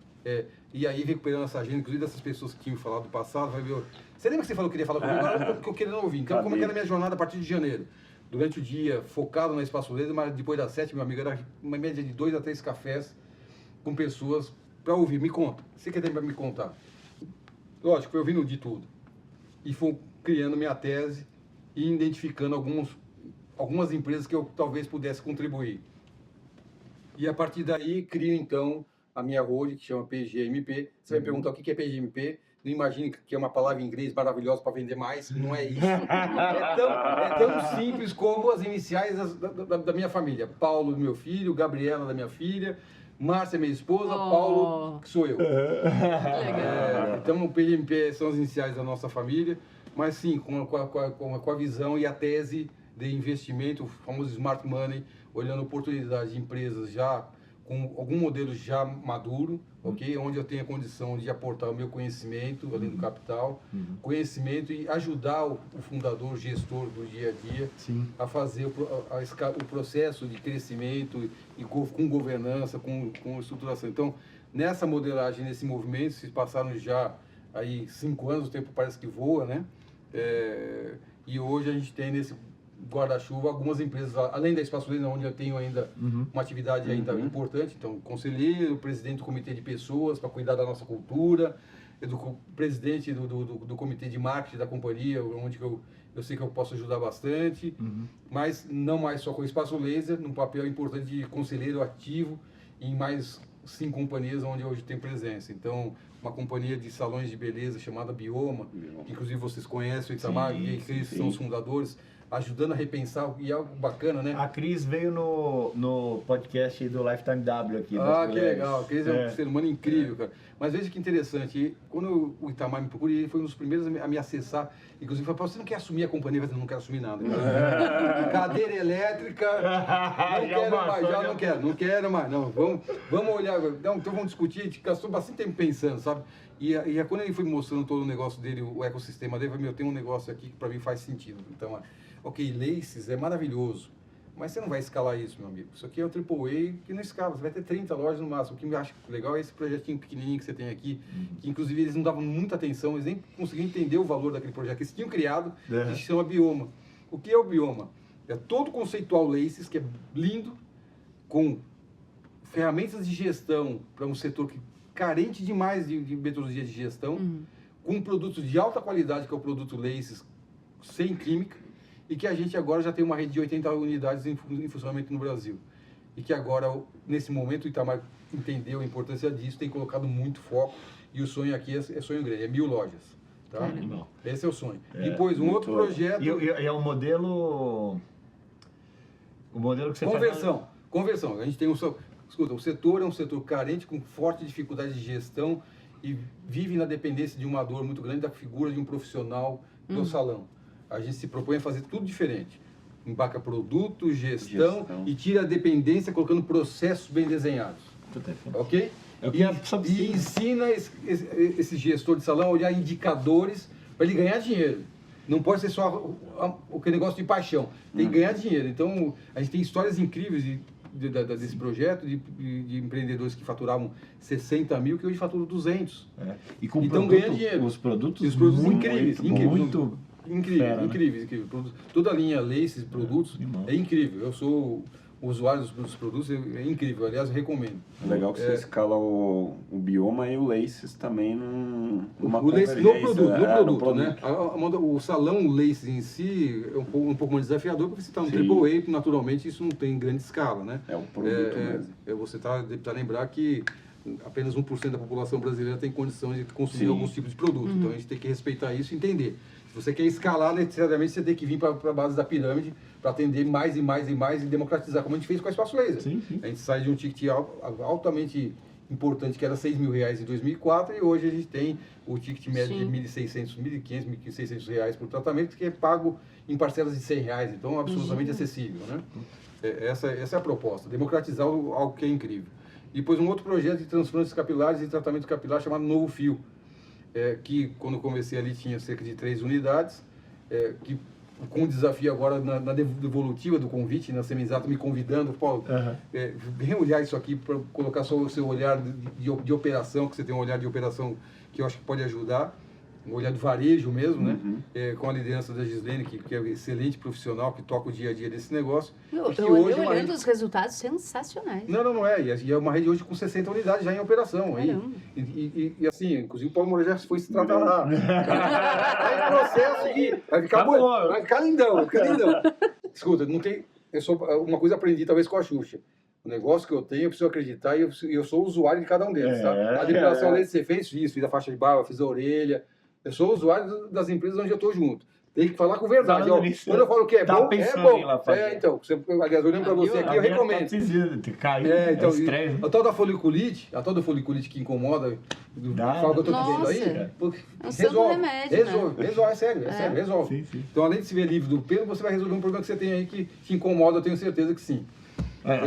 E aí, recuperando essa agenda, inclusive dessas pessoas que tinham falado do passado, vai ver... Você lembra que você falou que queria falar comigo? Agora que eu queria não ouvir. Então, como é que era a minha jornada a partir de janeiro? Durante o dia, focado na Espaço Laser, mas depois das 7, meu amigo, era uma média de 2 a 3 cafés com pessoas para ouvir. Me conta. Você quer ter para me contar? Lógico, foi ouvindo de tudo. E fui criando minha tese e identificando algumas empresas que eu talvez pudesse contribuir. E a partir daí, crio então a minha holding, que chama PGMP. Você vai me perguntar o que é PGMP? Não imagine que é uma palavra em inglês maravilhosa para vender mais, não é isso. É tão simples como as iniciais da minha família. Paulo, meu filho, Gabriela, da minha filha, Márcia, minha esposa, Paulo, que sou eu. Então, o PGMP são as iniciais da nossa família, mas sim, com a visão e a tese de investimento, o famoso Smart Money, olhando oportunidades de empresas já com algum modelo já maduro, ok? Onde eu tenho a condição de aportar o meu conhecimento, além do capital, conhecimento e ajudar o fundador, o gestor do dia a dia a fazer o processo de crescimento e com governança, com estruturação. Então, nessa modelagem, nesse movimento, se passaram já aí 5 anos, o tempo parece que voa, né? E hoje a gente tem nesse guarda-chuva algumas empresas, além da Espaço Laser, onde eu tenho ainda uma atividade ainda importante, então conselheiro, presidente do comitê de pessoas para cuidar da nossa cultura, presidente do comitê de marketing da companhia, onde eu sei que eu posso ajudar bastante, mas não mais só com o Espaço Laser, num papel importante de conselheiro ativo em mais 5 companhias onde hoje tem presença. Então, uma companhia de salões de beleza chamada Bioma, que inclusive vocês conhecem, o Itamar e eles são os fundadores, ajudando a repensar, e algo bacana, né? A Cris veio no podcast do Lifetime W aqui. Que legal. A Cris é um ser humano incrível, cara. Mas veja que interessante, quando o Itamar me procurou, ele foi um dos primeiros a me acessar, inclusive falou, você não quer assumir a companhia? Eu falei, não quero assumir nada. Cadeira elétrica, não quero mais, não. Vamos olhar, então vamos discutir, a gente gastou bastante tempo pensando, sabe? E quando ele foi mostrando todo o negócio dele, o ecossistema dele, eu falei, tem um negócio aqui que para mim faz sentido. Então, ok, Laces é maravilhoso, Mas você não vai escalar isso, meu amigo. Isso aqui é um AAA que não escala. Você vai ter 30 lojas no máximo. O que me acho legal é esse projetinho pequenininho que você tem aqui, que inclusive eles não davam muita atenção, eles nem conseguiam entender o valor daquele projeto que eles tinham criado, que se chama Bioma. O que é o Bioma? É todo conceitual Laces, que é lindo, com ferramentas de gestão para um setor que carente demais de metodologia de gestão, com produtos de alta qualidade, que é o produto Laces, sem química, e que a gente agora já tem uma rede de 80 unidades em funcionamento no Brasil. E que agora, nesse momento, o Itamar entendeu a importância disso, tem colocado muito foco, e o sonho aqui é sonho grande, é 1000 lojas. Tá? Esse é o sonho. Depois, um outro projeto... E é o modelo... O modelo que você faz... Conversão. A gente tem Escuta, o setor é um setor carente, com forte dificuldade de gestão, e vive na dependência de uma dor muito grande da figura de um profissional do salão. A gente se propõe a fazer tudo diferente. Embarca produto, gestão e tira a dependência colocando processos bem desenhados. Ok? E ensina esse gestor de salão a olhar indicadores para ele ganhar dinheiro. Não pode ser só o negócio de paixão. Tem que ganhar dinheiro. Então, a gente tem histórias incríveis desse projeto de empreendedores que faturavam 60 mil, que hoje faturam 200. E com então, ganha dinheiro. Os produtos incríveis. Incríveis. Toda a linha Laces, produtos, é incrível. Eu sou usuário dos produtos, é incrível. Aliás, eu recomendo. É legal que você escala o Bioma e o Laces também numa o Laces no produto, né? O salão Laces em si é um pouco mais desafiador, porque você está no AAA, naturalmente isso não tem grande escala, né? É o produto mesmo. Você deve lembrar que apenas 1% da população brasileira tem condição de consumir alguns tipos de produto. Então a gente tem que respeitar isso e entender. Se você quer escalar, necessariamente você tem que vir para a base da pirâmide para atender mais e mais e mais e democratizar, como a gente fez com a Espaço Laser. A gente sai de um ticket altamente importante, que era R$6.000 em 2004, e hoje a gente tem o ticket médio de R$1.600, R$1.500, R$1.600 por tratamento, que é pago em parcelas de R$100, então absolutamente acessível, né? Essa é a proposta, democratizar algo que é incrível. Depois um outro projeto de transplantes capilares e tratamento capilar chamado Novo Fio, que quando eu comecei ali tinha cerca de 3 unidades, que com o desafio agora na devolutiva do convite, na Semizato me convidando, Paulo, vem olhar isso aqui para colocar só o seu olhar de operação, que você tem um olhar de operação que eu acho que pode ajudar, um olhar de varejo mesmo, né? Com a liderança da Gislene, que é um excelente profissional, que toca o dia a dia desse negócio. Eu olhando os resultados sensacionais. Não é. E é uma rede hoje com 60 unidades já em operação. E assim, inclusive o Paulo Moreira já foi se tratar lá. Tá em processo de... Vai ficar bom, vai ficar lindão, Escuta, não tem... uma coisa aprendi talvez com a Xuxa. O negócio que eu tenho, eu preciso acreditar, e eu sou usuário de cada um deles, tá? A depilação laser você fez isso, fiz a faixa de barba, fiz a orelha. Eu sou usuário das empresas onde eu estou junto. Tem que falar com verdade. Quando eu falo que é bom, é bom. Então, aliás, olhando para você aqui, eu recomendo. Então, a tal da foliculite, que incomoda, fala que eu estou dizendo aí, resolve, é sério, resolve. Então, além de se ver livre do pelo, você vai resolver um problema que você tem aí que te incomoda, eu tenho certeza que sim.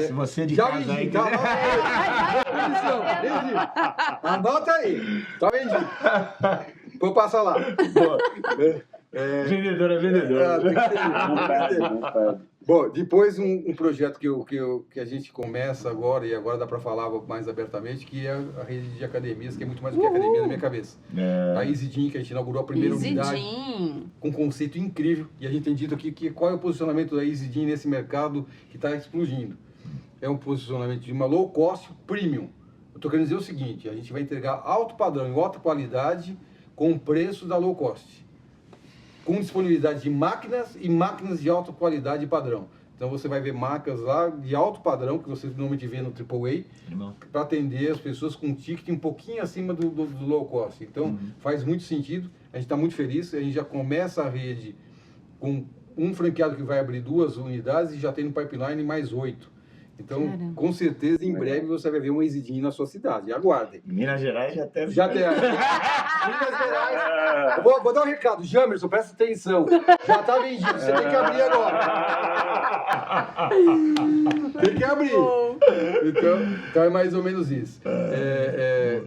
Se você de casa aí... Anota aí. Tá vendido. Vou passar lá. Vendedora. Bom, depois um projeto que a gente começa agora, e agora dá para falar mais abertamente, que é a rede de academias, que é muito mais do que academia na minha cabeça. A EasyGym, que a gente inaugurou a primeira unidade, com um conceito incrível, e a gente tem dito aqui qual é o posicionamento da EasyGym nesse mercado que está explodindo. É um posicionamento de uma low cost premium. Eu estou querendo dizer o seguinte, a gente vai entregar alto padrão e alta qualidade com o preço da low cost, com disponibilidade de máquinas e máquinas de alta qualidade e padrão. Então você vai ver marcas lá de alto padrão, que você normalmente vê no AAA, para atender as pessoas com um ticket um pouquinho acima do low cost. Então faz muito sentido, a gente está muito feliz, a gente já começa a rede com um franqueado que vai abrir 2 unidades e já tem no pipeline mais 8. Então, com certeza, em breve você vai ver um EasyGym na sua cidade. Aguardem. Minas Gerais já tem. Minas Gerais. Vou dar um recado. Jamerson, presta atenção. Já está vendido. Você tem que abrir agora. Tem que abrir. Então é mais ou menos isso.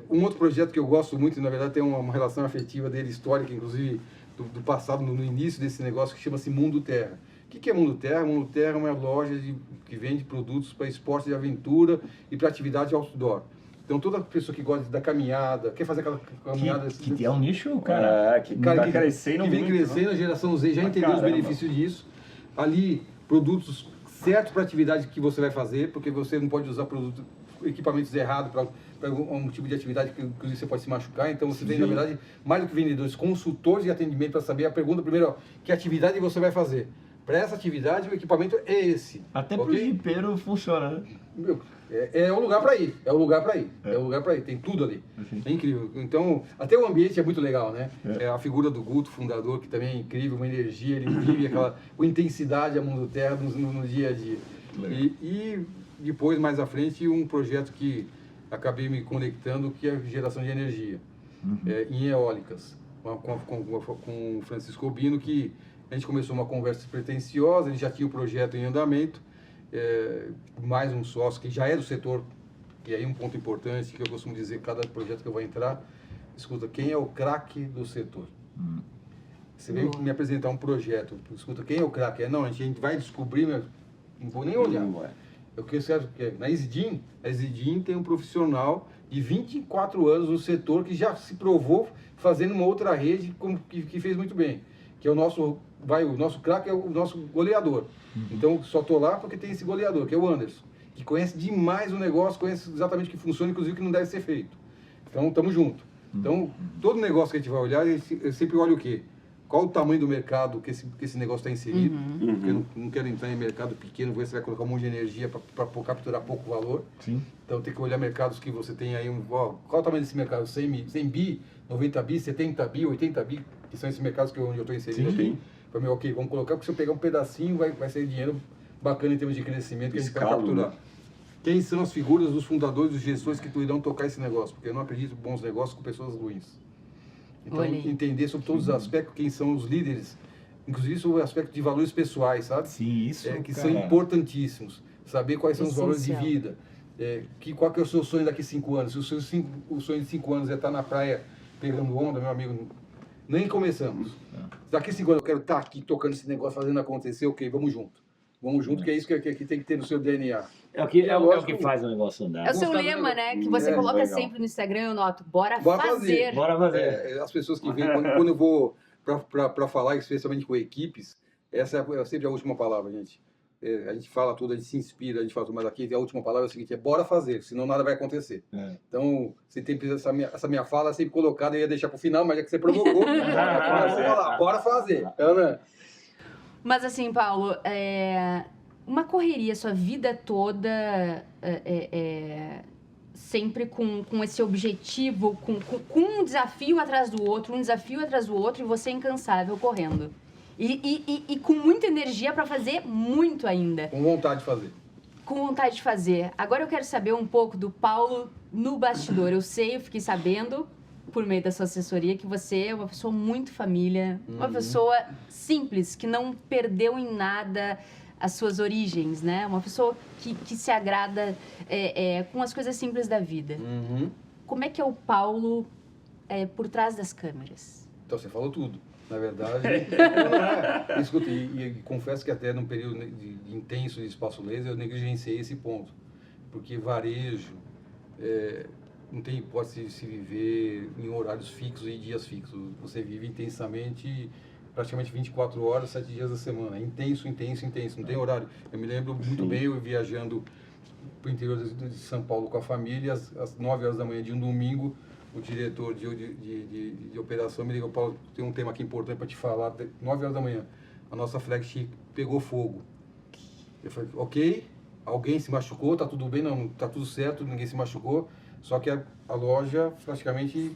Um outro projeto que eu gosto muito, e na verdade tem uma relação afetiva dele, histórica, inclusive do passado, no início desse negócio, que chama-se Mundo Terra. O que é Mundo Terra? Mundo Terra é uma loja que vende produtos para esporte de aventura e para atividade outdoor. Então, toda pessoa que gosta da caminhada, quer fazer aquela caminhada... Que é um nicho, cara. Que vai crescendo que vem muito, crescendo, a geração Z já entendeu os benefícios disso. Ali, produtos certos para a atividade que você vai fazer, porque você não pode usar equipamentos errados para um tipo de atividade que inclusive você pode se machucar. Então, você tem, na verdade, mais do que vendedores, consultores de atendimento para saber a pergunta primeiro, que atividade você vai fazer. Para essa atividade, o equipamento é esse. Até para o jipeiro funciona, né? É o lugar para ir, é o lugar para ir, é o lugar para ir, tem tudo ali. É incrível. Então, até o ambiente é muito legal, né? É a figura do Guto, fundador, que também é incrível, uma energia, ele vive aquela intensidade a Mundo Terra no dia a dia. E depois, mais à frente, um projeto que acabei me conectando, que é a geração de energia, em eólicas, com o Francisco Obino, que a gente começou uma conversa despretensiosa, ele já tinha o projeto em andamento, mais um sócio que já é do setor, e aí um ponto importante que eu costumo dizer, cada projeto que eu vou entrar, escuta, quem é o craque do setor? Você veio me apresentar um projeto, escuta, quem é o craque? Não, a gente vai descobrir, mas não vou nem olhar. Eu quero que na Exidin, a Exidin tem um profissional de 24 anos no setor que já se provou fazendo uma outra rede que fez muito bem, que é o nosso craque é o nosso goleador. Então, só tô lá porque tem esse goleador, que é o Anderson, que conhece demais o negócio, conhece exatamente o que funciona, inclusive o que não deve ser feito. Então, estamos juntos. Então, todo negócio que a gente vai olhar, eu sempre olho o quê? Qual o tamanho do mercado que esse negócio está inserido? Porque eu não quero entrar em mercado pequeno, você vai colocar um monte de energia para capturar pouco valor. Então, tem que olhar mercados que você tem aí. Qual o tamanho desse mercado? 100 bi, 90 bi, 70 bi, 80 bi, que são esses mercados onde eu estou inserido. Para mim, ok, vamos colocar, porque se eu pegar um pedacinho, vai ser dinheiro bacana em termos de crescimento que a gente vai capturar. Quem são as figuras dos fundadores, dos gestores que irão tocar esse negócio? Porque eu não acredito em bons negócios com pessoas ruins. Então, entender sobre todos os aspectos, quem são os líderes, inclusive sobre o aspecto de valores pessoais, sabe? Sim, isso, que são importantíssimos. Saber quais são os valores de vida. Qual que é o seu sonho daqui a 5 anos? Se o sonho de 5 anos é estar na praia pegando onda, meu amigo, nem começamos. Daqui a 5 anos eu quero estar aqui tocando esse negócio, fazendo acontecer, ok, vamos junto. Vamos junto, que é isso que tem que ter no seu DNA. É o que faz o negócio andar. É o seu lema, né? Que você coloca sempre no Instagram, eu noto. Bora fazer. Bora fazer. As pessoas que vêm, quando eu vou para falar, especialmente com equipes, essa é sempre a última palavra, gente. A gente fala tudo, a gente se inspira, a gente fala tudo, mas aqui a última palavra é o seguinte, é bora fazer, senão nada vai acontecer. Então, você tem essa minha fala sempre colocada, eu ia deixar para o final, mas já que você provocou, vamos lá, bora fazer. Mas assim, Paulo, uma correria, sua vida toda sempre com esse objetivo, com um desafio atrás do outro, e você incansável correndo. E com muita energia para fazer muito ainda. Com vontade de fazer. Com vontade de fazer. Agora eu quero saber um pouco do Paulo no bastidor. Eu fiquei sabendo, por meio da sua assessoria, que você é uma pessoa muito família, uma pessoa simples, que não perdeu em nada as suas origens, né? Uma pessoa que se agrada com as coisas simples da vida. Como é que é o Paulo por trás das câmeras? Então, você falou tudo. Na verdade, escuta, e confesso que até num período de intenso de espaço laser, eu negligenciei esse ponto. Porque varejo não tem hipótese de se viver em horários fixos e dias fixos. Você vive intensamente, praticamente 24 horas, 7 dias da semana. Intenso, intenso, intenso. Não tem horário. Eu me lembro muito bem, eu viajando para o interior de São Paulo com a família, às 9 horas da manhã de um domingo, o diretor de operação me ligou: Paulo, tem um tema aqui importante para te falar. 9 horas da manhã, a nossa flagship pegou fogo. Eu falei, ok, alguém se machucou, tá tudo bem, não, tá tudo certo, ninguém se machucou, só que a loja praticamente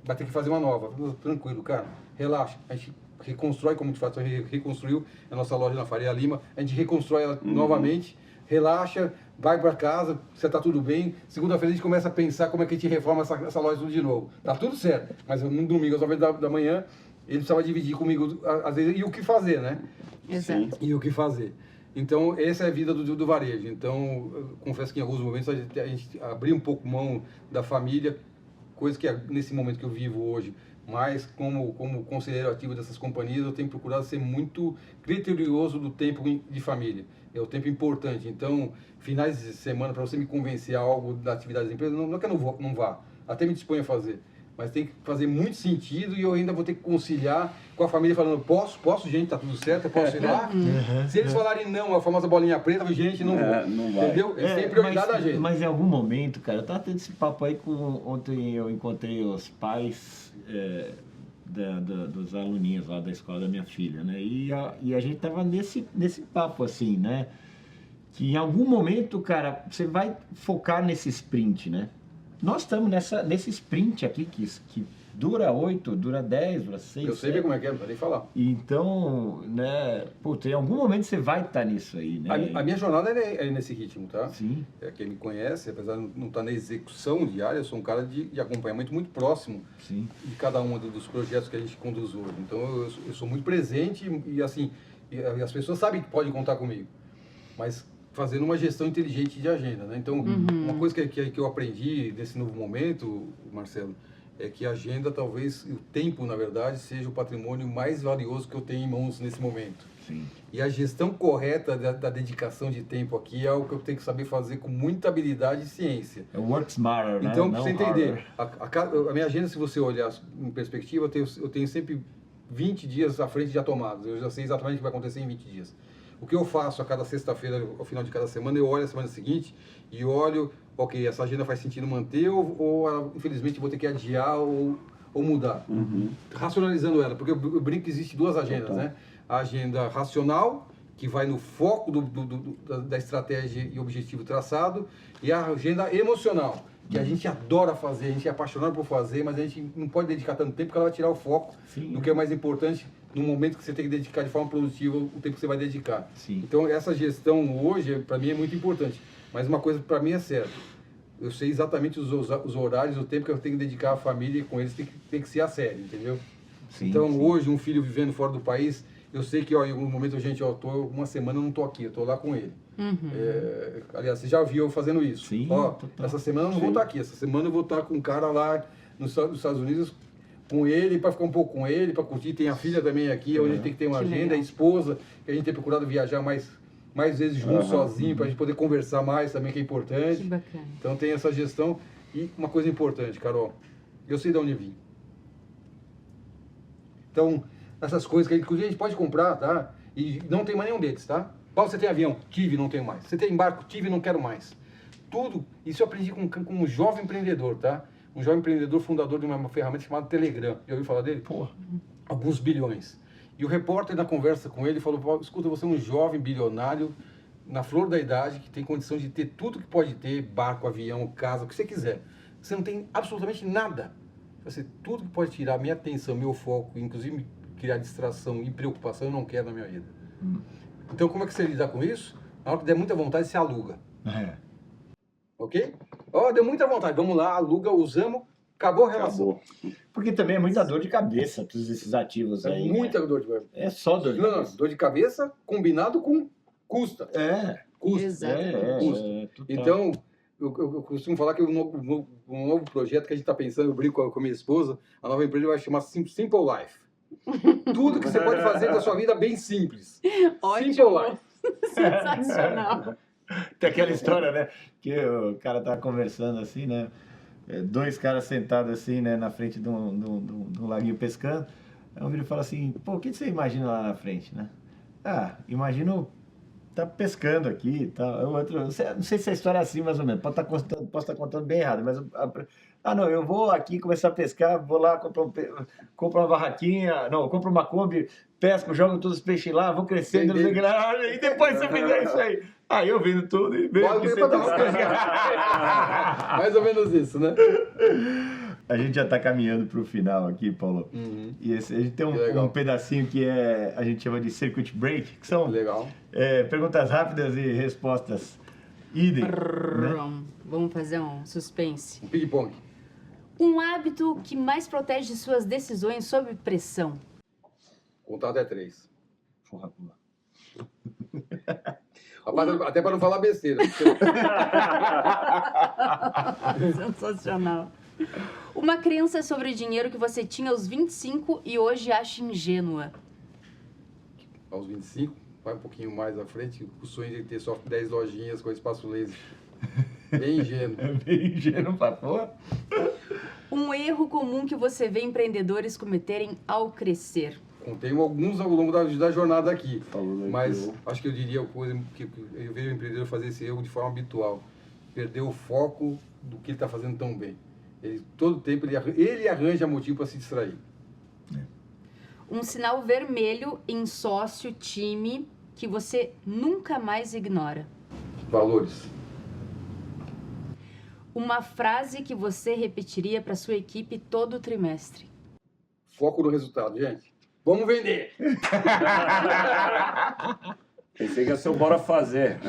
vai ter que fazer uma nova. Tranquilo, cara, relaxa, a gente reconstrói, como de fato a gente reconstruiu a nossa loja na Faria Lima, a gente reconstrói ela novamente, relaxa, vai para casa, você tá tudo bem. Segunda-feira a gente começa a pensar como é que a gente reforma essa loja tudo de novo. Tá tudo certo, mas no domingo, às 9 da manhã, ele precisava dividir comigo, às vezes, e o que fazer, né? Exato. E o que fazer. Então, essa é a vida do varejo. Então, eu confesso que em alguns momentos a gente abrir um pouco mão da família, coisa que nesse momento que eu vivo hoje mas como conselheiro ativo dessas companhias, eu tenho procurado ser muito criterioso do tempo de família. É o tempo importante. Então, finais de semana, para você me convencer a algo da atividade da empresa, não é que eu não vá, até me disponho a fazer. Mas tem que fazer muito sentido e eu ainda vou ter que conciliar com a família falando, posso, gente, tá tudo certo, eu posso ir lá? Se eles falarem não, a famosa bolinha preta, gente, não vou. Não vai. Entendeu? Eles têm prioridade da gente. Mas em algum momento, cara, eu tava tendo esse papo aí ontem eu encontrei os pais dos aluninhos lá da escola da minha filha, né? E a gente tava nesse papo assim, né? Que em algum momento, cara, você vai focar nesse sprint, né? Nós estamos nesse sprint aqui que dura 8, dura 10, dura 6. Eu sei bem como é que é, não precisa nem falar. Então, né, em algum momento você vai estar nisso aí, né? A minha jornada é nesse ritmo, tá? Sim. Quem me conhece, apesar de não estar na execução diária, eu sou um cara de acompanhamento muito próximo. Sim. De cada um dos projetos que a gente conduz hoje. Então, eu sou muito presente e assim, as pessoas sabem que podem contar comigo. Mas fazendo uma gestão inteligente de agenda, né? Então, uma coisa que eu aprendi nesse novo momento, Marcelo, é que a agenda, talvez, o tempo, na verdade, seja o patrimônio mais valioso que eu tenho em mãos nesse momento. Sim. E a gestão correta da dedicação de tempo aqui é algo que eu tenho que saber fazer com muita habilidade e ciência. É work smarter, né? Então, para você entender, harder. a minha agenda, se você olhar em perspectiva, eu tenho sempre 20 dias à frente já tomados. Eu já sei exatamente o que vai acontecer em 20 dias. O que eu faço a cada sexta-feira, ao final de cada semana, eu olho a semana seguinte e olho, ok, essa agenda faz sentido manter ou infelizmente vou ter que adiar ou mudar. Racionalizando ela, porque eu brinco que existe duas agendas, né? A agenda racional, que vai no foco da estratégia e objetivo traçado, e a agenda emocional, que a gente adora fazer, a gente é apaixonado por fazer, mas a gente não pode dedicar tanto tempo porque ela vai tirar o foco do que é mais importante no momento que você tem que dedicar de forma produtiva o tempo que você vai dedicar. Sim. Então, essa gestão hoje, para mim, é muito importante. Mas uma coisa para mim é certa. Eu sei exatamente os horários, o tempo que eu tenho que dedicar à família e com eles tem que ser a sério, entendeu? Sim, então, sim. Hoje, um filho vivendo fora do país, eu sei que em algum momento, uma semana eu não estou aqui, eu estou lá com ele. Aliás, você já viu eu fazendo isso. Sim, essa semana eu não vou estar aqui, essa semana eu vou estar com um cara lá nos Estados Unidos, com ele, para ficar um pouco com ele, para curtir. Tem a filha também aqui, onde a gente tem que ter uma agenda, a esposa, que a gente tem procurado viajar mais vezes junto, sozinho, para a gente poder conversar mais também, que é importante. Que bacana. Então tem essa gestão. E uma coisa importante, Carol, eu sei de onde vim. Então, essas coisas que a gente pode comprar, tá? E não tem mais nenhum deles, tá? Paulo, você tem avião? Tive, não tenho mais. Você tem barco? Tive, não quero mais. Tudo, isso eu aprendi com um jovem empreendedor, tá? Um jovem empreendedor, fundador de uma ferramenta chamada Telegram. Já ouviu falar dele? Porra. Alguns bilhões. E o repórter, na conversa com ele, falou, escuta, você é um jovem bilionário, na flor da idade, que tem condição de ter tudo que pode ter, barco, avião, casa, o que você quiser. Você não tem absolutamente nada. Tudo que pode tirar minha atenção, meu foco, inclusive criar distração e preocupação, eu não quero na minha vida. Então, como é que você lida com isso? Na hora que der muita vontade, você aluga. Ok? Deu muita vontade, vamos lá, aluga, usamos, acabou a relação. Acabou. Porque também é muita dor de cabeça todos esses ativos aí. Muita dor de cabeça. É só dor de cabeça. Não, dor de cabeça combinado com custa. Custa. Exatamente. Então, eu costumo falar que um novo projeto que a gente está pensando, eu brinco com a minha esposa, a nova empresa vai chamar Simple Life. Tudo que você pode fazer da sua vida bem simples. Ótimo. Simple Life. Sensacional. Tem aquela história, né? Que o cara tá conversando assim, né? Dois caras sentados assim, né? Na frente de um laguinho pescando. Aí um vira e fala assim, pô, o que você imagina lá na frente, né? Imagino tá pescando aqui e tal. O outro, não sei se a história é assim mais ou menos, posso estar contando bem errado, mas não, eu vou aqui começar a pescar, vou lá, compro uma barraquinha, não, compro uma Kombi, pesco, jogo todos os peixes lá, vou crescendo, não sei o que lá, e depois você fizer isso aí. Aí eu vendo tudo e vejo que você tá... Mais ou menos isso, né? A gente já está caminhando para o final aqui, Paulo. E a gente tem um pedacinho que a gente chama de circuit break, que são perguntas rápidas e respostas idem. Né? Vamos fazer um suspense. Um ping-pong. Um hábito que mais protege suas decisões sob pressão. Contar até 3. Porra. Rapaz, até para não falar besteira. Sensacional. Uma crença sobre dinheiro que você tinha aos 25 e hoje acha ingênua. Aos 25, vai um pouquinho mais à frente, o sonho de ter só 10 lojinhas com espaço laser. Bem ingênuo. Bem ingênuo pra porra. Um erro comum que você vê empreendedores cometerem ao crescer. Tenho alguns ao longo da jornada aqui, Falando mas aqui, acho que eu diria a coisa que eu vejo o empreendedor fazer esse erro de forma habitual. Perder o foco do que ele está fazendo tão bem. Todo tempo ele arranja motivo para se distrair. Um sinal vermelho em sócio, time, que você nunca mais ignora. Valores. Uma frase que você repetiria para sua equipe todo trimestre. Foco no resultado, gente. Vamos vender! Pensei que ia ser o bora fazer.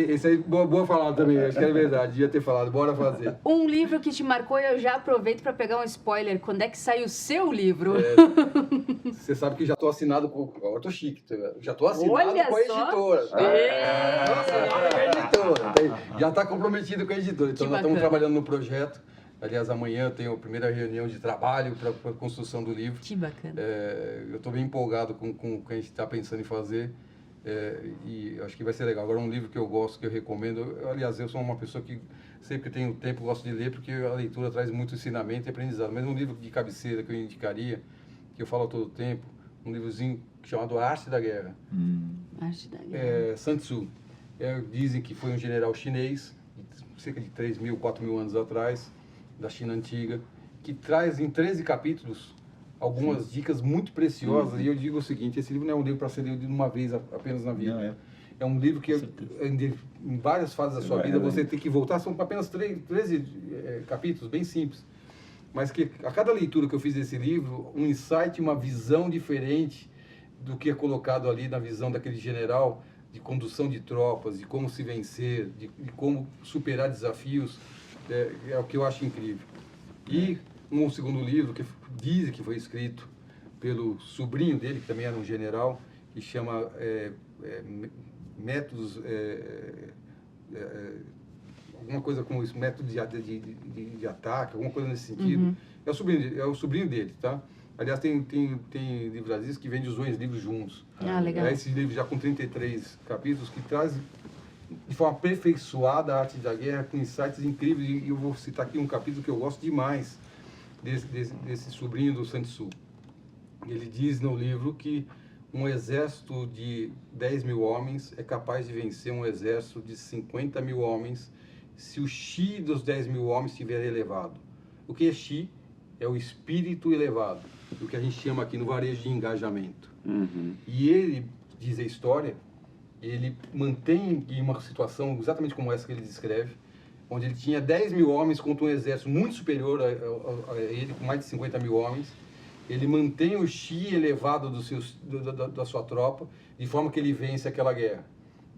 Esse aí boa falar também, acho que é verdade, devia ter falado, bora fazer. Um livro que te marcou, e eu já aproveito para pegar um spoiler. Quando é que sai o seu livro? Você sabe que já estou assinado com... Agora eu tô chique, já estou assinado Olha com a editora. só. Tô assinado com a editora. Já está comprometido com a editora, então Que nós estamos bacana. trabalhando no projeto. Aliás, amanhã eu tenho a primeira reunião de trabalho para a construção do livro. Que bacana. Eu estou bem empolgado com o que a gente está pensando em fazer. E acho que vai ser legal. Agora, um livro que eu gosto, que eu recomendo. Aliás, eu sou uma pessoa que sempre que tenho tempo gosto de ler, porque a leitura traz muito ensinamento e aprendizado. Mas um livro de cabeceira que eu indicaria, que eu falo todo tempo, um livrozinho chamado A Arte da Guerra. Arte da Guerra. Sun Tzu. Dizem que foi um general chinês, cerca de 3.000, 4.000 anos atrás, da China antiga, que traz em 13 capítulos algumas dicas muito preciosas. E eu digo o seguinte, esse livro não é um livro para ser lido uma vez apenas na vida. Não, é um livro que em várias fases da sua vida você tem que voltar, são apenas 13 capítulos, bem simples. Mas que a cada leitura que eu fiz desse livro, um insight, uma visão diferente do que é colocado ali na visão daquele general, de condução de tropas, de como se vencer, de como superar desafios, é o que eu acho incrível. E um segundo livro, que dizem que foi escrito pelo sobrinho dele, que também era um general, que chama Métodos... alguma coisa como isso, método de ataque, alguma coisa nesse sentido. É o sobrinho dele, tá? Aliás, tem livros que vendem os dois livros juntos. Legal. Esse livro já com 33 capítulos, que traz de forma aperfeiçoada a arte da guerra, com insights incríveis. E eu vou citar aqui um capítulo que eu gosto demais, desse sobrinho do Sun Tzu. Ele diz no livro que um exército de 10.000 homens é capaz de vencer um exército de 50.000 homens se o chi dos 10.000 homens estiver elevado. O que é chi? É o espírito elevado, o que a gente chama aqui no varejo de engajamento. E ele, diz a história, ele mantém em uma situação exatamente como essa que ele descreve, onde ele tinha 10.000 homens contra um exército muito superior a ele, com mais de 50.000 homens. Ele mantém o chi elevado da sua tropa, de forma que ele vence aquela guerra.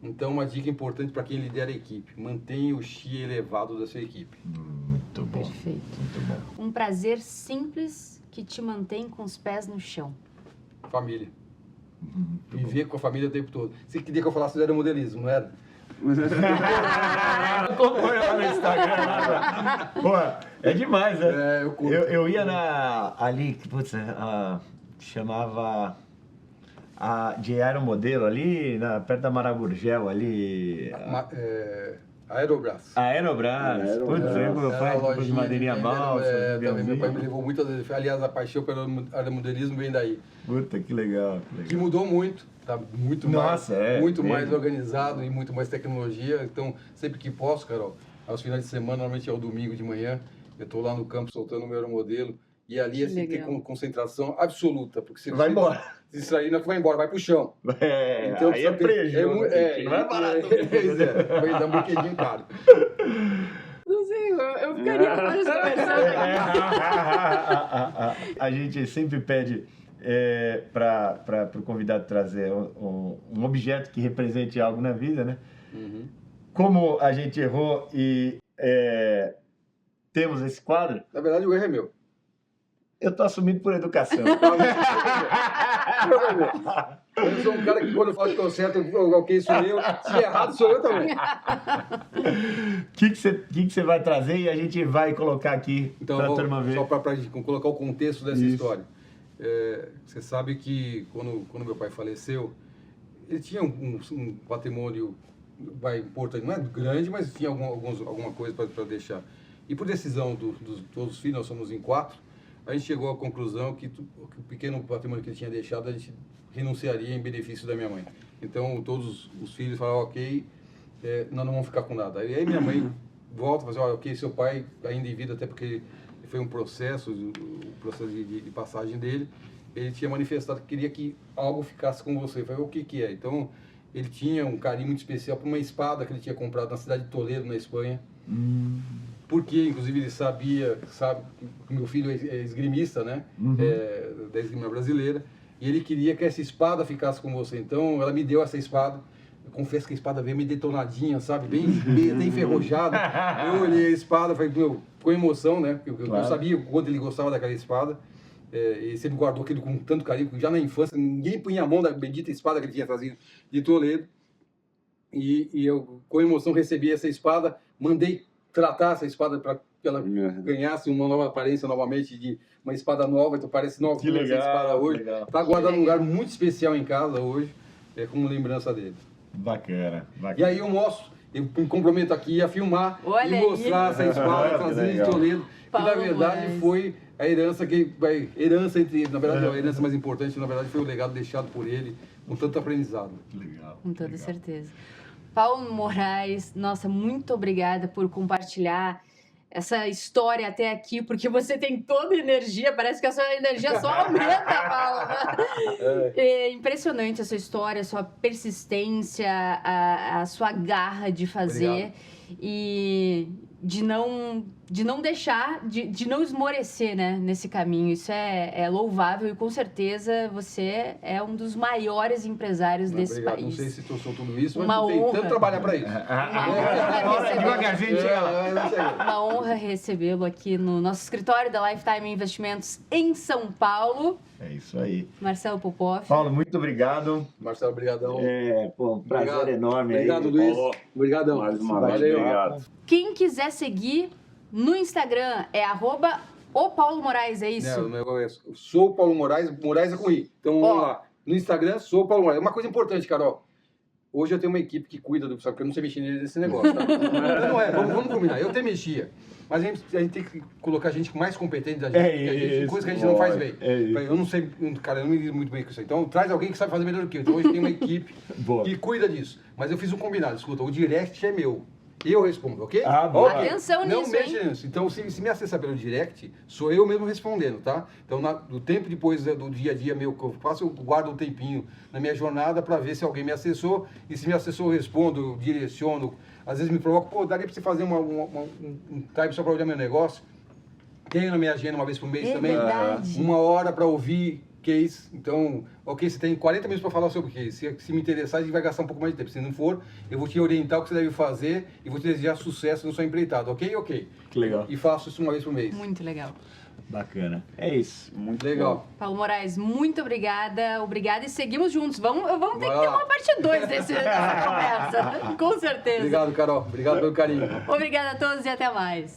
Então, uma dica importante para quem lidera a equipe: mantenha o chi elevado da sua equipe. Muito bom. Perfeito. Muito bom. Um prazer simples que te mantém com os pés no chão. Família. Viver com a família o tempo todo. Você queria que eu falasse do aeromodelismo, não era? Acompanha lá no Instagram. Pô, é demais, né? Eu curto. Eu ia ali, putz, chamava de aeromodelo ali, perto da Maragurgel ali. Aerobras. A Aerobras. Putz, meu pai depois de madeirinha balsa. Também meu pai me levou muitas vezes. Aliás, a paixão pelo aeromodelismo vem daí. Puta, que legal. Que mudou muito. Tá muito mais organizado e muito mais tecnologia. Então, sempre que posso, Carol, aos finais de semana, normalmente é o domingo de manhã, eu estou lá no campo soltando o meu aeromodelo. E ali, assim, tem concentração absoluta. Porque se vai embora. Se distrair, não é que vai embora, vai pro chão. Então, aí é prejuízo. Não é barato. Vai dar um brinquedinho caro. Não sei, eu ficaria mais conversando aqui. A gente sempre pede para o convidado trazer um objeto que represente algo na vida, né? Como a gente errou e temos esse quadro... Na verdade, o erro é meu. Eu tô assumindo por educação. Eu sou um cara que quando eu falo que estou certo, ok, sou eu. Se errado, sou eu também. O que você vai trazer e a gente vai colocar aqui para a turma ver? Só para colocar o contexto dessa história. Você sabe que quando meu pai faleceu, ele tinha um patrimônio importante, não é grande, mas tinha alguma coisa para deixar. E por decisão dos todos os filhos, nós somos em 4, a gente chegou à conclusão que o pequeno patrimônio que ele tinha deixado, a gente renunciaria em benefício da minha mãe. Então, todos os filhos falaram, ok, nós não vamos ficar com nada. Aí minha mãe volta e fala assim, ok, seu pai ainda em vida, até porque foi um processo, o processo de passagem dele, ele tinha manifestado que queria que algo ficasse com você. Eu falei, o que é? Então, ele tinha um carinho muito especial por uma espada que ele tinha comprado na cidade de Toledo, na Espanha. Porque, inclusive, ele sabe que meu filho é esgrimista, né? Da esgrima brasileira. E ele queria que essa espada ficasse com você. Então, ela me deu essa espada. Eu confesso que a espada veio meio detonadinha, sabe? Bem enferrujada. Eu olhei a espada, falei, com emoção, né? Porque eu sabia o quanto ele gostava daquela espada. Ele sempre guardou aquilo com tanto carinho, porque já na infância ninguém punha a mão da bendita espada que ele tinha trazido de Toledo. E eu, com emoção, recebi essa espada, mandei tratar essa espada para que ela ganhasse uma nova aparência novamente, de uma espada nova, então parece nova essa espada hoje. Está guardada num lugar muito especial em casa hoje, como lembrança dele. Bacana. E aí eu mostro, eu me comprometo aqui a filmar e mostrar essa espada trazida de Toledo, que na verdade foi a herança na verdade a herança mais importante, na verdade foi o legado deixado por ele, com tanto aprendizado. Legal. Com toda certeza. Paulo Moraes, nossa, muito obrigada por compartilhar essa história até aqui, porque você tem toda a energia, parece que a sua energia só aumenta, Paulo. É impressionante a sua história, a sua persistência, a sua garra de fazer. Obrigado. E de não deixar, de não esmorecer, né, nesse caminho. Isso é louvável e com certeza você é um dos maiores empresários desse país. Não sei se tu sou tudo isso, mas tu tem tanto trabalhar para isso. Uma honra recebê-lo aqui no nosso escritório da Lifetime Investimentos em São Paulo. É isso aí. Marcelo Popoff. Paulo, muito obrigado. Marcelo, obrigadão. Um prazer enorme. Obrigado, aí, Luiz. Paulo. Obrigadão. Mais uma vez, obrigado. Quem quiser seguir no Instagram é @opaulomoraes, é isso? Não, sou Paulo Moraes, Moraes é com I. Então vamos lá. No Instagram, sou Paulo Moraes. Uma coisa importante, Carol. Hoje eu tenho uma equipe que cuida do... Sabe, porque eu não sei mexer nesse negócio, tá? Não é, vamos combinar. Eu até mexia. Mas a gente tem que colocar gente mais competente da gente. Coisa que a gente não faz bem. Eu não sei, cara, eu não me lido muito bem com isso. Então traz alguém que sabe fazer melhor do que eu. Então hoje tem uma equipe que cuida disso. Mas eu fiz um combinado. Escuta, o direct é meu. Eu respondo, ok? Atenção não nisso, mexe nisso. Então, se me acessar pelo direct, sou eu mesmo respondendo, tá? Então, no tempo depois do dia a dia meu que eu faço, eu guardo um tempinho na minha jornada para ver se alguém me acessou. E se me acessou, eu respondo, eu direciono. Às vezes me provoca, daria para você fazer um time só para olhar meu negócio. Tenho na minha agenda uma vez por mês também. Verdade. 1 hora para ouvir case. Então, ok, você tem 40 minutos para falar sobre o case. Se me interessar, a gente vai gastar um pouco mais de tempo. Se não for, eu vou te orientar o que você deve fazer e vou te desejar sucesso na sua empreitada, ok? Ok. Que legal. E faço isso uma vez por mês. Muito legal. Bacana. É isso. Muito legal. Bom. Paulo Moraes, muito obrigada e seguimos juntos. Vamos ter que ter uma parte 2 dessa conversa, com certeza. Obrigado, Carol. Obrigado pelo carinho. Obrigada a todos e até mais.